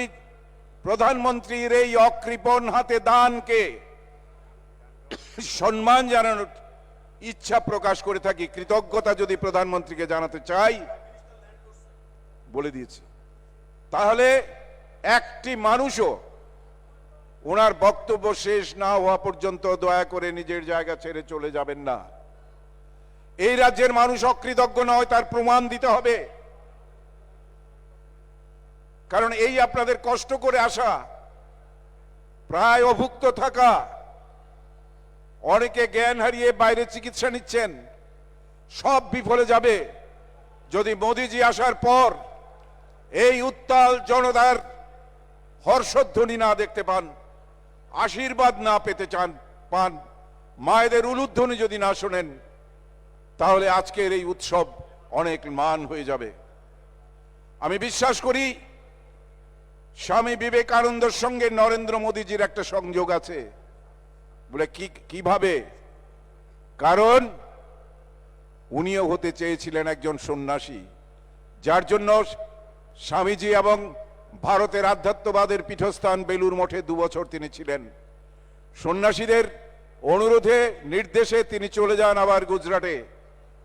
প্রধানমন্ত্রীর এই অকৃপণ হাতে দানকে সম্মান জানানোর ইচ্ছা প্রকাশ করে থাকি, কৃতজ্ঞতা যদি প্রধানমন্ত্রীকে জানাতে চাই, বলে দিয়েছি, তাহলে একটি মানুষও ওনার বক্তব্য শেষ না হওয়া পর্যন্ত দয়া করে নিজের জায়গা ছেড়ে চলে যাবেন না। এই রাজ্যের মানুষ অকৃতজ্ঞ নয়, তার প্রমাণ দিতে হবে। কারণ এই আপনাদের কষ্ট করে আসা, প্রায় অভুক্ত থাকা, অনেকে জ্ঞান হারিয়ে বাইরে চিকিৎসা নিচ্ছেন, সব বিফলে যাবে যদি মোদিজি আসার পর এই উত্তাল জনতার হর্ষধ্বনি না দেখতে পান, আশীর্বাদ না পেতে পান, মায়েদের উলুধ্বনি যদি না শোনেন, তাহলে আজকের এই উৎসব অনেক মান হয়ে যাবে। আমি বিশ্বাস করি স্বামী বিবেকানন্দের সঙ্গে নরেন্দ্র মোদীজির একটা সংযোগ আছে। বলে কিভাবে? কারণ উনিও হতে চেয়েছিলেন একজন সন্ন্যাসী, যার জন্য স্বামীজি এবং ভারতের আধ্যাত্মবাদের পীঠস্থান বেলুর মঠে 2 বছর তিনি ছিলেন। সন্ন্যাসীদের অনুরোধে, নির্দেশে তিনি চলে যান আবার গুজরাটে।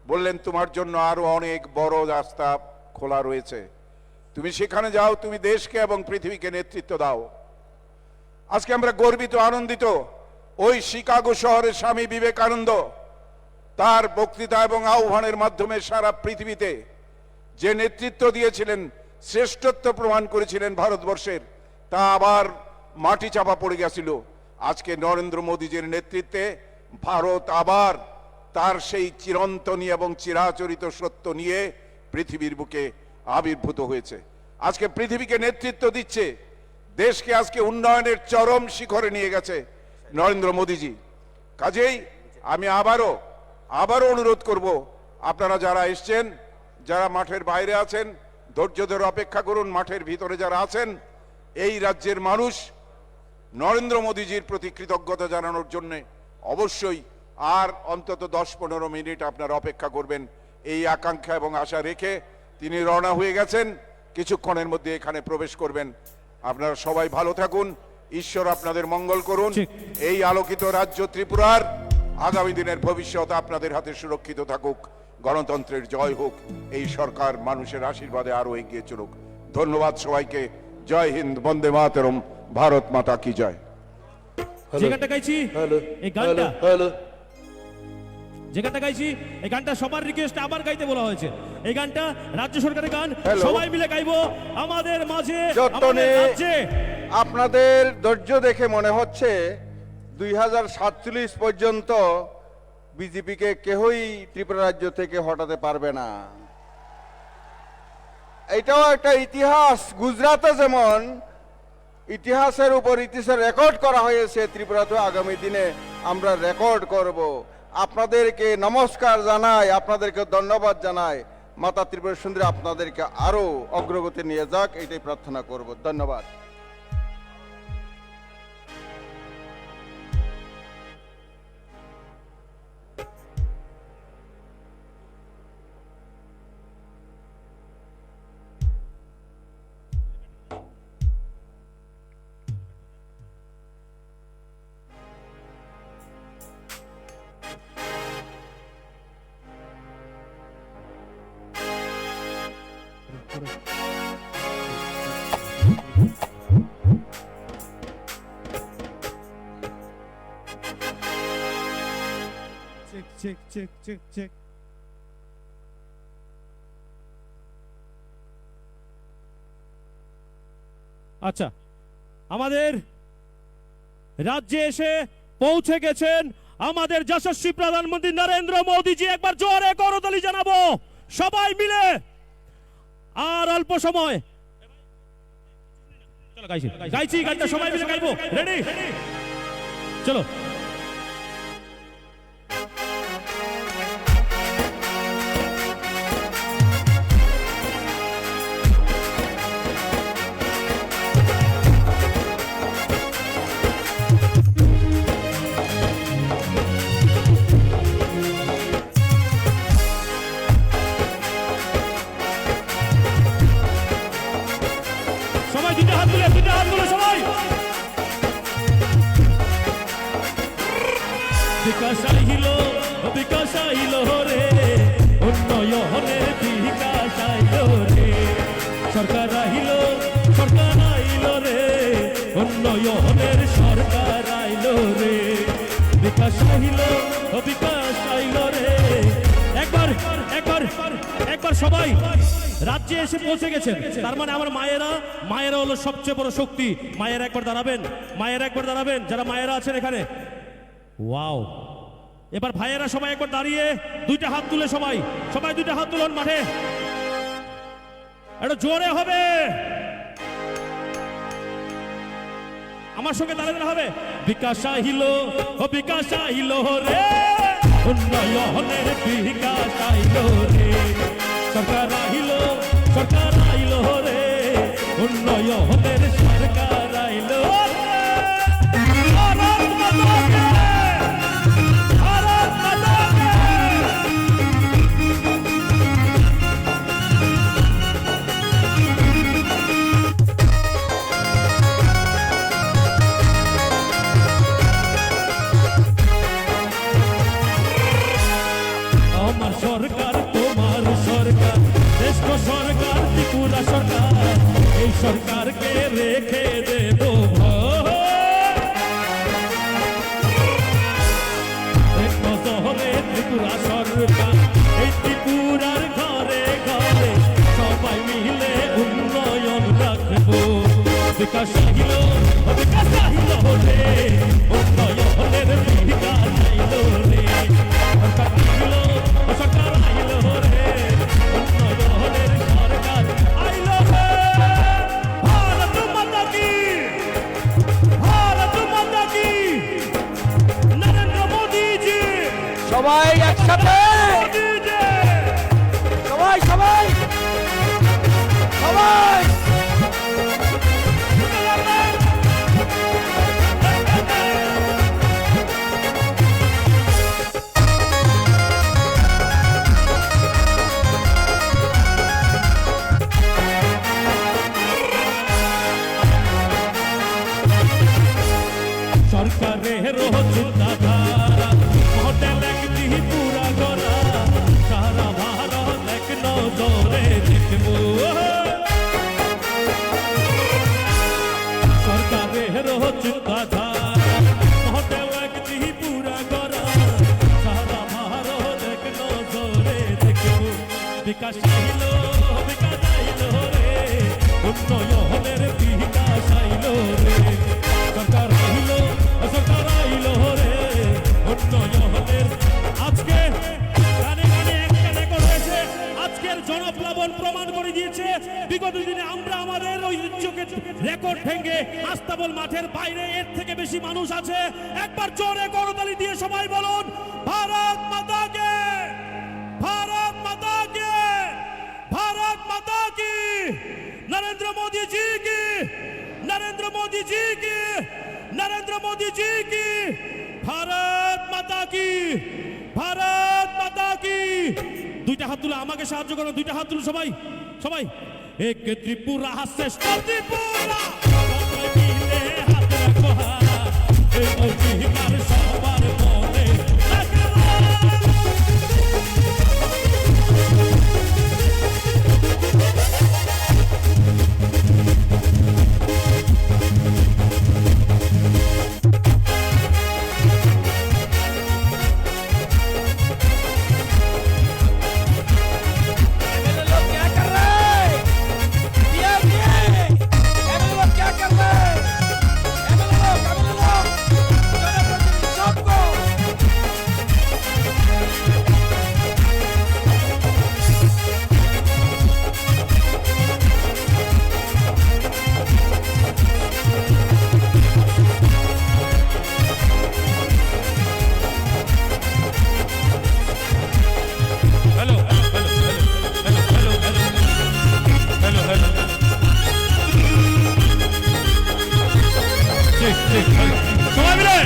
বললেন, তোমার জন্য আরো অনেক বড় রাস্তা খোলা রয়েছে, তুমি সেখানে যাও, তুমি দেশকে এবং পৃথিবীকে নেতৃত্ব দাও। আজকে আমরা গর্বিত, আনন্দিত। ওই শিকাগো শহরের স্বামী বিবেকানন্দ তার বক্তৃতা এবং আহ্বানের মাধ্যমে সারা পৃথিবীতে যে নেতৃত্ব দিয়েছিলেন, শ্রেষ্ঠত্ব প্রমাণ করেছিলেন ভারতবর্ষের, তা আবার মাটি চাপা পড়ে গেছিল। আজকে নরেন্দ্র মোদীজির নেতৃত্বে ভারত আবার তার সেই চিরন্তনী এবং চিরাচরিত সত্য নিয়ে পৃথিবীর বুকে আবির্ভূত হয়েছে। আজকে পৃথিবীকে নেতৃত্ব দিচ্ছে, দেশকে আজকে উন্নয়নের চরম শিখরে নিয়ে গেছে নরেন্দ্র মোদীজি। কাজেই আমি আবারও অনুরোধ করব, আপনারা যারা এসছেন, যারা মাঠের বাইরে আছেন, ধৈর্য ধরে অপেক্ষা করুন। মাঠের ভিতরে যারা আছেন, এই রাজ্যের মানুষ নরেন্দ্র মোদীজির প্রতি কৃতজ্ঞতা জানানোর জন্য অবশ্যই আর অন্তত 10-15 মিনিট আপনারা অপেক্ষা করবেন। এই আকাঙ্ক্ষা এবং আশা রেখে তিনি রওনা হয়ে গেছেন, কিছুক্ষণের মধ্যে এখানে প্রবেশ করবেন। আপনারা সবাই ভালো থাকুন, ঈশ্বর আপনাদের মঙ্গল করুন। এই আলোকিত রাজ্য ত্রিপুরার আগামী দিনের ভবিষ্যৎ আপনাদের হাতে সুরক্ষিত থাকুক। গণতন্ত্রের জয় হোক, এই সরকার মানুষের আশীর্বাদে আরো এগিয়ে চলুক। ধন্যবাদ সবাইকে। জয় হিন্দ, বন্দে মাতরম, ভারত মাতা কি জয়। যে গানটা গাইছি হ্যালো এই গানটা হ্যালো যে গানটা গাইছি এই গানটা সবার রিকোয়েস্টে আবার গাইতে বলা হয়েছে। এই গানটা রাজ্য সরকারের গান, Hello. সবাই মিলে গাইবো আমাদের মাঝে যতনে আমাদের রাজ্যে। আপনাদের ধৈর্য দেখে মনে হচ্ছে 2047 পর্যন্ত বিজেপিকে কেউই ত্রিপুরা রাজ্য থেকে হটাতে পারবে না। এটাও একটা ইতিহাস। গুজরাটে যেমন ইতিহাসের উপর ইতিহাসের রেকর্ড করা হয়েছে, ত্রিপুরাতে আগামী দিনে আমরা রেকর্ড করব। আপনাদেরকে নমস্কার জানাই, আপনাদেরকে ধন্যবাদ জানাই। মাতা ত্রিপুরা সুন্দরী আপনাদেরকে আরো অগ্রগতি নিয়ে যাক, এটাই প্রার্থনা করব। ধন্যবাদ। Check check check check check. আচ্ছা, আমাদের রাজ্যে এসে পৌঁছে গেছেন আমাদের যশস্বী প্রধানমন্ত্রী নরেন্দ্র মোদীজি। একবার জোরে করতালি জানাবো সবাই মিলে। আর অল্প সময় চলো গাইছি গাইছি গানটা সবাই মিলে গাইবো। রেডি, চলো। সবাই দুটো হাত তুলে সবাই। বিকাশ আইলো রে, উন্নয়নের বিকাশ আইলো রে। সরকার আইলো রে, উন্নয়নের সরকার আইলো রে। বিকাশ আইলো রে। একবার সবাই রাজ্যে এসে পৌঁছে গেছেন, তার মানে আমার মায়েরা হলো সবচেয়ে বড় শক্তি। মায়েরা একবার দাঁড়াবেন, যারা মায়েরা আছেন এখানে। ওয়াও, এবার ভাইয়েরা সবাই একবার দাঁড়িয়ে দুইটা হাত তুলে সবাই দুইটা হাত তুলুন মাঠে। এটা জোরে হবে, আমার সঙ্গে দাঁড়াতে হবে। বিকাশ আইলো রে, উন্নয়নের বিকাশ আইলো রে। সরকার আইলো রে, উন্নয়নের সরকার আইলো রে। ভারত মাতা কে, ভারত মাতা কে। আমার সরকার, তোমার সরকার, শ্রেষ্ঠ সরকার ত্রিপুরা সরকার। এই সরকারকে রেখে দেব শহরে ত্রিপুরা সরকার। এই ত্রিপুরার ঘরে ঘরে সবাই মিলে উন্নয়ন রাখবো। বিকাশ আইলো রে, উন্নয়নের বিকাশ আইলো রে। সরকার আইলো রে, উন্নয়নের সরকার আইলো রে। ভারত মাতা কি, ভারত মাতা কি। নরেন্দ্র মোদীজি, সবাই একসাথে, মোদীজি। সবাই সবাই সবাই। চিন্তাধারা মডেল এক ত্রিপুরা গড়া সারা ভারত এক নজরে দেখবো সরকারের চিন্তাধারা মডেল এক ত্রিপুরা গড়া সারা ভারত এক নজরে দেখবো বিকাশ আইলো রে উন্নয়নের বিকাশ আইলো রে সরকার আইলো রে উন্নয়নের আজকে গানে গানে একটা রেকর্ড হয়েছে আজকের জনপ্লাবন প্রমাণ করে দিয়েছে বিগত দিনে আমরা আমাদের ঐতিহ্যকে রেকর্ড ভেঙে আস্তাবল মাঠের বাইরে এর থেকে বেশি মানুষ আছে একবার জোরে করতালি দিয়ে সবাই বলুন ভারত মাতা কে भारत माता की भारत माता की नरेंद्र मोदी जी की नरेंद्र मोदी जी की नरेंद्र मोदी जी की भारत माता की भारत माता की দুইটা হাত তুলে আমাকে সাহায্য করো দুইটা হাত তুলে সবাই সবাই এক ত্রিপুরা শ্রেষ্ঠ ত্রিপুরা সবাই মিলে হাত রাখো এই অধিকার সবার মনে সবাই মিলে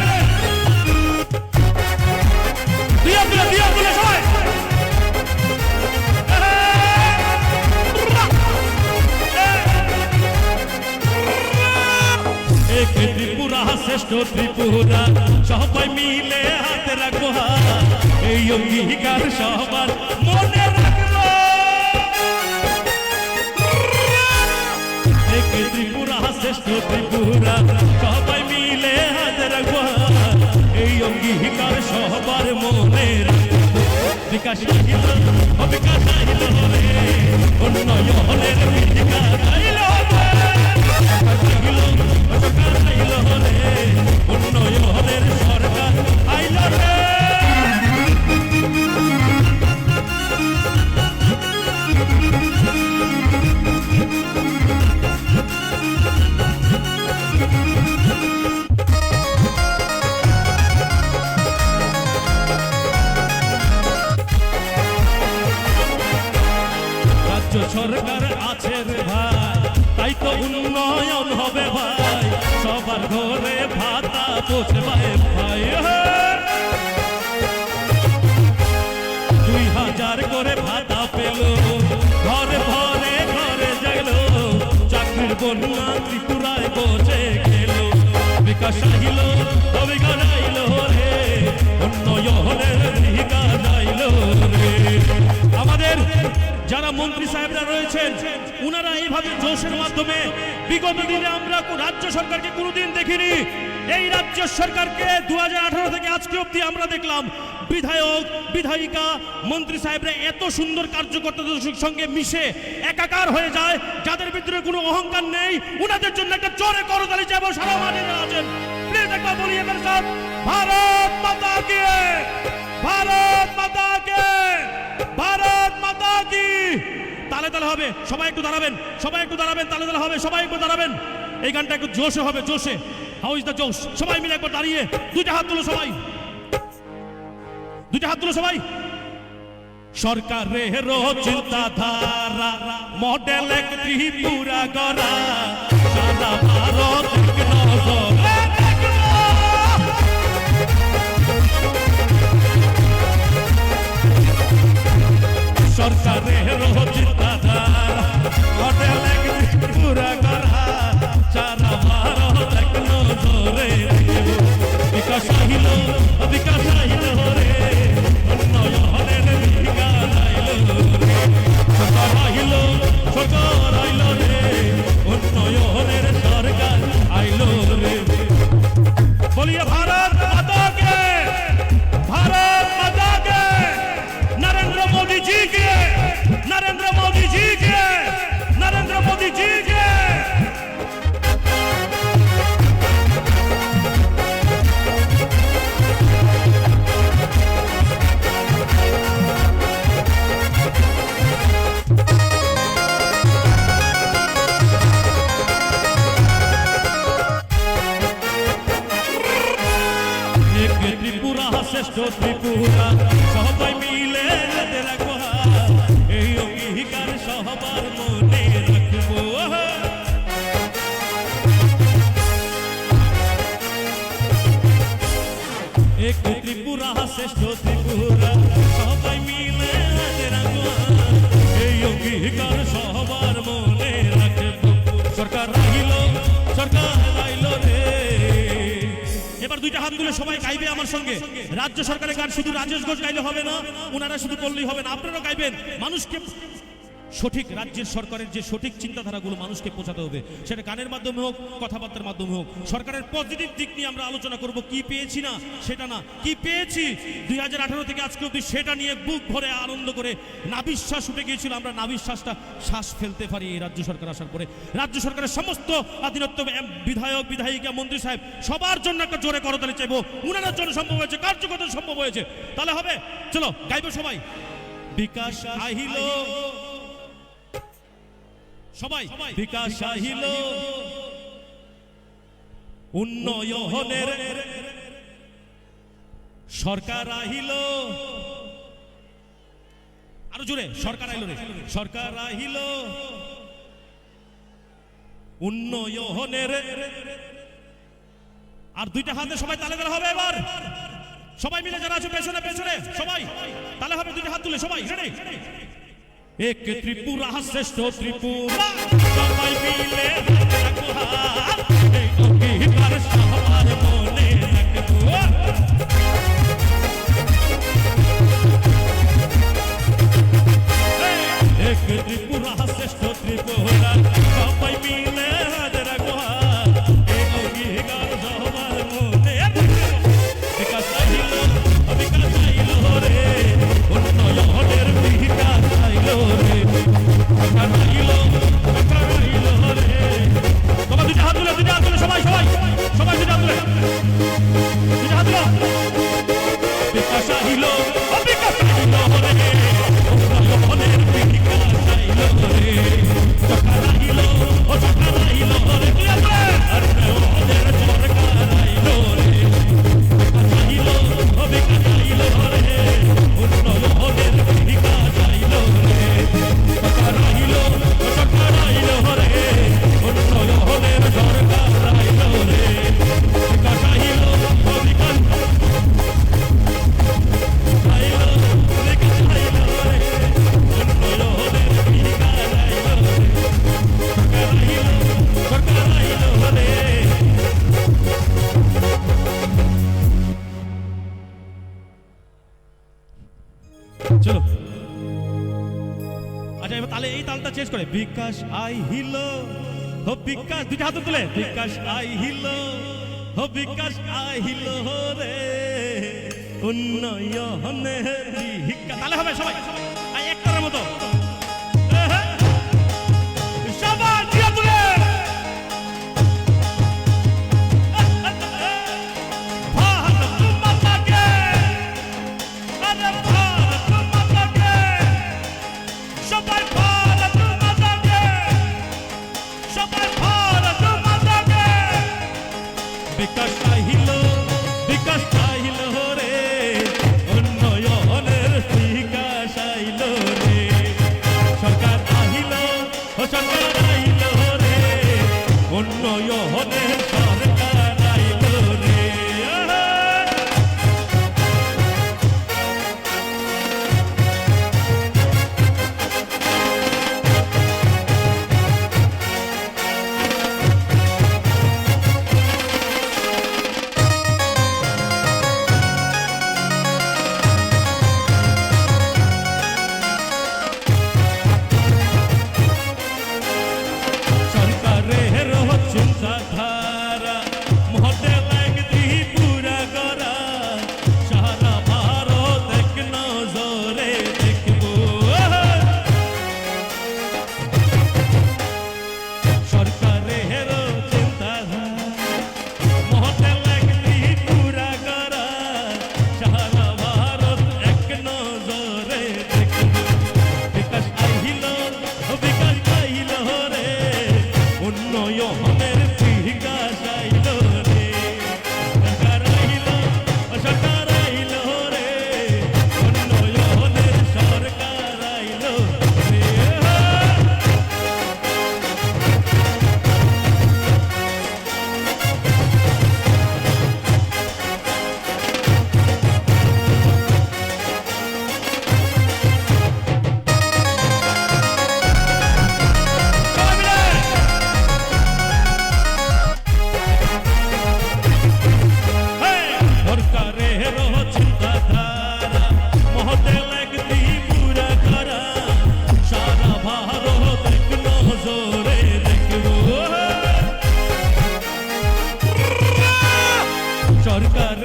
দিয়া দিলে সবাই এক ত্রিপুরা শ্রেষ্ঠ ত্রিপুরা সবাই মিলে হাতে রাখবো এই অঙ্গীকার সবার মনে রাখবো এক ত্রিপুরা শ্রেষ্ঠ ত্রিপুরা সবাই মিলে হাতে রাখবো এই অঙ্গীকার সবার মনে রাখবো বিকাশ আইল রে উন্নয়নের বিকাশ আইল রে উন্নয়নের সরকার আইল রে সরকার আছে রে ভাই তাই তো উন্নয়ন হবে ভাই সবার ঘরে ভাতা পৌঁছে ভাই 2000 করে ভাতা পেল ঘরে ঘরে ঘরে গেল চাকরির বন্যা ত্রিপুরায় বসে গেল বিকাশ আইল অবিকাশ আইল রে উন্নয়নের বিকাশ আইল রে আমাদের যারা মন্ত্রী সাহেবরা রয়েছেন উনারা এইভাবে জোশের মাধ্যমে বিগত দিনে আমরা রাজ্য সরকারকে কোনোদিন দেখিনি এই রাজ্য সরকারকে 2018 থেকে আজকে অবধি আমরা দেখলাম বিধায়ক বিধায়িকা মন্ত্রী সাহেবরা এত সুন্দর কার্যকর্তাদের সঙ্গে মিশে একাকার হয়ে যায় যাদের ভিতরে কোনো অহংকার নেই উনাদের জন্য একটা জোরে করতালি চাইব সারা মাঠে যারা আছেন প্লিজ একবার বলি এবার সব ভারত মাতা কি ভারত মাতা কি ভারত মাতা কি তালে তালে হবে সবাই একটু দাঁড়াবেন তালে তালে হবে সবাই একটু দাঁড়াবেন এই গানটা একটু জোশে হবে জোশে হাউ ইজ দ্য জোশ সবাই মিলে একবার দাঁড়িয়ে দুইটা হাত তুলো সবাই সরকারের চিন্তাধারা মডেল এক ত্রিপুরা গড়া সারা ভারত এক নজরে সরকারের চিন্তাধারা মডেল এক ত্রিপুরা গড়া সারা ভারত এক নজরে বিকাশ বিকাশ আইল রে উন্নয়নের বিকাশ আইল রে সরকার আইল রে উন্নয়নের সরকার আইল রে बोलिए भारत माता के नरेंद्र मोदी जी के नरेंद्र मोदी जी के नरेंद्र मोदी जी के त्रिपुरा श्रेष्ठ त्रिपुरा সবাই মিলে হাতে রাখবো এই অঙ্গীকার সবার মনে রাখবো এক ত্রিপুরা শ্রেষ্ঠ ত্রিপুরা সবাই মিলে হাতে রাখবো এই অঙ্গীকার সবার মনে রাখবো সরকার আইলো রে এবার দুইটা হাত তুলে সবাই গাইবে আমার সঙ্গে রাজ্য সরকারের গান শুধু রাজেশ ঘোষ গাইলে হবে না ওনারা শুধু বললেই হবে না আপনারাও গাইবেন মানুষকে সঠিক রাজ্যের সরকারের যে সঠিক চিন্তাধারাগুলো মানুষকে পৌঁছাতে হবে সেটা গানের মাধ্যমে হোক কথাবার্তার মাধ্যমে হোক সরকারের পজিটিভ দিক নিয়ে আমরা আলোচনা করব কি পেয়েছি না সেটা না কি পেয়েছি 2018 থেকে আজকে অবধি সেটা নিয়ে বুক ভরে আনন্দ করে নাবিশ্বাস উঠে গিয়েছিল আমরা নাবিশ্বাসটা শ্বাস ফেলতে পারি এই রাজ্য সরকার আসার পরে রাজ্য সরকারের সমস্ত অধীনস্থ বিধায়ক বিধায়িকা মন্ত্রী সাহেব সবার জন্য একটা জোরে করতালি চাইবো উনার জন্য সম্ভব হয়েছে কার্যকর্তা সম্ভব হয়েছে তাহলে হবে চলো গাইবো সবাই বিকাশ আহিল সবাই বিকাশ আহিল উন্নয়নের সরকার আহিল আরো জোরে সরকার আইল রে সরকার আহিল উন্নয়নের আর দুইটা হাতে সবাই তালে তালে হবে এবার সবাই মিলে যারা আছে পেছনে পেছনে সবাই তালে হবে দুইটা হাত তুলে সবাই রেডি एक त्रिपुरा श्रेष्ठ त्रिपुरा সবাই মিলে রাখবো এই অঙ্গীকার সবার মনে রাখবো এক ত্রিপুরা শ্রেষ্ঠ ত্রিপুরা সবাই মিলে রাখবো এই অঙ্গীকার সবার মনে বিকাশ আইল রে উন্নয়নের বিকাশ আইল রে সবাই দুইটা হাত তুলে দুইটা হাত তুলে বিকাশ আহিল রে উন্নয়নের বিকাশ আইল রে সরকার আহিল রে উন্নয়নের সরকার আইল রে বিকাশ আহিল রে উন্নয়নের বিকাশ আইল রে সরকার আহিল রে উন্নয়নের সরকার আইল রে বিকাশ আহিল বিকাশ চলো আচ্ছা এবার তাহলে এই তালটা চেঞ্জ করে বিকাশ আই হিল হো বিকাশ দুইটা হাত তুলে বিকাশ আই হিল হো বিকাশ আই হিল রে উন্নয়নে তাহলে হবে সবাই একটার মতো সবাই দিয়া তুলে ভারত মাতা কে আরে ভারত মাতা কে সবাই ভারত মাতা কে সবাই ভারত মাতা কে বিকাশ আহিল রে উন্নয়নের বিকাশ আইল রে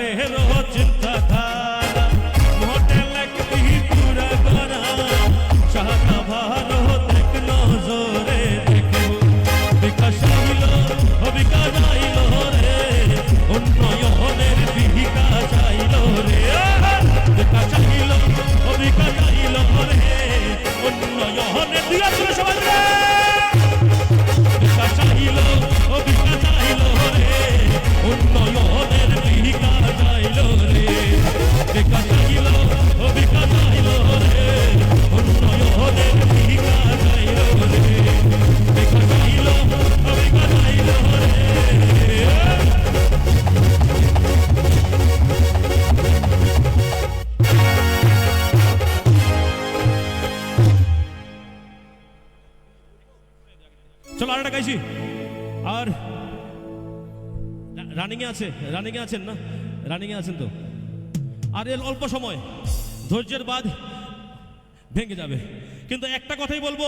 तेरो चिंताधारा मोटे लगती पूरा गरा शाखा भारो देख नजरे देखो বিকাশ আইল বিকাশ আইল রে উন্নয়নের বিকাশ আইল রে বিকাশ আইল বিকাশ আইল রে উন্নয়নের দুই আছে সবাই রে বিকাশ আইল বিকাশ আইল রে উন্নয়নের বিকাশ আইল রে বিকাশ আইল বিকাশ আইল রে উন্নয়নের বিকাশ আইল রে বিকাশ আইল বিকাশ আইল রে চলো আরেকটা গাইছি আর রানিং এ আছেন না রানিং এ আছেন তো আর এর অল্প সময় ধৈর্যের বাঁধ ভেঙে যাবে কিন্তু একটা কথাই বলবো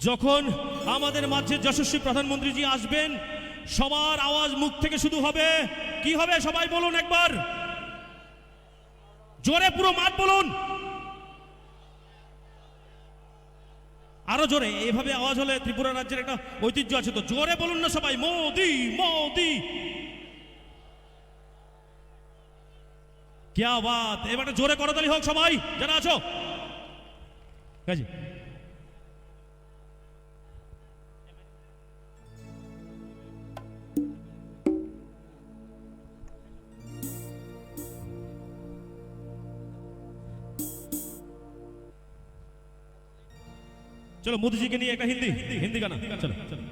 যখন আমাদের মাঝে যশস্বী প্রধানমন্ত্রীজি আসবেন সবার আওয়াজ মুখ থেকে শুধু হবে কি হবে সবাই বলুন একবার জোরে পুরো মাঠ বলুন আরো জোরে এইভাবে আওয়াজ হলে ত্রিপুরা রাজ্যের একটা ঐতিহ্য আছে তো জোরে বলুন না সবাই মোদি মোদি क्या बात এবারে জোরে করতালি হোক সবাই যারা আছো কাজী चलो मोदी जी के लिए एक हिंदी गाना चलो चलो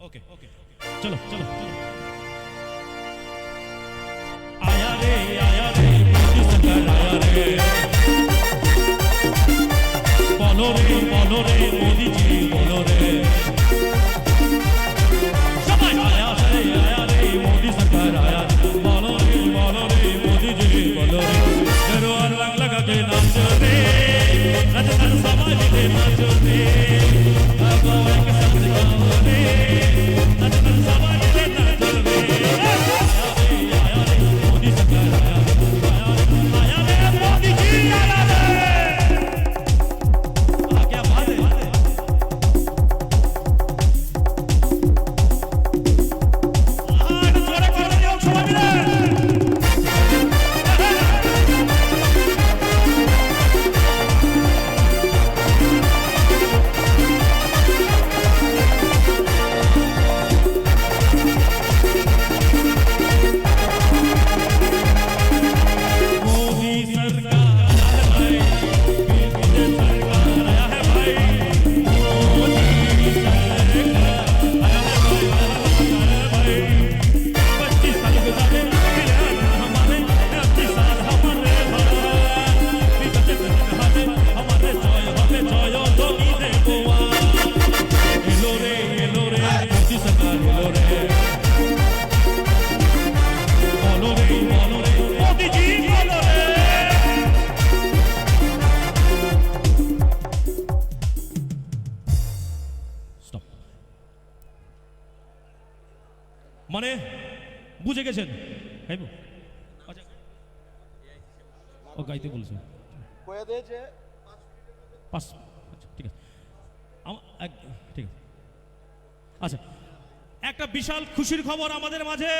ओके ओके चलो चलो आया रे मोदी सरकार आया रे बोलो रे मोदी जी बोलो रे सब आया रे मोदी सरकार आया बोलो रे मोदी जी बोलो रे करो अलग लगा के नाच रे नचन समाज के नाच रे गाओ एक साथ गाओ रे नचन समाज के नाच रे आया रे मोदी सरकार आया रे मोदी जी आया रे क्या बात है जोरे করে দিও সবাই মিলে मोदी सरकार है भाई सरकार आया है भाई मोदी सरकार आया है भाई 25 साल गुजारे हमारे 25 साल हमारे हमारे जय जोगी देववा एलो रे मोदी सरकार एलो रे बोलो रे मोदी जी बोलो रे স্টপ মানে বুঝে গেছেন গাইবো আচ্ছা ও গাইতে বলছে কয়ে দিয়েছে 5 আচ্ছা ঠিক আছে ঠিক আছে আচ্ছা একটা বিশাল খুশির খবর আমাদের মাঝে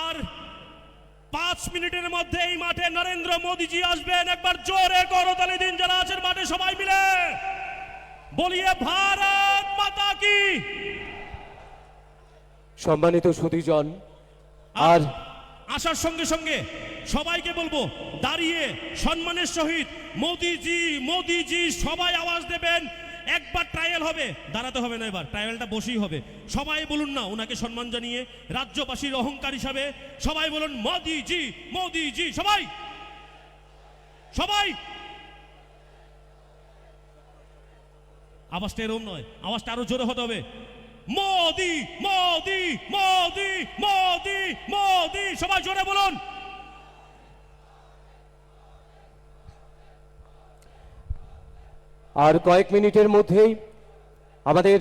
আর 5 মিনিটের মধ্যে এই মাঠে নরেন্দ্র মোদীজি আসবেন একবার জোরে করতালি দিন যারা আছেন মাঠে সবাই মিলে বলিয়ে ভারত মাতা কি সম্মানিত সুধীজন আর আসার সঙ্গে সঙ্গে সবাইকে বলবো দাঁড়িয়ে সম্মানের সহিত মোদিজি সবাই আওয়াজ দেবেন একবার ট্রায়াল হবে দাঁড়াতে হবে না এবার ট্রায়ালটা বসেই হবে সবাই বলুন না ওনাকে সম্মান জানিয়ে রাজ্যবাসীর অহংকার হিসাবে সবাই বলুন মোদিজি সবাই আওয়াজটা এরকম নয়, আওয়াজটা আরো জোরে হতে হবে। মোদি মোদি মোদি মোদি মোদি, সবাই জোরে বলুন। আর কয়েক মিনিটের মধ্যেই আমাদের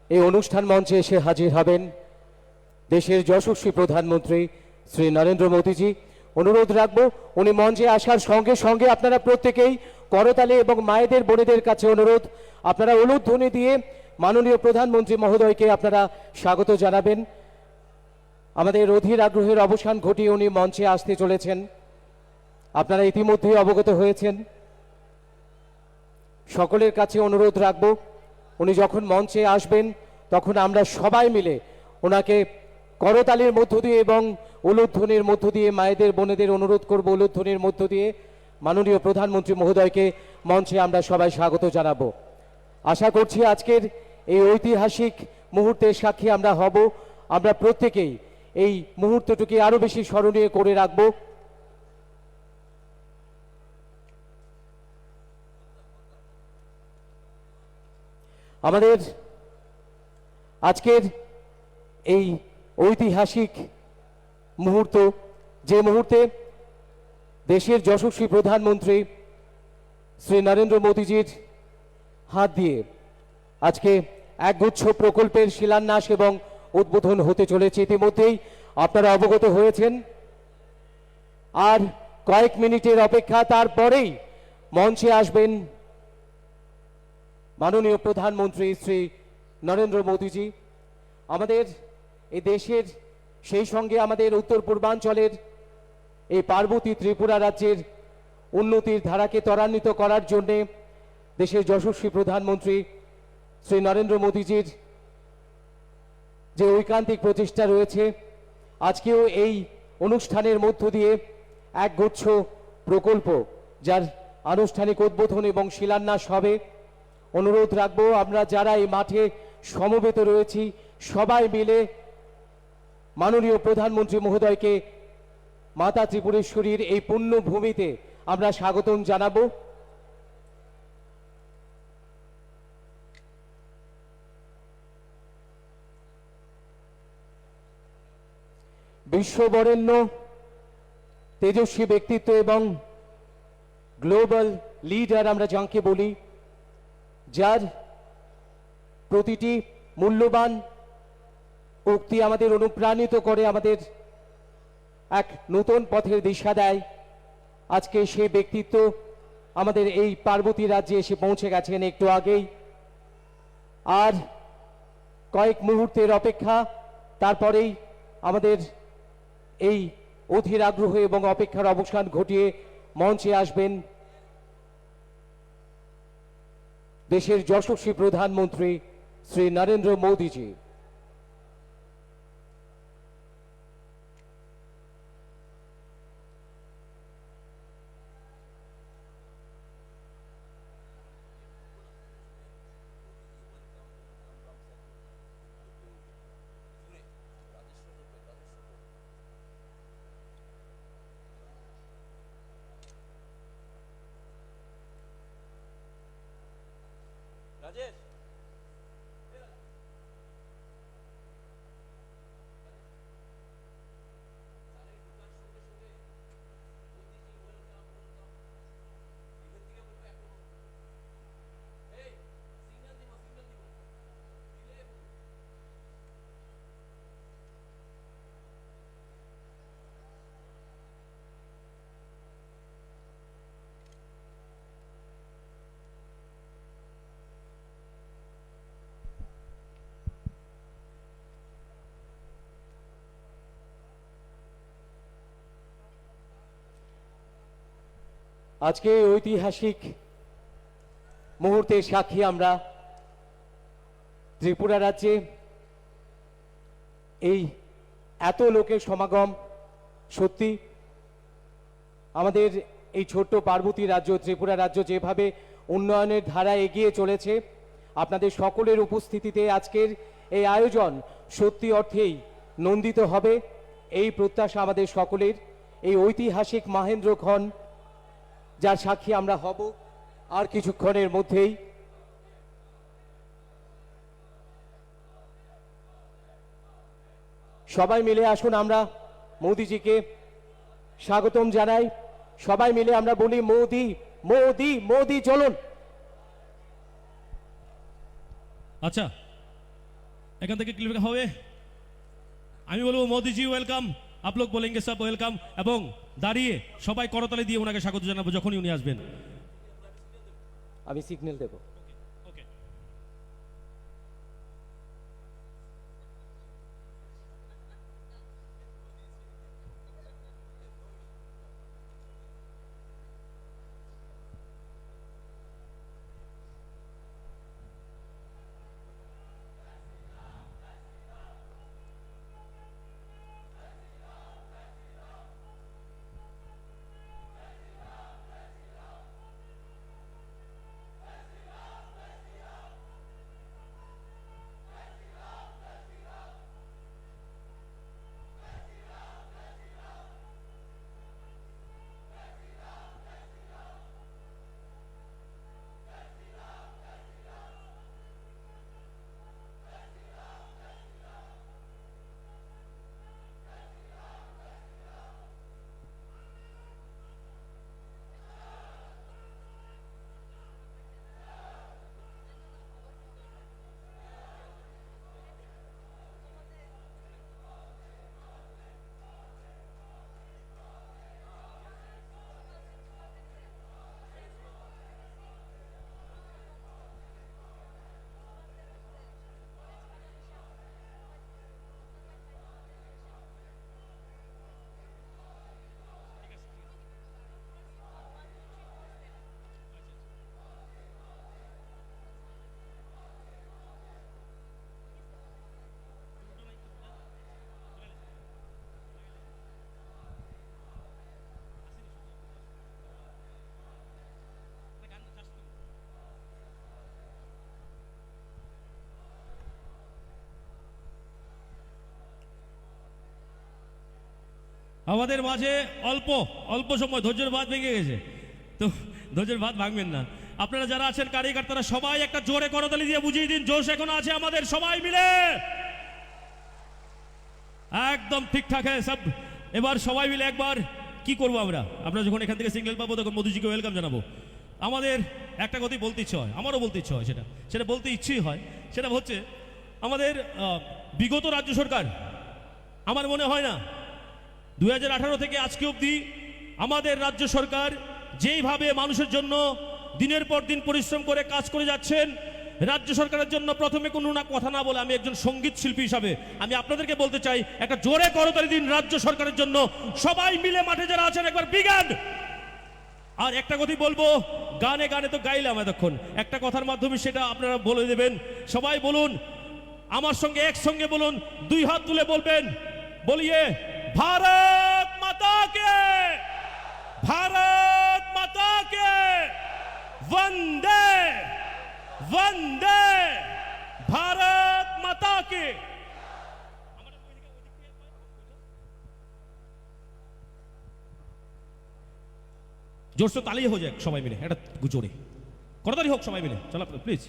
এই অনুষ্ঠান মঞ্চে এসে হাজির হবেন দেশের যশস্বী প্রধানমন্ত্রী শ্রী নরেন্দ্র মোদীজি। অনুরোধ রাখবো উনি মঞ্চে আসার সঙ্গে সঙ্গে আপনারা প্রত্যেকেই করতালি এবং মায়েদের বোনেদের কাছে অনুরোধ, আপনারা উলুধ্বনি দিয়ে মাননীয় প্রধানমন্ত্রী মহোদয়কে আপনারা স্বাগত জানাবেন। আমাদের অধীর আগ্রহের অবসান ঘটিয়ে উনি মঞ্চে আসতে চলেছেন, আপনারা ইতিমধ্যেই অবগত হয়েছেন। সকলের কাছে অনুরোধ রাখবো উনি যখন মঞ্চে আসবেন তখন আমরা সবাই মিলে ওনাকে করতালির মধ্য দিয়ে এবং উলুধ্বনির মধ্য দিয়ে মায়েদের বোনেদের অনুরোধ করব উলুধ্বনির মধ্য দিয়ে মাননীয় প্রধানমন্ত্রী মহোদয়কে মঞ্চে আমরা সবাই স্বাগত জানাবো। আশা করছি আজকের এই ঐতিহাসিক মুহূর্তের সাক্ষী আমরা হব, আমরা প্রত্যেকেই এই মুহূর্তটিকে আরো বেশি স্মরণীয় করে রাখবো। আমাদের আজকের এই ঐতিহাসিক মুহূর্ত, যে মুহূর্তে দেশের যশস্বী প্রধানমন্ত্রী শ্রী নরেন্দ্র মোদীজির হাত দিয়ে আজকে একগুচ্ছ প্রকল্পের শিলান্যাস এবং উদ্বোধন হতে চলেছে, ইতিমধ্যেই আপনারা অবগত হয়েছেন। আর কয়েক মিনিটের অপেক্ষা, তারপরেই মঞ্চে আসবেন মাননীয় প্রধানমন্ত্রী শ্রী নরেন্দ্র মোদীজি। আমাদের এই দেশের সেই সঙ্গে আমাদের উত্তর পূর্বাঞ্চলের এই পার্বতী ত্রিপুরা রাজ্যের উন্নতির ধারাকে ত্বরান্বিত করার জন্যে দেশের যশস্বী প্রধানমন্ত্রী শ্রী নরেন্দ্র মোদীজির যে ঐকান্তিক প্রচেষ্টা রয়েছে, আজকেও এই অনুষ্ঠানের মধ্য দিয়ে একগুচ্ছ প্রকল্প যার আনুষ্ঠানিক উদ্বোধন এবং শিলান্যাস হবে। অনুরোধ রাখবো আমরা যারা এই মাঠে সমবেত রয়েছি সবাই মিলে মাননীয় প্রধানমন্ত্রী মহোদয়কে মাতা ত্রিপুরেশ্বরীর এই পুণ্য ভূমিতে আমরা স্বাগতম জানাবো। বিশ্ববরেণ্য তেজস্বী ব্যক্তিত্ব এবং গ্লোবাল লিডার আমরা যাকে বলি, যার প্রতিটি মূল্যবান উক্তি আমাদের অনুপ্রাণিত করে, আমাদের এক নতুন পথের দিশা দেয়। আজকে সেই ব্যক্তিত্ব আমাদের এই পার্বতী রাজ্যে এসে পৌঁছে গেছেন একটু আগেই। আর কয়েক মুহূর্তের অপেক্ষা, তারপরেই আমাদের এই অধীর আগ্রহ এবং অপেক্ষার অবসান ঘটিয়ে মঞ্চে আসবেন দেশের যশস্বী প্রধানমন্ত্রী শ্রী নরেন্দ্র মোদীজি। রাজেশ, আজকে ঐতিহাসিক মুহূর্তের সাক্ষী আমরা। ত্রিপুরা রাজ্যে এই এত লোকের সমাগম, সত্যি আমাদের এই ছোট্ট পার্বতী রাজ্য ত্রিপুরা রাজ্য যেভাবে উন্নয়নের ধারা এগিয়ে চলেছে, আপনাদের সকলের উপস্থিতিতে আজকের এই আয়োজন সত্যি অর্থেই নন্দিত হবে, এই প্রত্যাশা আমাদের সকলের। এই ঐতিহাসিক মহেন্দ্রক্ষণ যার সাক্ষী আমরা হব আর কিছুক্ষণের মধ্যেই। সবাই মিলে আসুন আমরা মোদিজিকে স্বাগতম জানাই। সবাই মিলে আমরা বলি মোদি মোদি মোদি চলুন। আচ্ছা, এখান থেকে ক্লিক হবে। আমি বলবো মোদিজি ওয়েলকাম, আপ লোক বলেঙ্গে সব ওয়েলকাম, এবং দাঁড়িয়ে সবাই করতালি দিয়ে ওনাকে স্বাগত জানাবো যখনই উনি আসবেন। আমি সিগন্যাল দেব। ওকে। আমাদের মাঝে অল্প অল্প সময় ধৈর্যের বাঁধ ভেঙে গেছে, তো ধৈর্যের বাঁধ ভাঙবেন না। আপনারা যারা আছেন কারিগররা সবাই একটা জোরে করতালি দিয়ে বুঝিয়ে দিন, জোশ এখন আছে আমাদের, সবাই মিলে একদম ঠিকঠাক হ্যাঁ সব। এবার সবাই মিলে একবার কি করবো আমরা যখন এখান থেকে সিগন্যাল পাবো তখন মোদিজিকে ওয়েলকাম জানাবো। আমাদের একটা কথাই বলতে ইচ্ছে হয়, আমারও বলতে ইচ্ছে হয়, সেটা বলতে ইচ্ছেই হয়। সেটা হচ্ছে আমাদের বিগত রাজ্য সরকার, আমার মনে হয় না 2018 থেকে আজকে অবধি আমাদের রাজ্য সরকার যেইভাবে মানুষের জন্য দিনের পর দিন পরিশ্রম করে কাজ করে যাচ্ছেন, রাজ্য সরকারের জন্য প্রথমে কোনো না কথা না বলে আমি একজন সঙ্গীত শিল্পী হিসাবে আমি আপনাদেরকে বলতে চাই, একটা জোরে করতালি দিন রাজ্য সরকারের জন্য। সবাই মিলে মাঠে যারা আছেন একবার বিগান। আর একটা কথাই বলবো, গানে গানে তো গাইলাম এতক্ষণ, একটা কথার মাধ্যমে সেটা আপনারা বলে দেবেন। সবাই বলুন আমার সঙ্গে, একসঙ্গে বলুন, দুই হাত তুলে বলবেন, বলিয়ে भारत माता के, भारत माता के, वंदे वंदे भारत माता के। जोर से ताली हो जाए सबाई मिले, এটা জোরে করতালি হোক সবাই মিলে, চলো প্লিজ।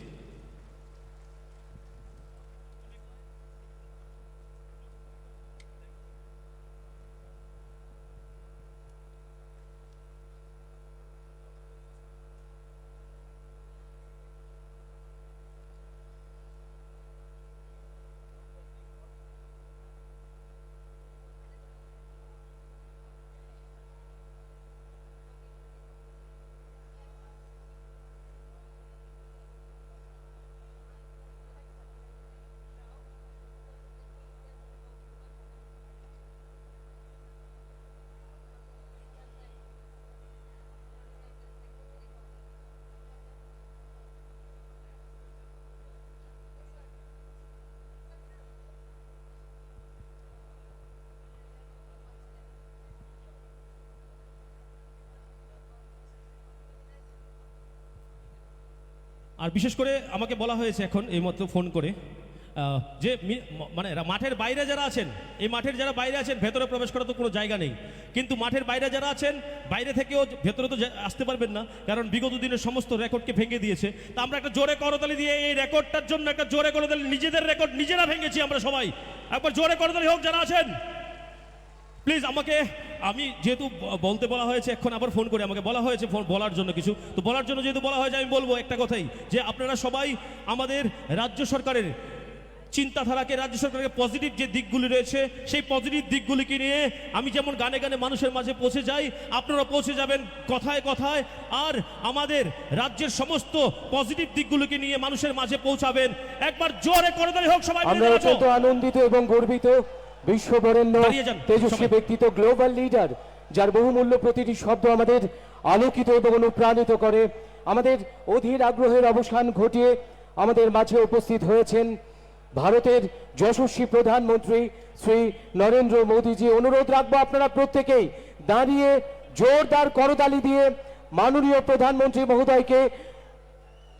আর বিশেষ করে আমাকে বলা হয়েছে এখন এইমাত্র ফোন করে যে মানে মাঠের বাইরে যারা আছেন, এই মাঠের যারা বাইরে আছেন ভেতরে প্রবেশ করার তো কোনো জায়গা নেই, কিন্তু মাঠের বাইরে যারা আছেন বাইরে থেকেও ভেতরে তো আসতে পারবেন না, কারণ বিগত দিনের সমস্ত রেকর্ডকে ভেঙে দিয়েছে। তা আমরা একটা জোরে করতালি দিয়ে এই রেকর্ডটার জন্য একটা জোরে করতালি, নিজেদের রেকর্ড নিজেরা ভেঙেছি আমরা সবাই, একবার জোরে করতালি হোক যারা আছেন প্লিজ। আমাকে আমি যেহেতু বলতে বলা হয়েছে, এখন আবার ফোন করে আমাকে বলা হয়েছে বলার জন্য কিছু, তো বলার জন্য যেহেতু বলা হয়েছে আমি বলবো একটা কথাই, যে আপনারা সবাই আমাদের রাজ্য সরকারের চিন্তাধারাকে, রাজ্য সরকারের পজিটিভ যে দিকগুলি রয়েছে সেই পজিটিভ দিকগুলিকে নিয়ে আমি যেমন গানে গানে মানুষের মাঝে পৌঁছে যাই, আপনারা পৌঁছে যাবেন কথায় কথায়, আর আমাদের রাজ্যের সমস্ত পজিটিভ দিকগুলিকে নিয়ে মানুষের মাঝে পৌঁছাবেন। একবার জোরে করে দেয় হোক সবাই। আমরা অত্যন্ত আনন্দিত এবং গর্বিত, বিশ্ববরেণ্য তেজস্বী ব্যক্তিত্ব, গ্লোবাল লিডার, যার বহুমূল্য প্রতিটি শব্দ আমাদের আলোকিত এবং অনুপ্রাণিত করে। আমাদের অধীর আগ্রহের অবসান ঘটিয়ে আমাদের মাঝে উপস্থিত হয়েছেন ভারতের যশস্বী প্রধানমন্ত্রী শ্রী নরেন্দ্র মোদীজি। অনুরোধ রাখবো আপনারা প্রত্যেকেই দাঁড়িয়ে জোরদার করতালি দিয়ে মাননীয় প্রধানমন্ত্রী মহোদয়কে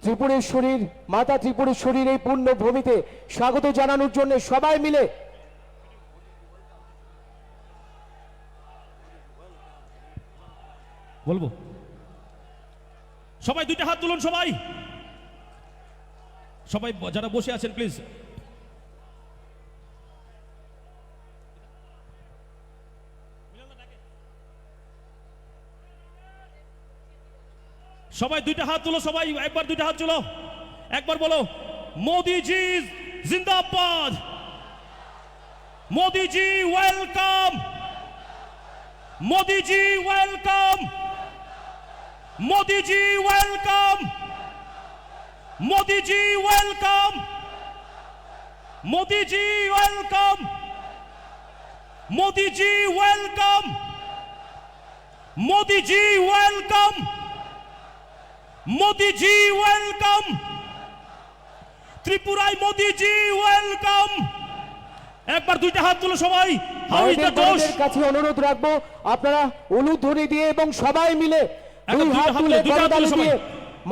ত্রিপুরেশ্বরীর মাতা ত্রিপুরেশ্বরীর এই পূর্ণ ভূমিতে স্বাগত জানানোর জন্য সবাই মিলে বলবো। সবাই দুইটা হাত তুলুন, সবাই সবাই যারা বসে আছেন প্লিজ সবাই দুইটা হাত তুলো, সবাই একবার দুইটা হাত তুলো, একবার বলো মোদিজি জিন্দাবাদ, মোদিজি ওয়েলকাম, মোদিজি ওয়েলকাম, মোদিজি ওয়েলকাম, মোদিজি ওয়েলকাম, মোদিজি ওয়েলকাম, মোদিজি ওয়েলকাম, মোদিজি ওয়েলকাম, মোদিজি ওয়েলকাম, ত্রিপুরায় মোদিজি ওয়েলকাম। একবার দুইটা হাত তুলো সবাই। ভারতের কাছে অনুরোধ রাখবো আপনারা উলুধ্বনি দিয়ে এবং সবাই মিলে দুই হাত তুলে করতালি দিয়ে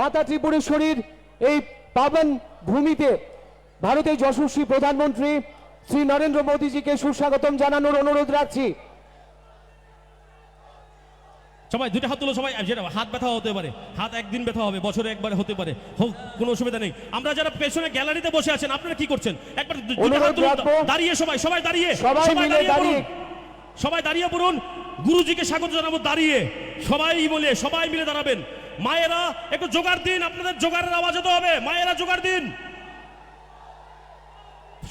মাতা ত্রিপুরেশ্বরীর এই পাবন ভূমিতে ভারতের যশস্বী প্রধানমন্ত্রী শ্রী নরেন্দ্র মোদীজিকে সুস্বাগতম জানানোর অনুরোধ রাখছি। সবাই দুইটা হাত তুলো সবাই। যেটা হাত ব্যথা হতে পারে, হাত একদিন ব্যথা হবে, বছরে একবার হতে পারে, হোক, কোনো অসুবিধা নেই। আমরা যারা পেছনে গ্যালারিতে বসে আছেন আপনারা কি করছেন, একবার দুইটা হাত তুলুন, দাঁড়িয়ে সবাই, সবাই দাঁড়িয়ে, সবাই দাঁড়িয়ে পড়ুন, গুরুজিকে স্বাগত জানাবো দাঁড়িয়ে, সবাই মিলে দাঁড়াবেন। মায়েরা একটু জোগাড় দিন, আপনাদের জোগাড়ের আওয়াজ হতে হবে, মায়েরা জোগাড় দিন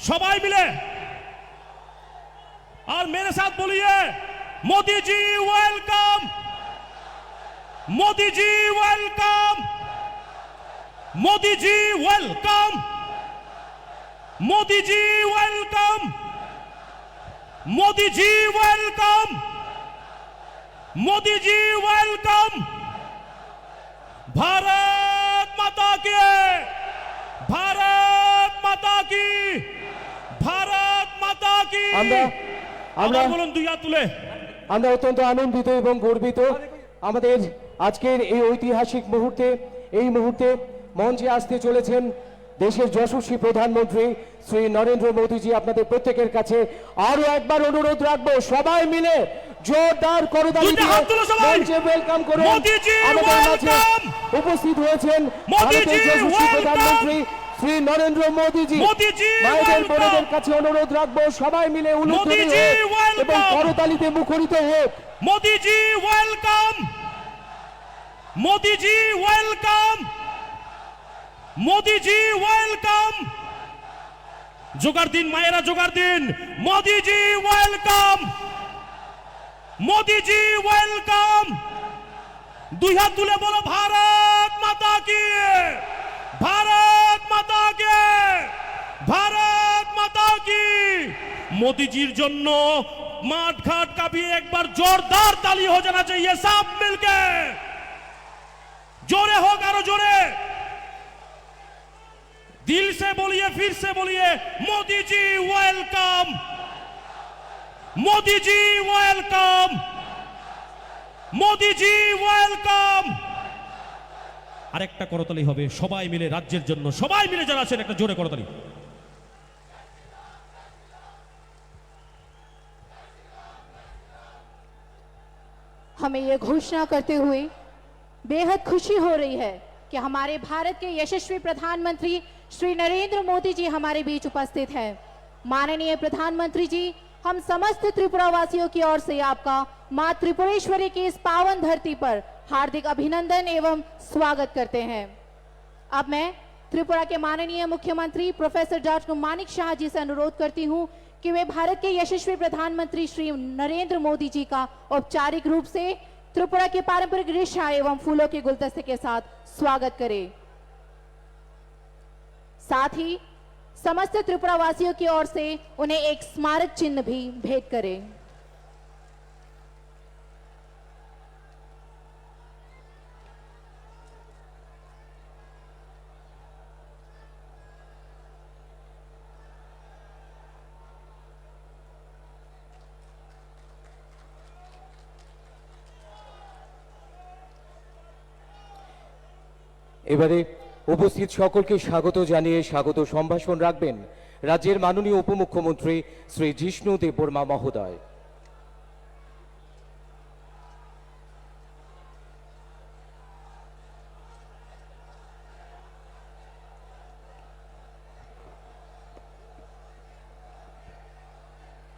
সবাই মিলে। আর মেরে সাথ বলিয়ে মোদিজি ওয়েলকাম, মোদিজি ওয়েলকাম, মোদিজি ওয়েলকাম, মোদিজি ওয়েলকাম, মোদিজি ওয়েলকাম, মোদিজি ওয়েলকাম। भारत माता की, भारत माता की, भारत माता की। আমরা বলুন দুই হাত তুলে। আমরা অত্যন্ত আনন্দিত এবং গর্বিত আমাদের আজকের এই ঐতিহাসিক মুহূর্তে, এই মুহূর্তে মঞ্চে আসতে চলেছেন দেশের যশস্বী প্রধানমন্ত্রী শ্রী নরেন্দ্র মোদীজি। আপনাদের প্রত্যেকের কাছে আরো একবার অনুরোধ রাখবো সবাই মিলে জোরদার করতালি দিয়ে মঞ্চে ওয়েলকাম করুন। আমাদের মাঝে উপস্থিত হয়েছেন ভারতের যশস্বী প্রধানমন্ত্রী শ্রী নরেন্দ্র মোদীজি। মায়েদের বোনেদের কাছে অনুরোধ রাখবো সবাই মিলে উলুধ্বনি এবং করতালিতে মুখরিত হোক। মোদিজি ওয়েলকাম, মোদিজি ওয়েলকাম, মোদিজি ওয়েলকাম। জোগাড় দিন মায়েরা, জোগাড় দিন। মোদিজি ওয়েলকাম, মোদিজি ওয়েলকাম। দুই হাত তুলে বলো ভারত মাতা কি, ভারত মাতা কি, ভারত মাতা কি। মোদিজির জন্য माठ घाट का भी एक बार जोरदार ताली हो जाना चाहिए, सब मिलके जोरे होगा, और जोरे दिल से बोलिए, फिर से बोलिए Modi ji welcome, Modi ji welcome, Modi ji welcome. আরেকটা করতালি হবে সবাই মিলে রাজ্যের জন্য, সবাই মিলে যারা আছেন একটা জোরে করতালি। हमें ये घोषणा करते हुए बेहद खुशी हो रही है कि हमारे भारत के यशस्वी प्रधानमंत्री श्री नरेंद्र मोदी जी हमारे बीच उपस्थित हैं। माननीय प्रधानमंत्री जी, हम समस्त त्रिपुरा वासियों की ओर से आपका मां त्रिपुरेश्वरी की इस पावन धरती पर हार्दिक अभिनंदन एवं स्वागत करते हैं। अब मैं त्रिपुरा के माननीय मुख्यमंत्री प्रोफेसर डॉक्टर मानिक शाह जी से अनुरोध करती हूं कि वे भारत के यशस्वी प्रधानमंत्री श्री नरेंद्र मोदी जी का औपचारिक रूप से त्रिपुरा के पारंपरिक रेशा एवं फूलों के गुलदस्ते के साथ स्वागत करें। साथ ही समस्त त्रिपुरा वासियों की ओर से उन्हें एक स्मारक चिन्ह भी भेंट करें। এবারে উপস্থিত সকলকে স্বাগত জানিয়ে স্বাগত সম্ভাষণ রাখবেন রাজ্যের মাননীয় উপমুখ্যমন্ত্রী শ্রী জিষ্ণু দেববর্মা মহোদয়।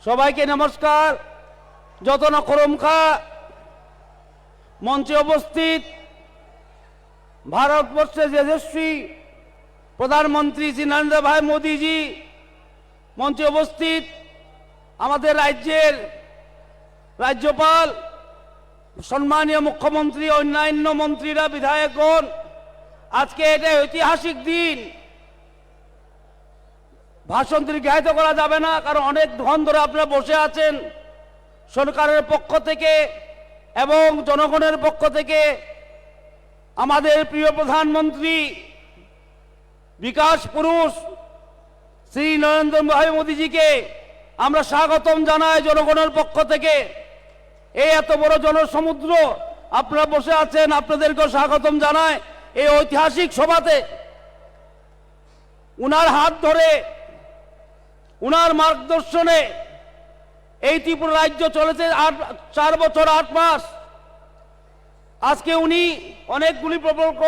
সবাইকে নমস্কার। যতন করমখা মঞ্চে উপস্থিত ভারতবর্ষের যশস্বী প্রধানমন্ত্রী শ্রী নরেন্দ্র ভাই মোদীজি, মঞ্চে উপস্থিত আমাদের রাজ্যের রাজ্যপাল, সম্মানীয় মুখ্যমন্ত্রী, অন্যান্য মন্ত্রীরা, বিধায়কগণ, আজকে এটা ঐতিহাসিক দিন। ভাষণ দীর্ঘায়িত করা যাবে না, কারণ অনেক ধন ধরে আপনারা বসে আছেন। সরকারের পক্ষ থেকে এবং জনগণের পক্ষ থেকে আমাদের প্রিয় প্রধানমন্ত্রী বিকাশ পুরুষ শ্রী নরেন্দ্র ভাই মোদীজিকে আমরা স্বাগতম জানাই জনগণের পক্ষ থেকে। এই এত বড় জনসমুদ্র আপনারা বসে আছেন, আপনাদেরকেও স্বাগতম জানাই এই ঐতিহাসিক সভাতে। উনার হাত ধরে, উনার মার্গদর্শনে এই ত্রিপুরা রাজ্য চলেছে 4 বছর 8 মাস। আজকে উনি অনেকগুলি প্রকল্প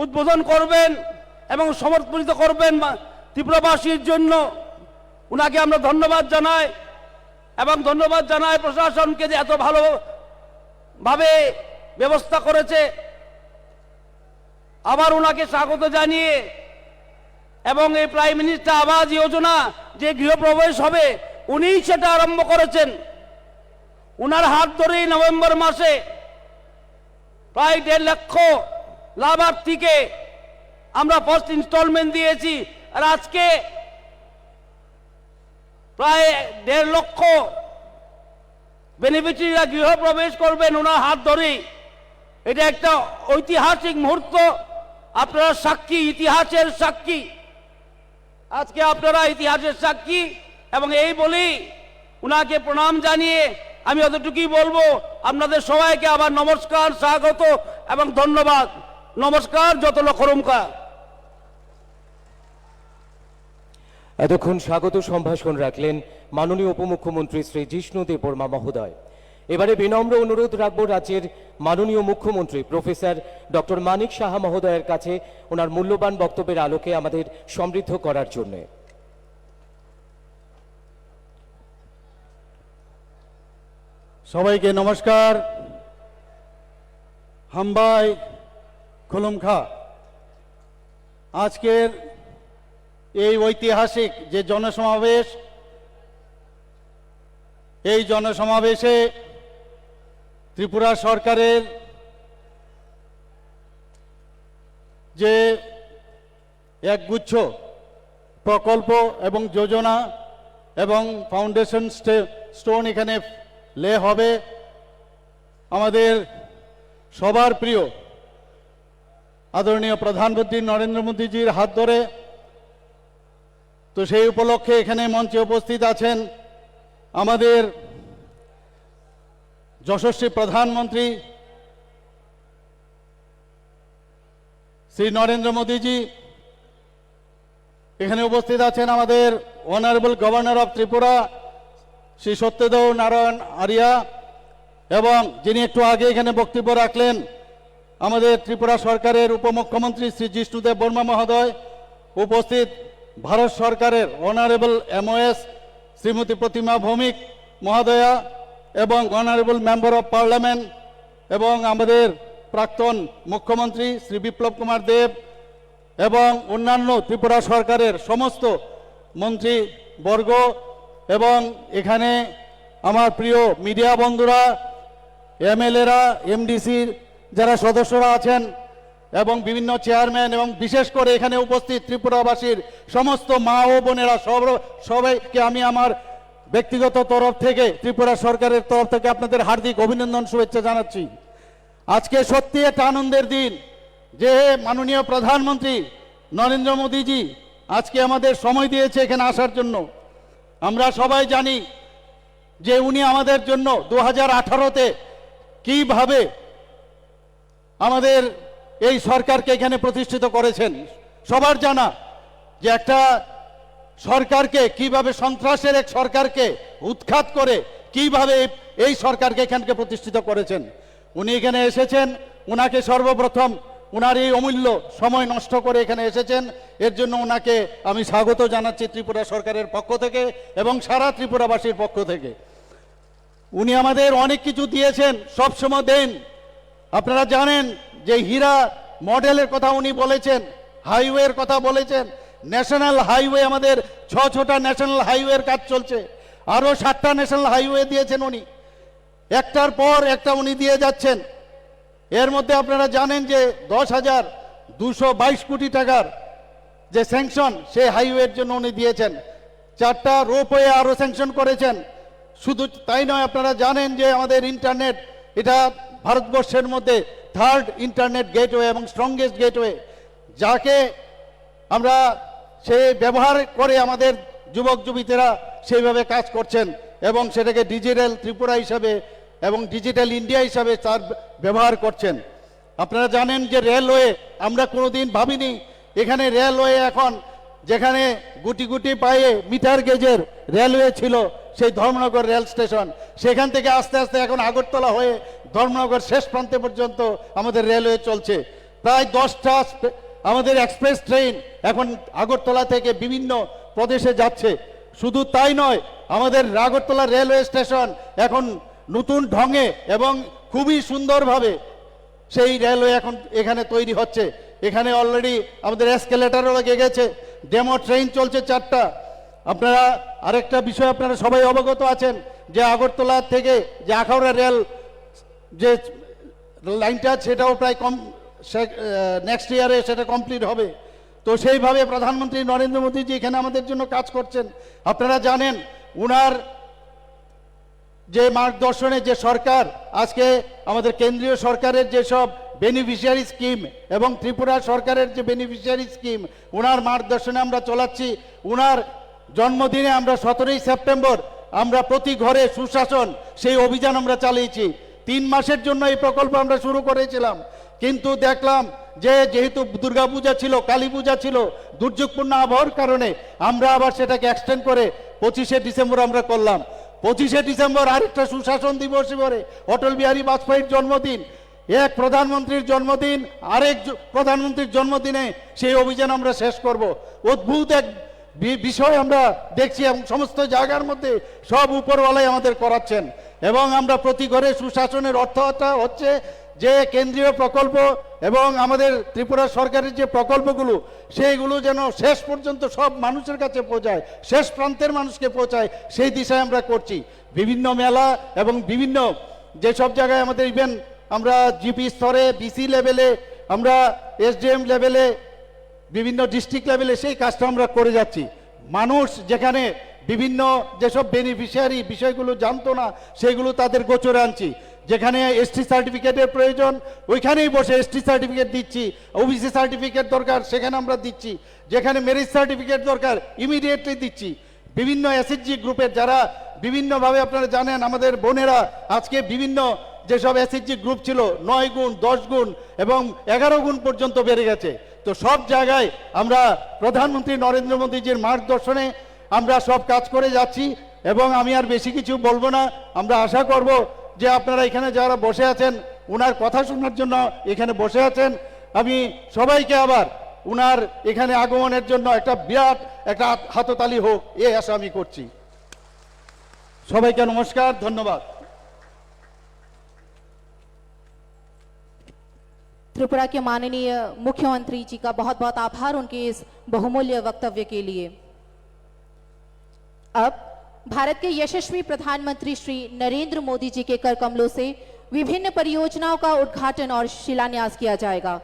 উদ্বোধন করবেন এবং সমর্পিত করবেন ত্রিপুরাবাসীর জন্য। উনাকে আমরা ধন্যবাদ জানাই এবং ধন্যবাদ জানাই প্রশাসনকে যে এত ভালোভাবে ব্যবস্থা করেছে। আবার উনাকে স্বাগত জানিয়ে এবং এই প্রাইম মিনিস্টার আবাস যোজনা যে গৃহপ্রবেশ হবে, উনিই সেটা আরম্ভ করেছেন। উনার হাত ধরেই নভেম্বর মাসে প্রায় 1.5 লক্ষ লাভার্থীকে আমরা ফার্স্ট ইনস্টলমেন্ট দিয়েছি। আর আজকে প্রায় 1.5 লক্ষ বেনিফিশিয়ারিরা গৃহপ্রবেশ করবেন ওনার হাত ধরেই। এটা একটা ঐতিহাসিক মুহূর্ত। আপনারা সাক্ষী, ইতিহাসের সাক্ষী। আজকে আপনারা ইতিহাসের সাক্ষী এবং এই বলেই উনাকে প্রণাম জানিয়ে আমি অতটুকুই বলবো। আপনাদের সবাইকে আবার নমস্কার, স্বাগত এবং ধন্যবাদ। নমস্কার, যতন করমকা। এতক্ষণ স্বাগত সম্ভাষণ রাখলেন মাননীয় উপমুখ্যমন্ত্রী শ্রী জিষ্ণু দেববর্মা মহোদয়। এবারে বিনম্র অনুরোধ রাখবো রাজ্যের মাননীয় মুখ্যমন্ত্রী প্রফেসর ডক্টর মানিক সাহা মহোদয়ের কাছে ওনার মূল্যবান বক্তব্যের আলোকে আমাদের সমৃদ্ধ করার জন্য। সবাইকে নমস্কার। হামবাই খুলুমখা। আজকের এই ঐতিহাসিক যে জনসমাবেশ, এই জনসমাবেশে ত্রিপুরা সরকারের যে একগুচ্ছ প্রকল্প এবং যোজনা এবং ফাউন্ডেশন স্টোন এখানে লে হবে আমাদের সবার প্রিয় আদরণীয় প্রধানমন্ত্রী নরেন্দ্র মোদীজির হাত ধরে। তো সেই উপলক্ষে এখানে মঞ্চে উপস্থিত আছেন আমাদের যশস্বী প্রধানমন্ত্রী শ্রী নরেন্দ্র মোদীজি। এখানে উপস্থিত আছেন আমাদের honourable governor of Tripura Shri Satyadeo Narayan Arya এবং যিনি একটু আগে এখানে বক্তব্য রাখলেন আমাদের ত্রিপুরা সরকারের উপমুখ্যমন্ত্রী শ্রী জিষ্ণুদেব বর্মা মহোদয়, উপস্থিত ভারত সরকারের অনারেবল MOS শ্রীমতী প্রতিমা ভৌমিক মহোদয়া এবং অনারেবল মেম্বার অফ পার্লামেন্ট এবং আমাদের প্রাক্তন মুখ্যমন্ত্রী শ্রী বিপ্লব কুমার দেব এবং অন্যান্য ত্রিপুরা সরকারের সমস্ত মন্ত্রীবর্গ এবং এখানে আমার প্রিয় মিডিয়া বন্ধুরা, MLA-রা, MDCর যারা সদস্যরা আছেন এবং বিভিন্ন চেয়ারম্যান এবং বিশেষ করে এখানে উপস্থিত ত্রিপুরাবাসীর সমস্ত মা ও বোনেরা সবাইকে আমি আমার ব্যক্তিগত তরফ থেকে ত্রিপুরা সরকারের তরফ থেকে আপনাদের হার্দিক অভিনন্দন শুভেচ্ছা জানাচ্ছি। আজকে সত্যি একটা আনন্দের দিন যে মাননীয় প্রধানমন্ত্রী নরেন্দ্র মোদীজি আজকে আমাদের সময় দিয়েছে এখানে আসার জন্য। আমরা সবাই জানি যে উনি আমাদের জন্য 2018-তে কিভাবে আমাদের এই সরকারকে এখানে প্রতিষ্ঠিত করেছেন। সবার জানা যে একটা সরকারকে কিভাবে, সন্ত্রাসের এক সরকারকে উৎখাত করে কিভাবে এই সরকারকে এখানকে প্রতিষ্ঠিত করেছেন। উনি এখানে এসেছেন, উনাকে সর্বপ্রথম উনার এই অমূল্য সময় নষ্ট করে এখানে এসেছেন, এর জন্য ওনাকে আমি স্বাগত জানাচ্ছি ত্রিপুরা সরকারের পক্ষ থেকে এবং সারা ত্রিপুরাবাসীর পক্ষ থেকে। উনি আমাদের অনেক কিছু দিয়েছেন, সবসময় দেন। আপনারা জানেন যে হীরা মডেলের কথা উনি বলেছেন, হাইওয়ের কথা বলেছেন, ন্যাশনাল হাইওয়ে আমাদের 6টা ন্যাশনাল হাইওয়ের কাজ চলছে, আরও 7টা ন্যাশনাল হাইওয়ে দিয়েছেন উনি, একটার পর একটা উনি দিয়ে যাচ্ছেন। এর মধ্যে আপনারা জানেন যে 10,222 কোটি টাকার যে স্যাংশন সেই হাইওয়ের জন্য উনি দিয়েছেন, 4টা রোপওয়ে আরও স্যাংশন করেছেন। শুধু তাই নয়, আপনারা জানেন যে আমাদের ইন্টারনেট, এটা ভারতবর্ষের মধ্যে 3rd ইন্টারনেট গেটওয়ে এবং স্ট্রংগেস্ট গেটওয়ে, যাকে আমরা সে ব্যবহার করে আমাদের যুবক যুবতীরা সেইভাবে কাজ করছেন এবং সেটাকে ডিজিটাল ত্রিপুরা হিসাবে এবং ডিজিটাল ইন্ডিয়া হিসাবে তার ব্যবহার করছেন। আপনারা জানেন যে রেলওয়ে, আমরা কোনোদিন ভাবিনি এখানে রেলওয়ে এখন, যেখানে গুটি গুটি পায়ে মিটার গেজের রেলওয়ে ছিল সেই ধর্মনগর রেল স্টেশন, সেখান থেকে আস্তে আস্তে এখন আগরতলা হয়ে ধর্মনগর শেষ প্রান্তে পর্যন্ত আমাদের রেলওয়ে চলছে। প্রায় 10টা আমাদের এক্সপ্রেস ট্রেন এখন আগরতলা থেকে বিভিন্ন প্রদেশে যাচ্ছে। শুধু তাই নয়, আমাদের আগরতলা রেলওয়ে স্টেশন এখন নতুন ঢঙে এবং খুবই সুন্দরভাবে সেই রেলওয়ে এখন এখানে তৈরি হচ্ছে। এখানে অলরেডি আমাদের এসকেলেটারও লেগে গেছে, ডেমো ট্রেন চলছে 4টা। আপনারা আরেকটা বিষয় আপনারা সবাই অবগত আছেন যে আগরতলা থেকে যে আখাউড়া রেল যে লাইনটা, সেটাও প্রায় নেক্সট ইয়ারে সেটা কমপ্লিট হবে। তো সেইভাবে প্রধানমন্ত্রী নরেন্দ্র মোদীজি এখানে আমাদের জন্য কাজ করছেন। আপনারা জানেন উনার যে মার্গদর্শনে যে সরকার আজকে আমাদের কেন্দ্রীয় সরকারের যেসব বেনিফিশিয়ারি স্কিম এবং ত্রিপুরা সরকারের যে বেনিফিশিয়ারি স্কিম, ওনার মার্গদর্শনে আমরা চলাচ্ছি। ওনার জন্মদিনে আমরা 17ই সেপ্টেম্বর আমরা প্রতি ঘরে সুশাসন সেই অভিযান আমরা চালিয়েছি। 3 মাসের জন্য এই প্রকল্প আমরা শুরু করেছিলাম, কিন্তু দেখলাম যে যেহেতু দুর্গাপূজা ছিল, কালী পূজা ছিল, দুর্যোগপূর্ণ আবহাওয়ার কারণে আমরা আবার সেটাকে এক্সটেন্ড করে 25শে ডিসেম্বর আমরা করলাম। 25শে ডিসেম্বর আরেকটা সুশাসন দিবস করে অটল বিহারী বাজপেয়ীর জন্মদিন, এক প্রধানমন্ত্রীর জন্মদিন, আরেক প্রধানমন্ত্রীর জন্মদিনে সেই অভিযান আমরা শেষ করব। অদ্ভুত এক বিষয় আমরা দেখছি এবং সমস্ত জায়গার মধ্যে সব উপরওয়ালাই আমাদের করাচ্ছেন। এবং আমরা প্রতি ঘরে সুশাসনের অর্থটা হচ্ছে যে কেন্দ্রীয় প্রকল্প এবং আমাদের ত্রিপুরা সরকারের যে প্রকল্পগুলো সেইগুলো যেন শেষ পর্যন্ত সব মানুষের কাছে পৌঁছায়, শেষ প্রান্তের মানুষকে পৌঁছায়, সেই দিশায় আমরা করছি। বিভিন্ন মেলা এবং বিভিন্ন যেসব জায়গায় আমাদের ইভেন আমরা জিপি স্তরে, বিসি লেভেলে, আমরা SDM লেভেলে, বিভিন্ন ডিস্ট্রিক্ট লেভেলে সেই কাজটা আমরা করে যাচ্ছি। মানুষ যেখানে বিভিন্ন যেসব বেনিফিশিয়ারি বিষয়গুলো জানতো না সেগুলো তাদের গোচরে আনছি। যেখানে ST সার্টিফিকেটের প্রয়োজন ওইখানেই বসে ST সার্টিফিকেট দিচ্ছি, OBC সার্টিফিকেট দরকার সেখানে আমরা দিচ্ছি, যেখানে মেরিট সার্টিফিকেট দরকার ইমিডিয়েটলি দিচ্ছি। বিভিন্ন SHG গ্রুপের যারা বিভিন্নভাবে, আপনারা জানেন আমাদের বোনেরা আজকে বিভিন্ন যেসব SHG গ্রুপ ছিল 9 গুণ, 10 গুণ এবং 11 গুণ পর্যন্ত বেড়ে গেছে। তো সব জায়গায় আমরা প্রধানমন্ত্রী নরেন্দ্র মোদীজির মার্গদর্শনে আমরা সব কাজ করে যাচ্ছি এবং আমি আর বেশি কিছু বলবো না। আমরা আশা করব যে আপনারা এখানে যারা বসে আছেন ওনার কথা শোনার জন্য এখানে বসে আছেন। আমি সবাইকে আবার ওনার এখানে আগমনের জন্য একটা বিরাট একটা হাততালি হোক এই আশা আমি করছি। সবাইকে নমস্কার, ধন্যবাদ। त्रिपुरा के माननीय मुख्यमंत्री जी का बहुत बहुत आभार उनके इस बहुमूल्य वक्तव्य के लिए। अब भारत के यशस्वी प्रधानमंत्री श्री नरेंद्र मोदी जी के कर कमलों से विभिन्न परियोजनाओं का उद्घाटन और शिलान्यास किया जाएगा।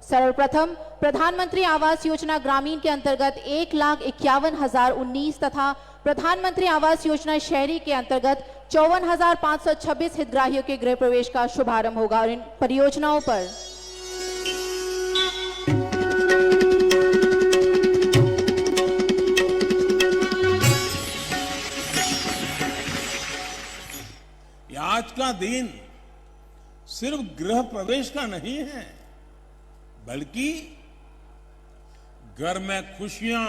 सर्वप्रथम प्रधानमंत्री आवास योजना ग्रामीण के अंतर्गत 1,51,019 तथा प्रधानमंत्री आवास योजना शहरी के अंतर्गत 54,526 हितग्राहियों के गृह प्रवेश का शुभारंभ होगा। और इन परियोजनाओं पर आज का दिन सिर्फ गृह प्रवेश का नहीं है, बल्कि घर में खुशियां,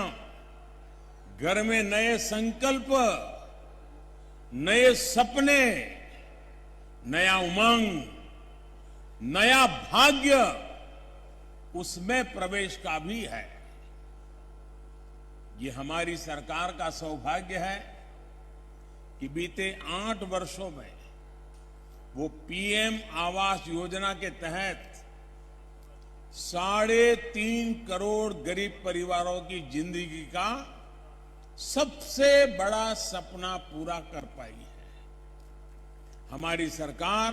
घर में नए संकल्प, नए सपने, नया उमंग, नया भाग्य, उसमें प्रवेश का भी है। ये हमारी सरकार का सौभाग्य है कि बीते 8 वर्षों में वो पीएम आवास योजना के तहत 3.5 करोड़ गरीब परिवारों की जिंदगी का सबसे बड़ा सपना पूरा कर पाई है। हमारी सरकार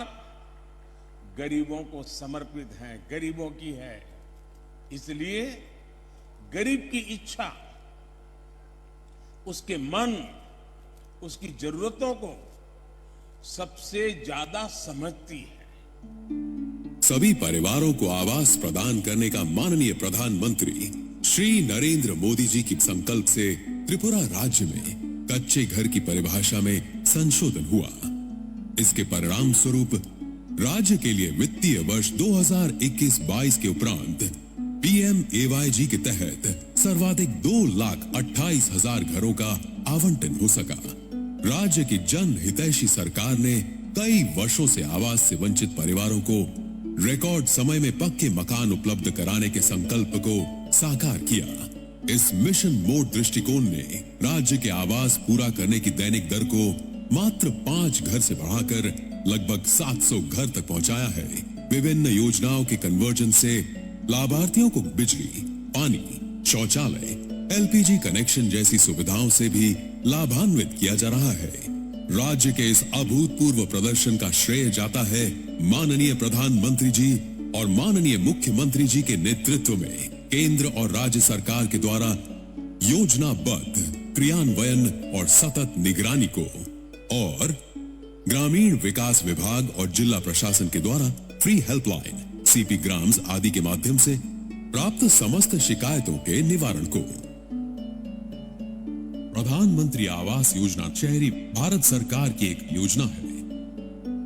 गरीबों को समर्पित है, गरीबों की है, इसलिए गरीब की इच्छा, उसके मन, उसकी जरूरतों को सबसे ज्यादा समझती है। सभी परिवारों को आवास प्रदान करने का माननीय प्रधानमंत्री श्री नरेंद्र मोदी जी की संकल्प से त्रिपुरा राज्य में कच्चे घर की परिभाषा में संशोधन हुआ। इसके परिणाम स्वरूप राज्य के लिए वित्तीय वर्ष 2021-22 के उपरांत PMAYG के तहत सर्वाधिक 2,28,000 घरों का आवंटन हो सका। राज्य की जन हितैषी सरकार ने कई वर्षों से आवास से वंचित परिवारों को रिकॉर्ड समय में पक्के मकान उपलब्ध कराने के संकल्प को साकार किया। इस मिशन मोड दृष्टिकोण ने राज्य के आवास पूरा करने की दैनिक दर को मात्र 5 घर से बढ़ाकर लगभग 700 घर तक पहुंचाया है। विभिन्न योजनाओं के कन्वर्जन से लाभार्थियों को बिजली, पानी, शौचालय, LPG कनेक्शन जैसी सुविधाओं से भी लाभान्वित किया जा रहा है। राज्य के इस अभूतपूर्व प्रदर्शन का श्रेय जाता है माननीय प्रधानमंत्री जी और माननीय मुख्यमंत्री जी के नेतृत्व में केंद्र और राज्य सरकार के द्वारा योजनाबद्ध क्रियान्वयन और सतत निगरानी को, और ग्रामीण विकास विभाग और जिला प्रशासन के द्वारा फ्री हेल्पलाइन, CP ग्राम्स आदि के माध्यम से प्राप्त समस्त शिकायतों के निवारण को। प्रधानमंत्री आवास योजना शहरी भारत सरकार की एक योजना है,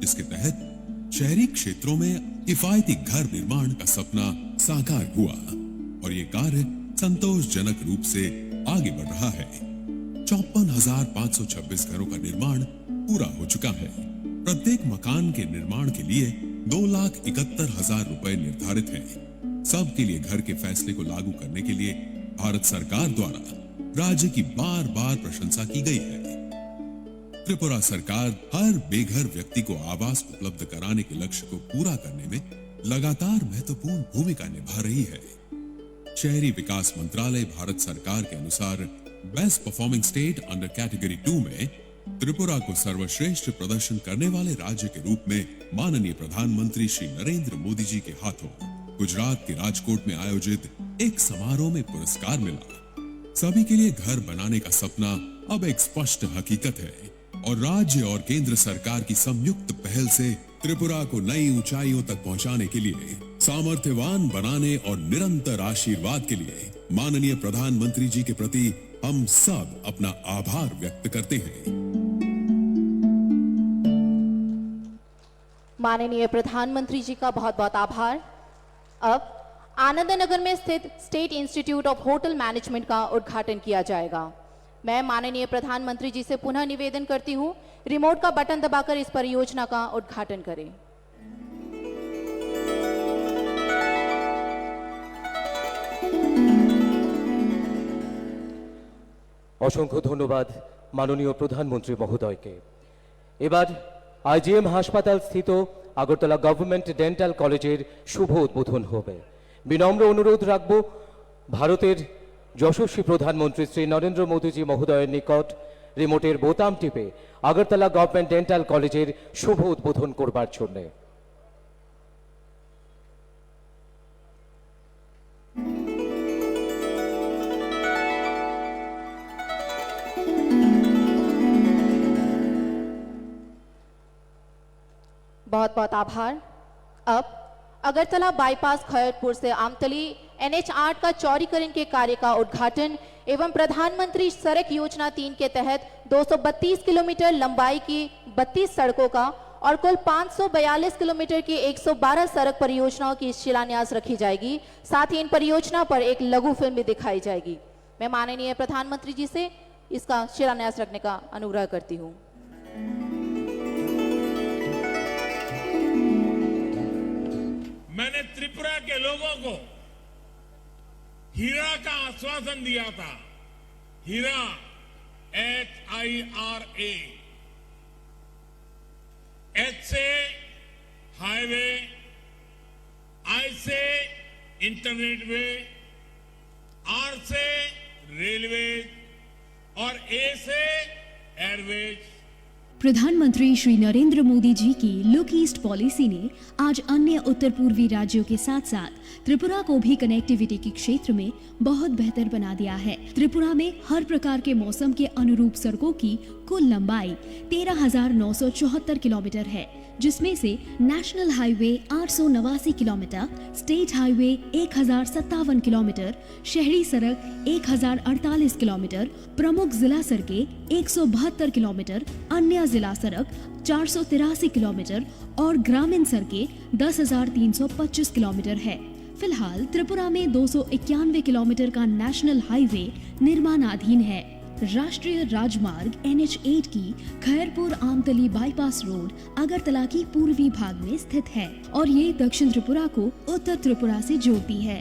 जिसके तहत शहरी क्षेत्रों में किफायती घर निर्माण का सपना साकार हुआ और ये कार्य संतोषजनक रूप से आगे बढ़ रहा है। 54,526 घरों का निर्माण पूरा हो चुका है। प्रत्येक मकान के निर्माण के लिए 2,71,000 रुपए निर्धारित है। सबके लिए घर के फैसले को लागू करने के लिए भारत सरकार द्वारा राज्य की बार बार प्रशंसा की गई है। त्रिपुरा सरकार हर बेघर व्यक्ति को आवास उपलब्ध कराने के लक्ष्य को पूरा करने में लगातार महत्वपूर्ण भूमिका निभा रही है। शहरी विकास मंत्रालय भारत सरकार के अनुसार best performing state under category 2 में त्रिपुरा को सर्वश्रेष्ठ प्रदर्शन करने वाले राज्य के रूप में माननीय प्रधानमंत्री श्री नरेंद्र मोदी जी के हाथों गुजरात के राजकोट में आयोजित एक समारोह में पुरस्कार मिला। सभी के लिए घर बनाने का सपना अब एक स्पष्ट हकीकत है और राज्य और केंद्र सरकार की संयुक्त पहल से त्रिपुरा को नई ऊंचाइयों तक पहुंचाने के लिए, सामर्थ्यवान बनाने और निरंतर आशीर्वाद के लिए माननीय प्रधानमंत्री जी के प्रति हम सब अपना आभार व्यक्त करते हैं। माननीय प्रधानमंत्री जी का बहुत बहुत आभार। अब आनंद नगर में स्थित state institute of hotel management का उद्घाटन किया जाएगा। मैं माननीय प्रधानमंत्री जी से पुनः निवेदन करती हूं, रिमोट का बटन दबाकर इस परियोजना का उद्घाटन करें। অসংখ্য ধন্যবাদ মাননীয় প্রধানমন্ত্রী মহোদয়কে। এবার আইজিএম হাসপাতাল স্থিত আগরতলা গভর্নমেন্ট ডেন্টাল কলেজের শুভ উদ্বোধন হবে। বিনম্র অনুরোধ রাখব ভারতের যশস্বী প্রধানমন্ত্রী শ্রী নরেন্দ্র মোদীজি মহোদয়ের নিকট রিমোটের বোতাম টিপে আগরতলা গভর্নমেন্ট ডেন্টাল কলেজের শুভ উদ্বোধন করবার জন্যে। बहुत बहुत आभार। अब अगरतला बाईपास खैरपुर से आमतली NH8 का चौड़ीकरण के कार्य का उद्घाटन एवं प्रधानमंत्री सड़क योजना 3 के तहत 232 किलोमीटर लंबाई की 32 सड़कों का और कुल 542 किलोमीटर की 112 सड़क परियोजनाओं की शिलान्यास रखी जाएगी। साथ ही इन परियोजना पर एक लघु फिल्म भी दिखाई जाएगी। मैं माननीय प्रधानमंत्री जी से इसका शिलान्यास रखने का अनुग्रह करती हूँ। मैंने त्रिपुरा के लोगों को हीरा का आश्वासन दिया था। हीरा HIRA, H से हाईवे, I से इंटरनेट वे, R से रेलवे और A से एयरवेज। प्रधानमंत्री श्री नरेंद्र मोदी जी की लुक ईस्ट पॉलिसी ने आज अन्य उत्तर पूर्वी राज्यों के साथ साथ त्रिपुरा को भी कनेक्टिविटी के क्षेत्र में बहुत बेहतर बना दिया है। त्रिपुरा में हर प्रकार के मौसम के अनुरूप सड़कों की कुल लंबाई 13,974 किलोमीटर है, जिसमें से national highway 889 kilometre, state highway 1057 kilometre, शहरी सड़क 1048 किलोमीटर, प्रमुख जिला सड़कें 172 किलोमीटर, अन्य जिला सड़क 483 किलोमीटर और ग्रामीण सड़कें 10,325 किलोमीटर है। फिलहाल त्रिपुरा में 291 किलोमीटर का नेशनल हाईवे निर्माणाधीन है। राष्ट्रीय राजमार्ग NH8 की खैरपुर आमतली बाईपास रोड अगरतला की पूर्वी भाग में स्थित है और ये दक्षिण त्रिपुरा को उत्तर त्रिपुरा से जोड़ती है।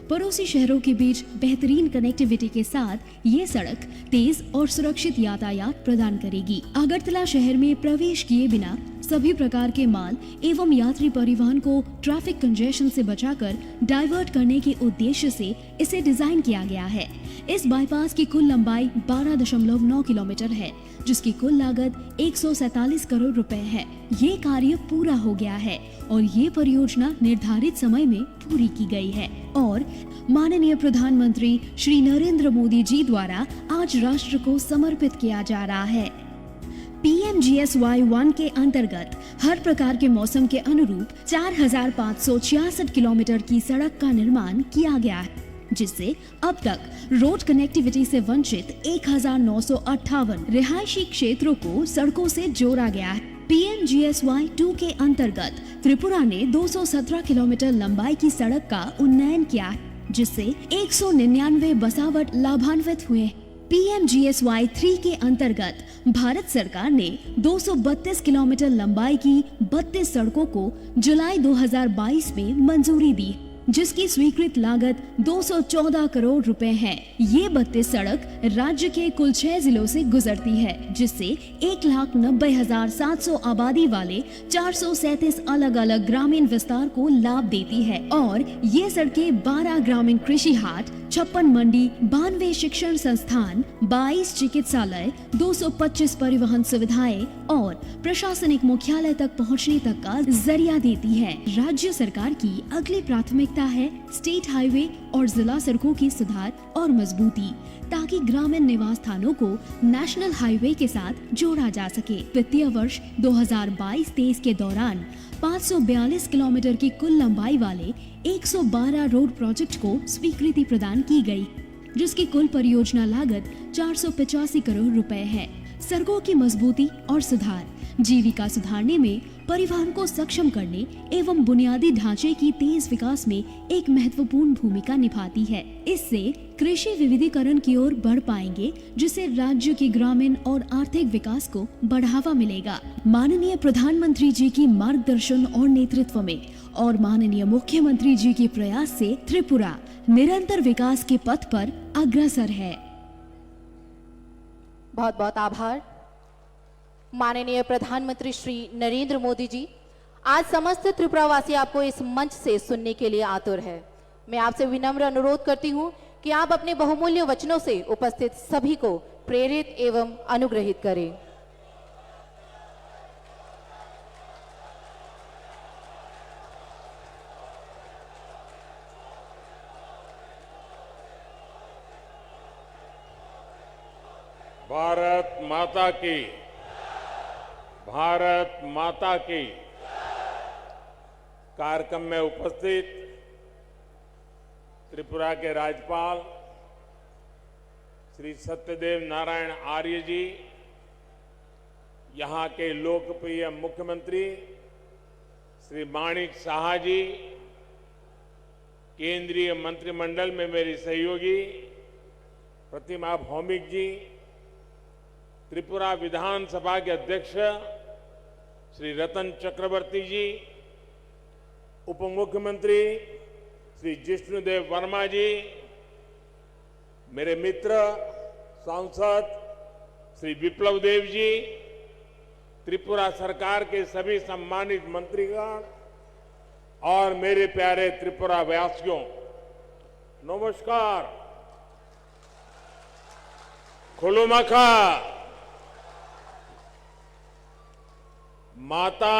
पड़ोसी शहरों के बीच बेहतरीन कनेक्टिविटी के साथ ये सड़क तेज और सुरक्षित यातायात प्रदान करेगी। अगरतला शहर में प्रवेश किए बिना सभी प्रकार के माल एवं यात्री परिवहन को ट्रैफिक कंजेशन से बचाकर डाइवर्ट करने के उद्देश्य से इसे डिजाइन किया गया है। इस बाईपास की कुल लंबाई 12.9 किलोमीटर है, जिसकी कुल लागत 147 करोड़ रुपए है। ये कार्य पूरा हो गया है और ये परियोजना निर्धारित समय में पूरी की गई है और माननीय प्रधानमंत्री श्री नरेंद्र मोदी जी द्वारा आज राष्ट्र को समर्पित किया जा रहा है। PMGSY 1 के अंतर्गत हर प्रकार के मौसम के अनुरूप 4,566 किलोमीटर की सड़क का निर्माण किया गया है, जिससे अब तक रोड कनेक्टिविटी से वंचित 1,958 रिहायशी क्षेत्रों को सड़कों से जोड़ा गया है। PMGSY 2 के अंतर्गत त्रिपुरा ने 217 किलोमीटर लंबाई की सड़क का उन्नयन किया है, जिससे 199 बसावट लाभान्वित हुए। PMGSY 3 के अंतर्गत भारत सरकार ने 232 किलोमीटर लंबाई की 32 सड़कों को जुलाई 2022 में मंजूरी दी, जिसकी स्वीकृत लागत 214 करोड़ रुपए है। ये 32 सड़क राज्य के कुल 6 जिलों से गुजरती है, जिससे 1,90,700 आबादी वाले 437 अलग अलग ग्रामीण विस्तार को लाभ देती है और ये सड़कें 12 ग्रामीण कृषि हाट, 56 मंडी, 92 शिक्षण संस्थान, 22 चिकित्सालय, 225 परिवहन सुविधाएं और प्रशासनिक मुख्यालय तक पहुंचने तक का जरिया देती है। राज्य सरकार की अगली प्राथमिकता है स्टेट हाईवे और जिला सड़कों की सुधार और मजबूती, ताकि ग्रामीण निवास स्थानों को नेशनल हाईवे के साथ जोड़ा जा सके। वित्तीय वर्ष 2022-23 के दौरान 542 किलोमीटर की कुल लंबाई वाले 112 रोड प्रोजेक्ट को स्वीकृति प्रदान की गई, जिसकी कुल परियोजना लागत 485 करोड़ रुपए है। सड़कों की मजबूती और सुधार जीविका सुधारने में, परिवहन को सक्षम करने एवं बुनियादी ढांचे की तेज विकास में एक महत्वपूर्ण भूमिका निभाती है। इससे कृषि विविधीकरण की ओर बढ़ पाएंगे, जिससे राज्य की ग्रामीण और आर्थिक विकास को बढ़ावा मिलेगा। माननीय प्रधानमंत्री जी की मार्गदर्शन और नेतृत्व में और माननीय मुख्यमंत्री जी के प्रयास से त्रिपुरा निरंतर विकास के पथ पर अग्रसर है। बहुत बहुत आभार। माननीय प्रधानमंत्री श्री नरेंद्र मोदी जी, आज समस्त त्रिपुरावासी आपको इस मंच से सुनने के लिए आतुर है। मैं आपसे विनम्र अनुरोध करती हूं कि आप अपने बहुमूल्य वचनों से उपस्थित सभी को प्रेरित एवं अनुग्रहित करें। भारत माता की, भारत माता की। कार्यक्रम में उपस्थित त्रिपुरा के राज्यपाल श्री सत्यदेव नारायण आर्य जी, यहाँ के लोकप्रिय मुख्यमंत्री श्री माणिक साहा जी, केंद्रीय मंत्रिमंडल में मेरी सहयोगी प्रतिमा भौमिक जी, त्रिपुरा विधानसभा के अध्यक्ष श्री रतन चक्रवर्ती जी, उप मुख्यमंत्री श्री जिष्णुदेव वर्मा जी, मेरे मित्र सांसद श्री विप्लव देव जी, त्रिपुरा सरकार के सभी सम्मानित मंत्रीगण और मेरे प्यारे त्रिपुरा वासियों, नमस्कार। खुलुमखा। माता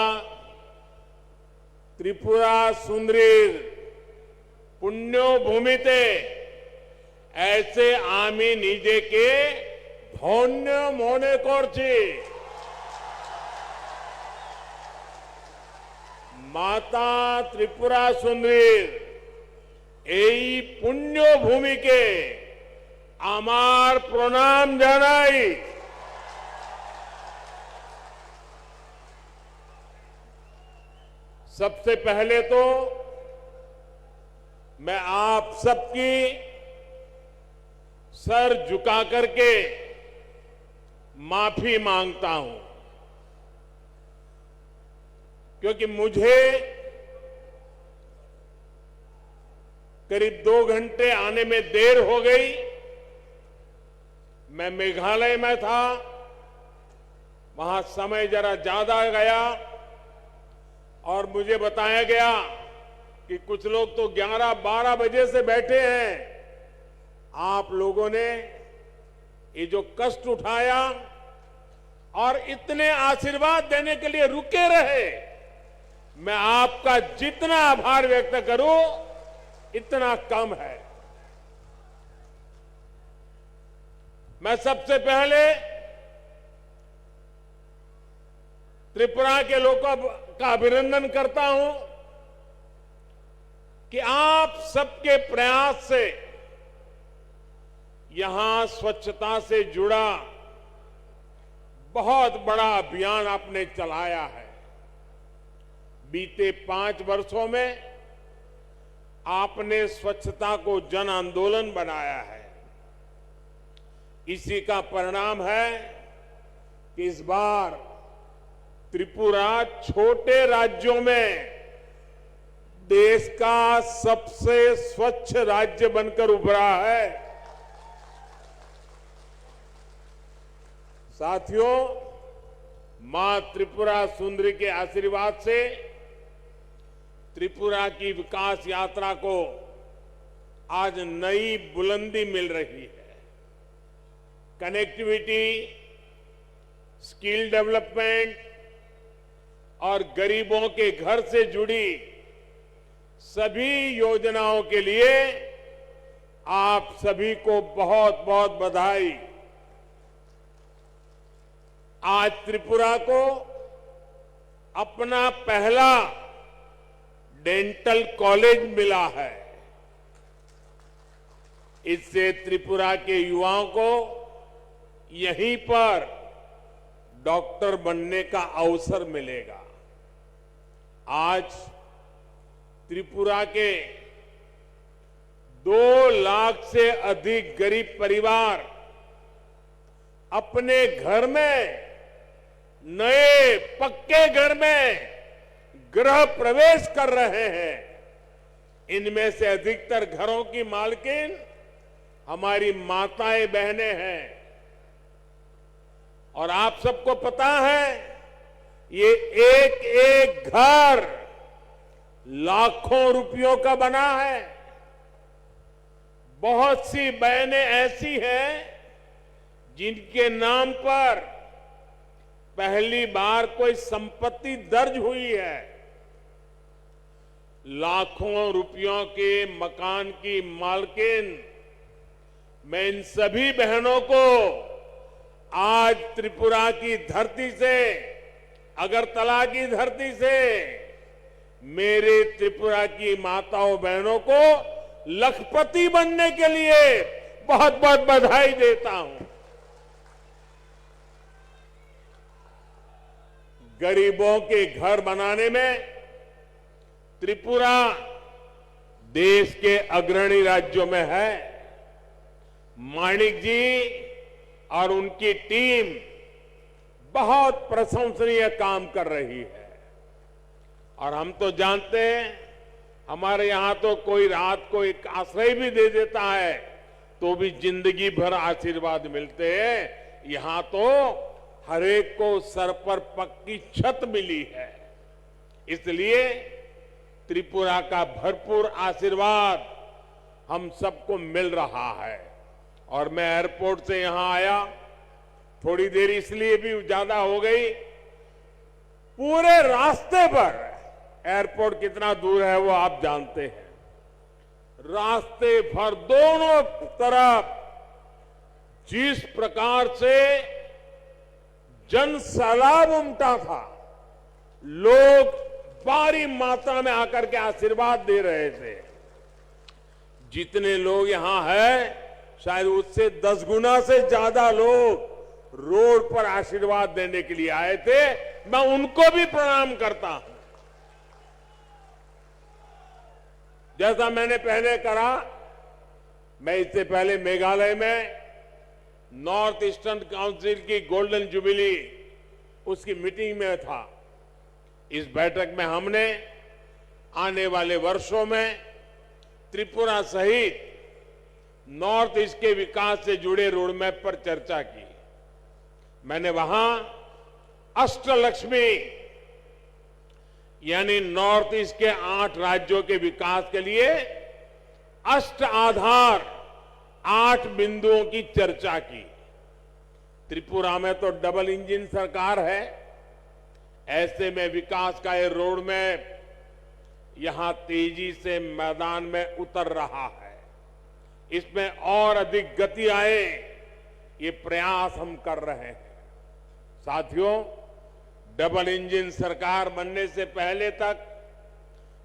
त्रिपुरा सुंदरीर पुण्यो भूमिते ऐसे आमी निजे के धन्य मने करছি। माता त्रिपुरा सुंदरीर এই পুণ্য ভূমিকে আমার প্রণাম জানাই। सबसे पहले तो मैं आप सबकी सर झुका करके माफी मांगता हूं, क्योंकि मुझे करीब 2 घंटे आने में देर हो गई। मैं मेघालय में था, वहां समय जरा ज्यादा गया और मुझे बताया गया कि कुछ लोग तो 11-12 बजे से बैठे हैं। आप लोगों ने ये जो कष्ट उठाया और इतने आशीर्वाद देने के लिए रुके रहे, मैं आपका जितना आभार व्यक्त करूं इतना कम है। मैं सबसे पहले त्रिपुरा के लोगों का अभिनंदन करता हूं कि आप सबके प्रयास से यहां स्वच्छता से जुड़ा बहुत बड़ा अभियान आपने चलाया है। बीते 5 वर्षों में आपने स्वच्छता को जन आंदोलन बनाया है। इसी का परिणाम है कि इस बार त्रिपुरा छोटे राज्यों में देश का सबसे स्वच्छ राज्य बनकर उभरा है। साथियों, मां त्रिपुरा सुंदरी के आशीर्वाद से त्रिपुरा की विकास यात्रा को आज नई बुलंदी मिल रही है। कनेक्टिविटी, स्किल डेवलपमेंट और गरीबों के घर से जुड़ी सभी योजनाओं के लिए आप सभी को बहुत बहुत बधाई। आज त्रिपुरा को अपना पहला डेंटल कॉलेज मिला है। इससे त्रिपुरा के युवाओं को यहीं पर डॉक्टर बनने का अवसर मिलेगा। आज त्रिपुरा के 2 लाख से अधिक गरीब परिवार अपने घर में, नए पक्के घर में गृह प्रवेश कर रहे हैं। इनमें से अधिकतर घरों की मालकिन हमारी माताएं बहनें हैं। और आप सबको पता है, ये एक एक घर लाखों रुपयों का बना है। बहुत सी बहनें ऐसी हैं जिनके नाम पर पहली बार कोई संपत्ति दर्ज हुई है। लाखों रुपयों के मकान की मालकिन मैं इन सभी बहनों को आज त्रिपुरा की धरती से, अगरतला की धरती से मेरे त्रिपुरा की माताओं बहनों को लखपति बनने के लिए बहुत बहुत बधाई देता हूं। गरीबों के घर बनाने में त्रिपुरा देश के अग्रणी राज्यों में है। माणिक जी और उनकी टीम बहुत प्रशंसनीय काम कर रही है। और हम तो जानते हैं, हमारे यहां तो कोई रात को एक आश्रय भी दे देता है तो भी जिंदगी भर आशीर्वाद मिलते हैं। यहां तो हर एक को सर पर पक्की छत मिली है। इसलिए त्रिपुरा का भरपूर आशीर्वाद हम सबको मिल रहा है। और मैं एयरपोर्ट से यहां आया, थोड़ी देर इसलिए भी ज्यादा हो गई, पूरे रास्ते पर, एयरपोर्ट कितना दूर है वो आप जानते हैं, रास्ते भर दोनों तरफ जिस प्रकार से जन सैलाब उमटा था, लोग भारी मात्रा में आकर के आशीर्वाद दे रहे थे। जितने लोग यहां हैं, शायद उससे 10 गुना से ज्यादा लोग रोड पर आशीर्वाद देने के लिए आए थे। मैं उनको भी प्रणाम करता हूं। जैसा मैंने पहले कहा, मैं इससे पहले मेघालय में नॉर्थ ईस्टर्न काउंसिल की गोल्डन जुबिली उसकी मीटिंग में था। इस बैठक में हमने आने वाले वर्षों में त्रिपुरा सहित नॉर्थ ईस्ट के विकास से जुड़े रोडमैप पर चर्चा की। मैंने वहां अष्टलक्ष्मी यानी नॉर्थ ईस्ट के 8 राज्यों के विकास के लिए अष्ट आधार 8 बिंदुओं की चर्चा की। त्रिपुरा में तो डबल इंजन सरकार है, ऐसे में विकास का ये रोड मैप यहां तेजी से मैदान में उतर रहा है। इसमें और अधिक गति आए, ये प्रयास हम कर रहे हैं। साथियों, डबल इंजन सरकार बनने से पहले तक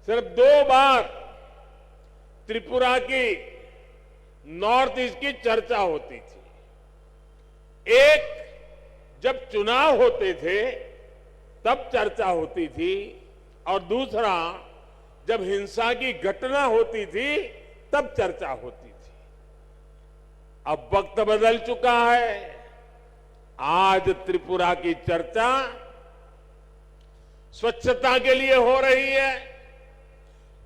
सिर्फ 2 बार त्रिपुरा की नॉर्थ ईस्ट की चर्चा होती थी। एक जब चुनाव होते थे तब चर्चा होती थी, और दूसरा जब हिंसा की घटना होती थी तब चर्चा होती थी। अब वक्त बदल चुका है। आज त्रिपुरा की चर्चा स्वच्छता के लिए हो रही है,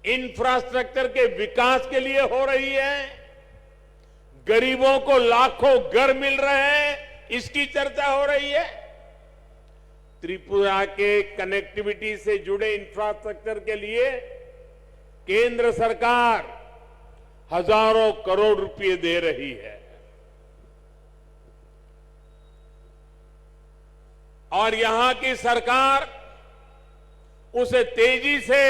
इंफ्रास्ट्रक्चर के विकास के लिए हो रही है, गरीबों को लाखों घर मिल रहे हैं, इसकी चर्चा हो रही है। त्रिपुरा के कनेक्टिविटी से जुड़े इंफ्रास्ट्रक्चर के लिए केंद्र सरकार हजारों करोड़ रुपए दे रही है। और यहां की सरकार उसे तेजी से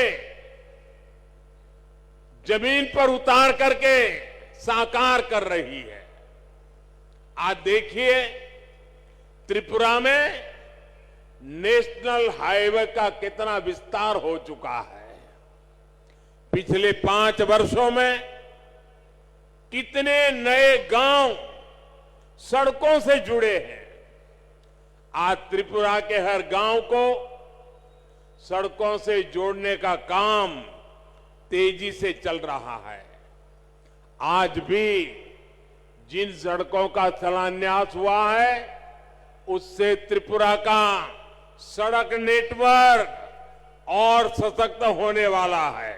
जमीन पर उतार करके साकार कर रही है। आज देखिए, त्रिपुरा में नेशनल हाईवे का कितना विस्तार हो चुका है। पिछले 5 वर्षों में कितने नए गांव सड़कों से जुड़े हैं। आज त्रिपुरा के हर गांव को सड़कों से जोड़ने का काम तेजी से चल रहा है। आज भी जिन सड़कों का शिलान्यास हुआ है उससे त्रिपुरा का सड़क नेटवर्क और सशक्त होने वाला है।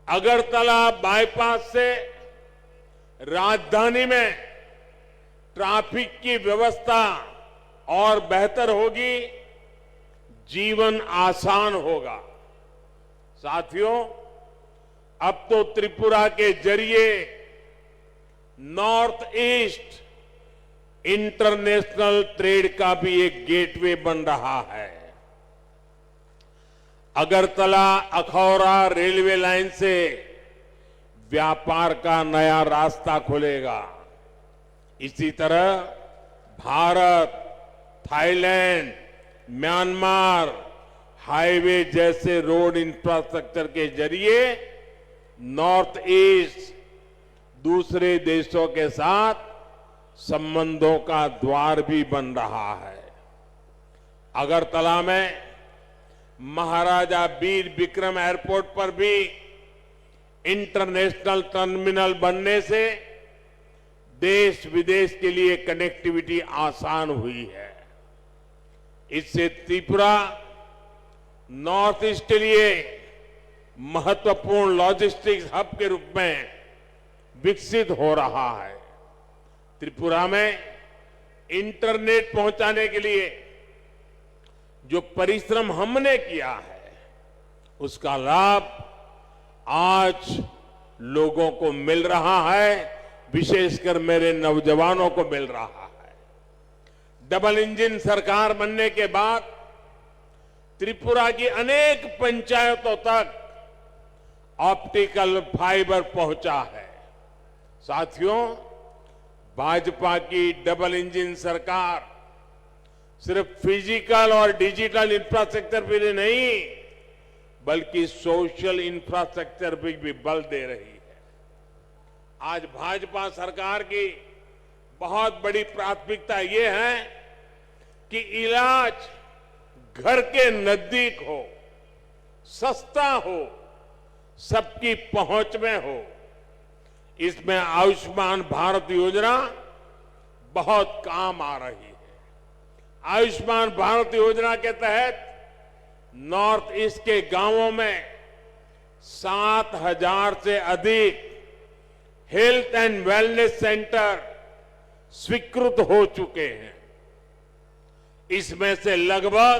अगरतला बाईपास से राजधानी में ट्रैफिक की व्यवस्था और बेहतर होगी, जीवन आसान होगा। साथियों, अब तो त्रिपुरा के जरिए नॉर्थ ईस्ट इंटरनेशनल ट्रेड का भी एक गेटवे बन रहा है। अगरतला अखौरा रेलवे लाइन से व्यापार का नया रास्ता खुलेगा। इसी तरह भारत, थाईलैंड, म्यांमार हाईवे जैसे रोड इंफ्रास्ट्रक्चर के जरिए नॉर्थ ईस्ट दूसरे देशों के साथ संबंधों का द्वार भी बन रहा है। अगरतला में महाराजा वीर विक्रम एयरपोर्ट पर भी इंटरनेशनल टर्मिनल बनने से देश विदेश के लिए कनेक्टिविटी आसान हुई है। इससे त्रिपुरा नॉर्थ ईस्ट के लिए महत्वपूर्ण लॉजिस्टिक्स हब के रूप में विकसित हो रहा है। त्रिपुरा में इंटरनेट पहुंचाने के लिए जो परिश्रम हमने किया है उसका लाभ आज लोगों को मिल रहा है, विशेषकर मेरे नौजवानों को मिल रहा है। डबल इंजन सरकार बनने के बाद त्रिपुरा की अनेक पंचायतों तक ऑप्टिकल फाइबर पहुंचा है। साथियों, भाजपा की डबल इंजन सरकार सिर्फ फिजिकल और डिजिटल इंफ्रास्ट्रक्चर पे नहीं बल्कि सोशल इंफ्रास्ट्रक्चर पे भी बल दे रही है। आज भाजपा सरकार की बहुत बड़ी प्राथमिकता ये है कि इलाज घर के नजदीक हो, सस्ता हो, सबकी पहुंच में हो। इसमें आयुष्मान भारत योजना बहुत काम आ रही है। आयुष्मान भारत योजना के तहत नॉर्थ ईस्ट के गांवों में 7,000 से अधिक हेल्थ एंड वेलनेस सेंटर स्वीकृत हो चुके हैं। इसमें से लगभग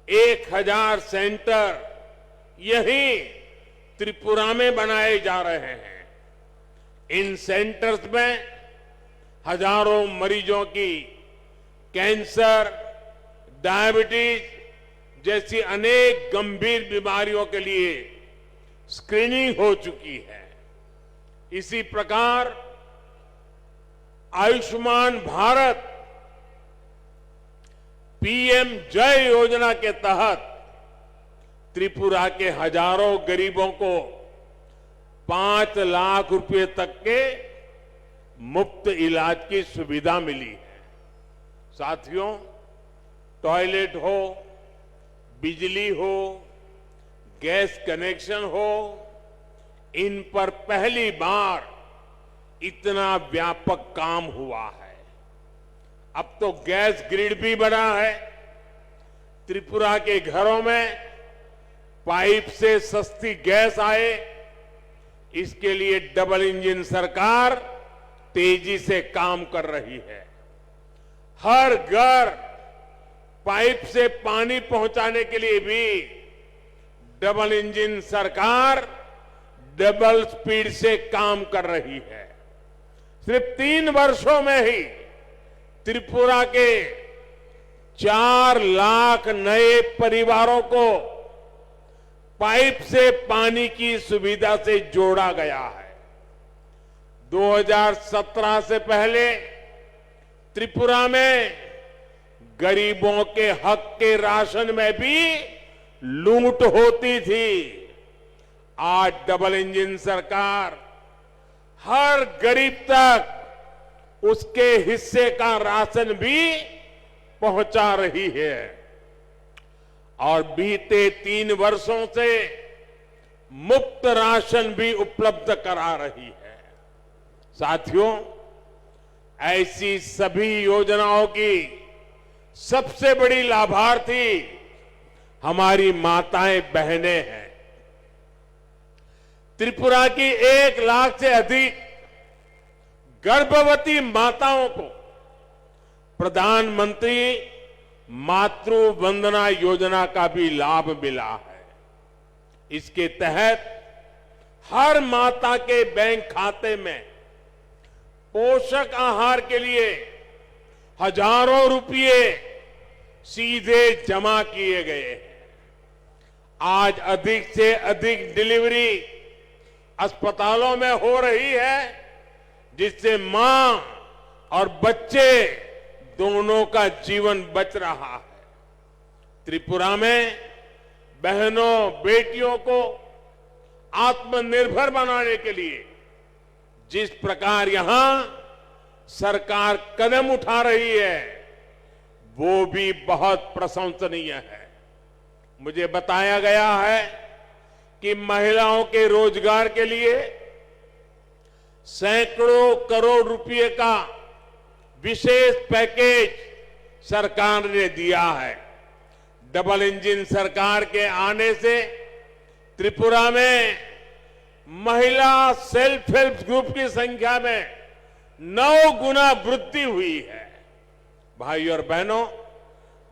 1,000 सेंटर यहीं त्रिपुरा में बनाए जा रहे हैं। इन सेंटर्स में हजारों मरीजों की कैंसर, डायबिटीज जैसी अनेक गंभीर बीमारियों के लिए स्क्रीनिंग हो चुकी है। इसी प्रकार आयुष्मान भारत पीएम जय योजना के तहत त्रिपुरा के हजारों गरीबों को 5 लाख रुपए तक के मुफ्त इलाज की सुविधा मिली है। साथियों, टॉयलेट हो, बिजली हो, गैस कनेक्शन हो, इन पर पहली बार इतना व्यापक काम हुआ है। अब तो गैस ग्रिड भी बना है। त्रिपुरा के घरों में पाइप से सस्ती गैस आए, इसके लिए डबल इंजन सरकार तेजी से काम कर रही है। हर घर पाइप से पानी पहुंचाने के लिए भी डबल इंजन सरकार डबल स्पीड से काम कर रही है। सिर्फ 3 वर्षों में ही त्रिपुरा के 4 लाख नए परिवारों को पाइप से पानी की सुविधा से जोड़ा गया है। 2017 से पहले त्रिपुरा में गरीबों के हक के राशन में भी लूट होती थी। आज डबल इंजन सरकार हर गरीब तक उसके हिस्से का राशन भी पहुंचा रही है। और बीते 3 वर्षों से मुफ्त राशन भी उपलब्ध करा रही है। साथियों, ऐसी सभी योजनाओं की सबसे बड़ी लाभार्थी हमारी माताएं बहनें हैं। त्रिपुरा की 1 लाख से अधिक गर्भवती माताओं को प्रधानमंत्री मातृ वंदना योजना का भी लाभ मिला है। इसके तहत हर माता के बैंक खाते में पोषक आहार के लिए हजारों रुपये सीधे जमा किए गए हैं। आज अधिक से अधिक डिलीवरी अस्पतालों में हो रही है, जिससे मां और बच्चे दोनों का जीवन बच रहा है। त्रिपुरा में बहनों बेटियों को आत्मनिर्भर बनाने के लिए जिस प्रकार यहां सरकार कदम उठा रही है, वो भी बहुत प्रशंसनीय है। मुझे बताया गया है कि महिलाओं के रोजगार के लिए सैकड़ों करोड़ रुपए का विशेष पैकेज सरकार ने दिया है। डबल इंजन सरकार के आने से त्रिपुरा में महिला सेल्फ हेल्प ग्रुप की संख्या में 9 गुना वृद्धि हुई है। भाई और बहनों,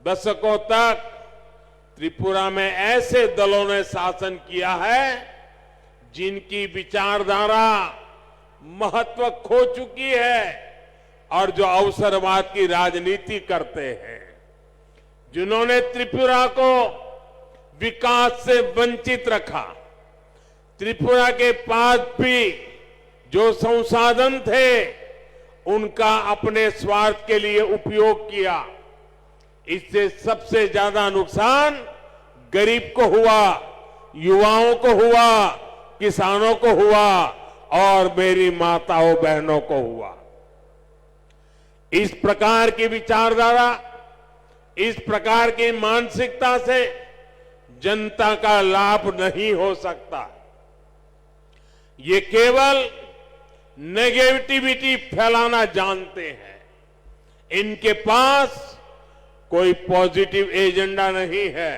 दशकों तक त्रिपुरा में ऐसे दलों ने शासन किया है जिनकी विचारधारा महत्व खो चुकी है और जो अवसरवाद की राजनीति करते हैं, जिन्होंने त्रिपुरा को विकास से वंचित रखा। त्रिपुरा के पास भी जो संसाधन थे उनका अपने स्वार्थ के लिए उपयोग किया। इससे सबसे ज्यादा नुकसान गरीब को हुआ, युवाओं को हुआ, किसानों को हुआ और मेरी माताओं बहनों को हुआ। इस प्रकार की विचारधारा, इस प्रकार की मानसिकता से जनता का लाभ नहीं हो सकता। ये केवल नेगेटिविटी फैलाना जानते हैं। इनके पास कोई पॉजिटिव एजेंडा नहीं है।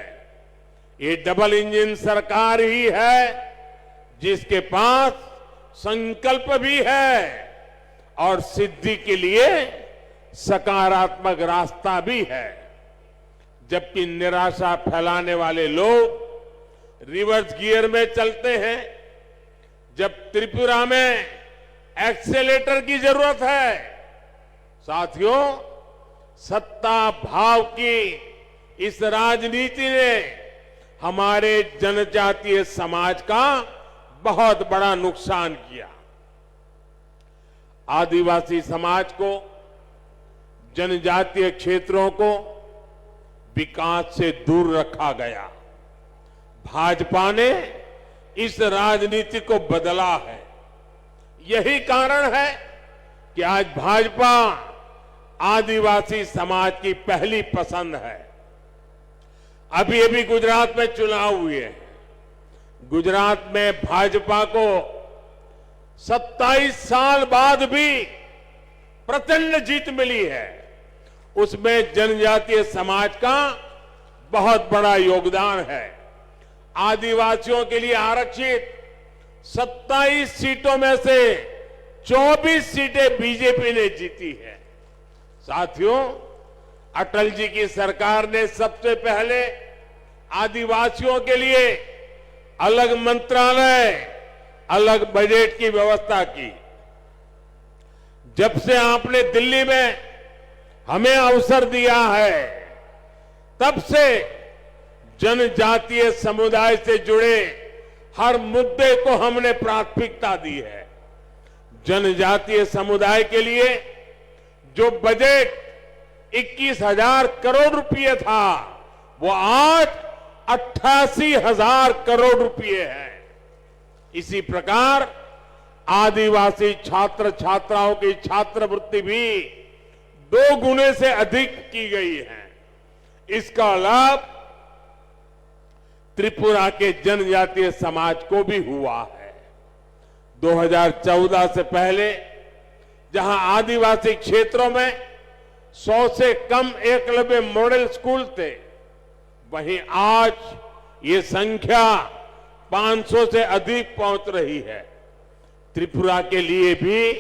ये डबल इंजन सरकार ही है जिसके पास संकल्प भी है और सिद्धि के लिए सकारात्मक रास्ता भी है। जबकि निराशा फैलाने वाले लोग रिवर्स गियर में चलते हैं। जब त्रिपुरा में एक्सेलेटर की जरूरत है, साथियों, सत्ता भाव की इस राजनीति ने हमारे जनजातीय समाज का बहुत बड़ा नुकसान किया। आदिवासी समाज को, जनजातीय क्षेत्रों को विकास से दूर रखा गया। भाजपा ने इस राजनीति को बदला है। यही कारण है कि आज भाजपा आदिवासी समाज की पहली पसंद है। अभी अभी गुजरात में चुनाव हुए। गुजरात में भाजपा को 27 साल बाद भी प्रचंड जीत मिली है। उसमें जनजातीय समाज का बहुत बड़ा योगदान है। आदिवासियों के लिए आरक्षित 27 सीटों में से 24 सीटें बीजेपी ने जीती है। साथियों, अटल जी की सरकार ने सबसे पहले आदिवासियों के लिए अलग मंत्रालय, अलग बजट की व्यवस्था की। जब से आपने दिल्ली में हमें अवसर दिया है, तब से जनजातीय समुदाय से जुड़े हर मुद्दे को हमने प्राथमिकता दी है। जनजातीय समुदाय के लिए जो बजट 21,000 करोड़ रुपए था, वो आज 88,000 करोड़ रुपए है। इसी प्रकार आदिवासी छात्र छात्राओं की छात्रवृत्ति भी 2 गुने से अधिक की गई है। इसका लाभ त्रिपुरा के जनजातीय समाज को भी हुआ है। 2014 से पहले जहां आदिवासी क्षेत्रों में 100 से कम एकलव्य मॉडल स्कूल थे, वहीं आज ये संख्या 500 से अधिक पहुंच रही है। त्रिपुरा के लिए भी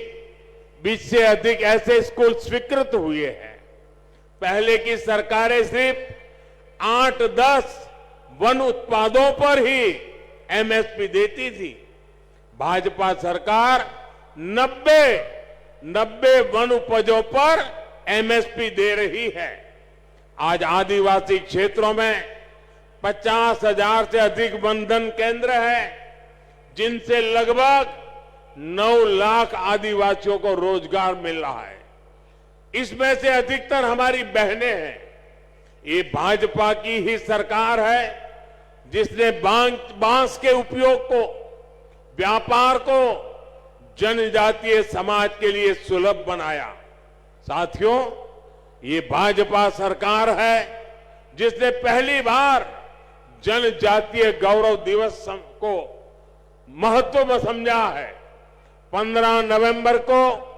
20 से अधिक ऐसे स्कूल स्वीकृत हुए हैं। पहले की सरकारें सिर्फ 8-10 वन उत्पादों पर ही एमएसपी देती थी। भाजपा सरकार 90 वन उपजों पर एमएसपी दे रही है। आज आदिवासी क्षेत्रों में 50,000 से अधिक वनधन केंद्र हैं, जिनसे लगभग 9 लाख आदिवासियों को रोजगार मिल रहा है। इसमें से अधिकतर हमारी बहनें हैं। ये भाजपा की ही सरकार है जिसने बांस के उपयोग को, व्यापार को जनजातीय समाज के लिए सुलभ बनाया। साथियों, ये भाजपा सरकार है जिसने पहली बार जनजातीय गौरव दिवस को महत्व में समझा है। 15 नवंबर को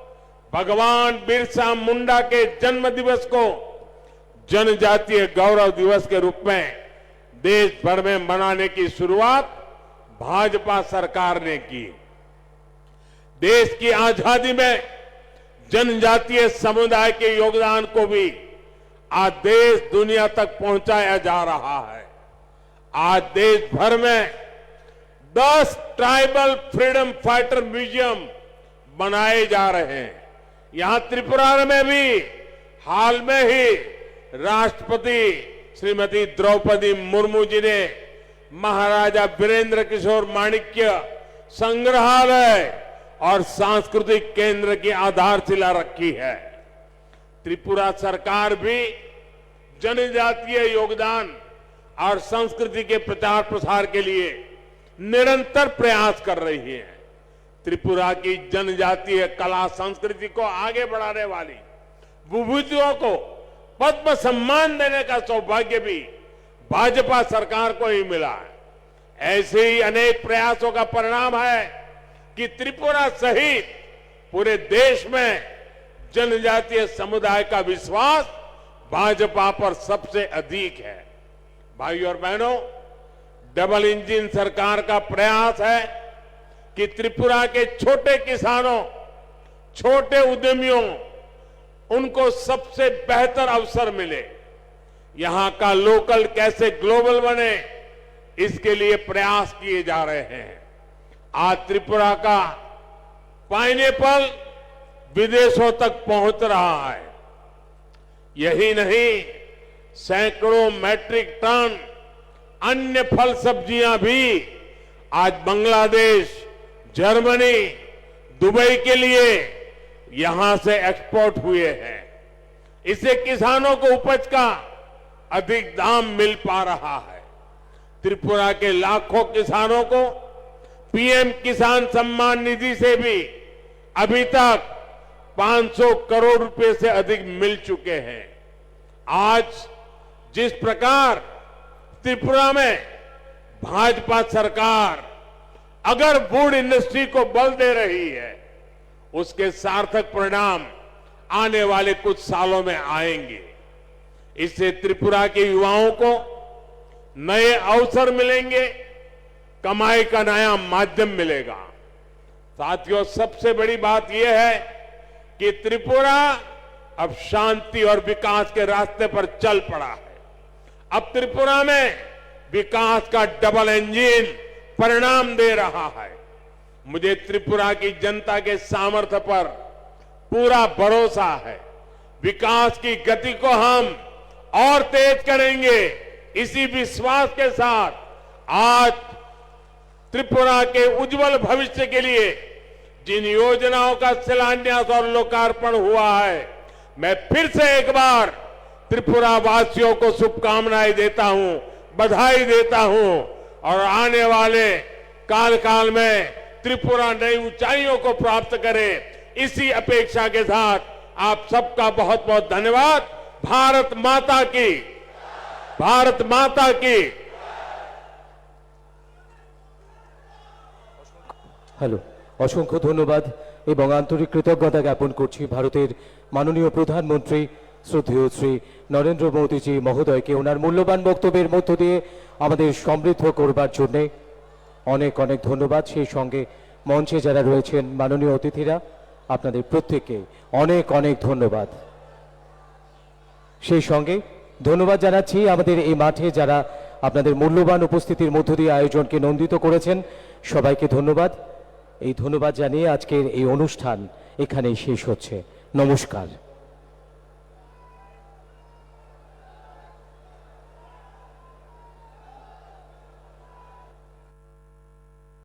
भगवान बिरसा मुंडा के जन्म दिवस को जनजातीय गौरव दिवस के रूप में देश भर में मनाने की शुरुआत भाजपा सरकार ने की। देश की आजादी में जनजातीय समुदाय के योगदान को भी आज देश दुनिया तक पहुंचाया जा रहा है। आज देश भर में 10 ट्राइबल फ्रीडम फाइटर म्यूजियम बनाए जा रहे हैं। यहां त्रिपुरा में भी हाल में ही राष्ट्रपति श्रीमती द्रौपदी मुर्मू जी ने महाराजा वीरेंद्र किशोर माणिक्य संग्रहालय और सांस्कृतिक केंद्र की आधारशिला रखी है। त्रिपुरा सरकार भी जनजातीय योगदान और संस्कृति के प्रचार प्रसार के लिए निरंतर प्रयास कर रही है। त्रिपुरा की जनजातीय कला संस्कृति को आगे बढ़ाने वाली विभूतियों को पद्म सम्मान देने का सौभाग्य भी भाजपा सरकार को ही मिला है। ऐसे ही अनेक प्रयासों का परिणाम है कि त्रिपुरा सहित पूरे देश में जनजातीय समुदाय का विश्वास भाजपा पर सबसे अधिक है। भाइयों और बहनों, डबल इंजन सरकार का प्रयास है कि त्रिपुरा के छोटे किसानों, छोटे उद्यमियों, उनको सबसे बेहतर अवसर मिले। यहां का लोकल कैसे ग्लोबल बने, इसके लिए प्रयास किए जा रहे हैं। आज त्रिपुरा का पाइनएप्पल विदेशों तक पहुंच रहा है। यही नहीं, सैकड़ों मैट्रिक टन अन्य फल सब्जियां भी आज बांग्लादेश, जर्मनी, दुबई के लिए यहां से एक्सपोर्ट हुए हैं। इससे किसानों को उपज का अधिक दाम मिल पा रहा है। त्रिपुरा के लाखों किसानों को पीएम किसान सम्मान निधि से भी अभी तक 500 करोड़ रुपए से अधिक मिल चुके हैं। आज जिस प्रकार त्रिपुरा में भाजपा सरकार अगर वुड इंडस्ट्री को बल दे रही है, उसके सार्थक परिणाम आने वाले कुछ सालों में आएंगे। इससे त्रिपुरा के युवाओं को नए अवसर मिलेंगे, कमाई का नया माध्यम मिलेगा। साथियों, सबसे बड़ी बात यह है कि त्रिपुरा अब शांति और विकास के रास्ते पर चल पड़ा है। अब त्रिपुरा में विकास का डबल इंजन परिणाम दे रहा है। मुझे त्रिपुरा की जनता के सामर्थ्य पर पूरा भरोसा है। विकास की गति को हम और तेज करेंगे। इसी विश्वास के साथ आज त्रिपुरा के उज्जवल भविष्य के लिए जिन योजनाओं का शिलान्यास और लोकार्पण हुआ है, मैं फिर से एक बार त्रिपुरा वासियों को शुभकामनाएं देता हूं, बधाई देता हूं और आने वाले काल में त्रिपुरा नई ऊंचाइयों को प्राप्त करे, इसी अपेक्षा के साथ आप सबका बहुत बहुत धन्यवाद। भारत माता की, भारत माता की। হ্যালো, অসংখ্য ধন্যবাদ এবং আন্তরিক কৃতজ্ঞতা জ্ঞাপন করছি ভারতের মাননীয় প্রধানমন্ত্রী শ্রদ্ধেয় শ্রী নরেন্দ্র মোদীজি মহোদয়কে ওনার মূল্যবান বক্তব্যের মধ্য দিয়ে আমাদের সমৃদ্ধ করবার জন্যে অনেক অনেক ধন্যবাদ। সেই সঙ্গে মঞ্চে যারা রয়েছেন মাননীয় অতিথিরা, আপনাদের প্রত্যেককে অনেক অনেক ধন্যবাদ। সেই সঙ্গে ধন্যবাদ জানাচ্ছি আমাদের এই মাঠে যারা আপনাদের মূল্যবান উপস্থিতির মধ্য দিয়ে আয়োজনকে নন্দিত করেছেন, সবাইকে ধন্যবাদ। এই ধন্যবাদ জানিয়ে আজকের এই অনুষ্ঠান এখানেই শেষ হচ্ছে। নমস্কার।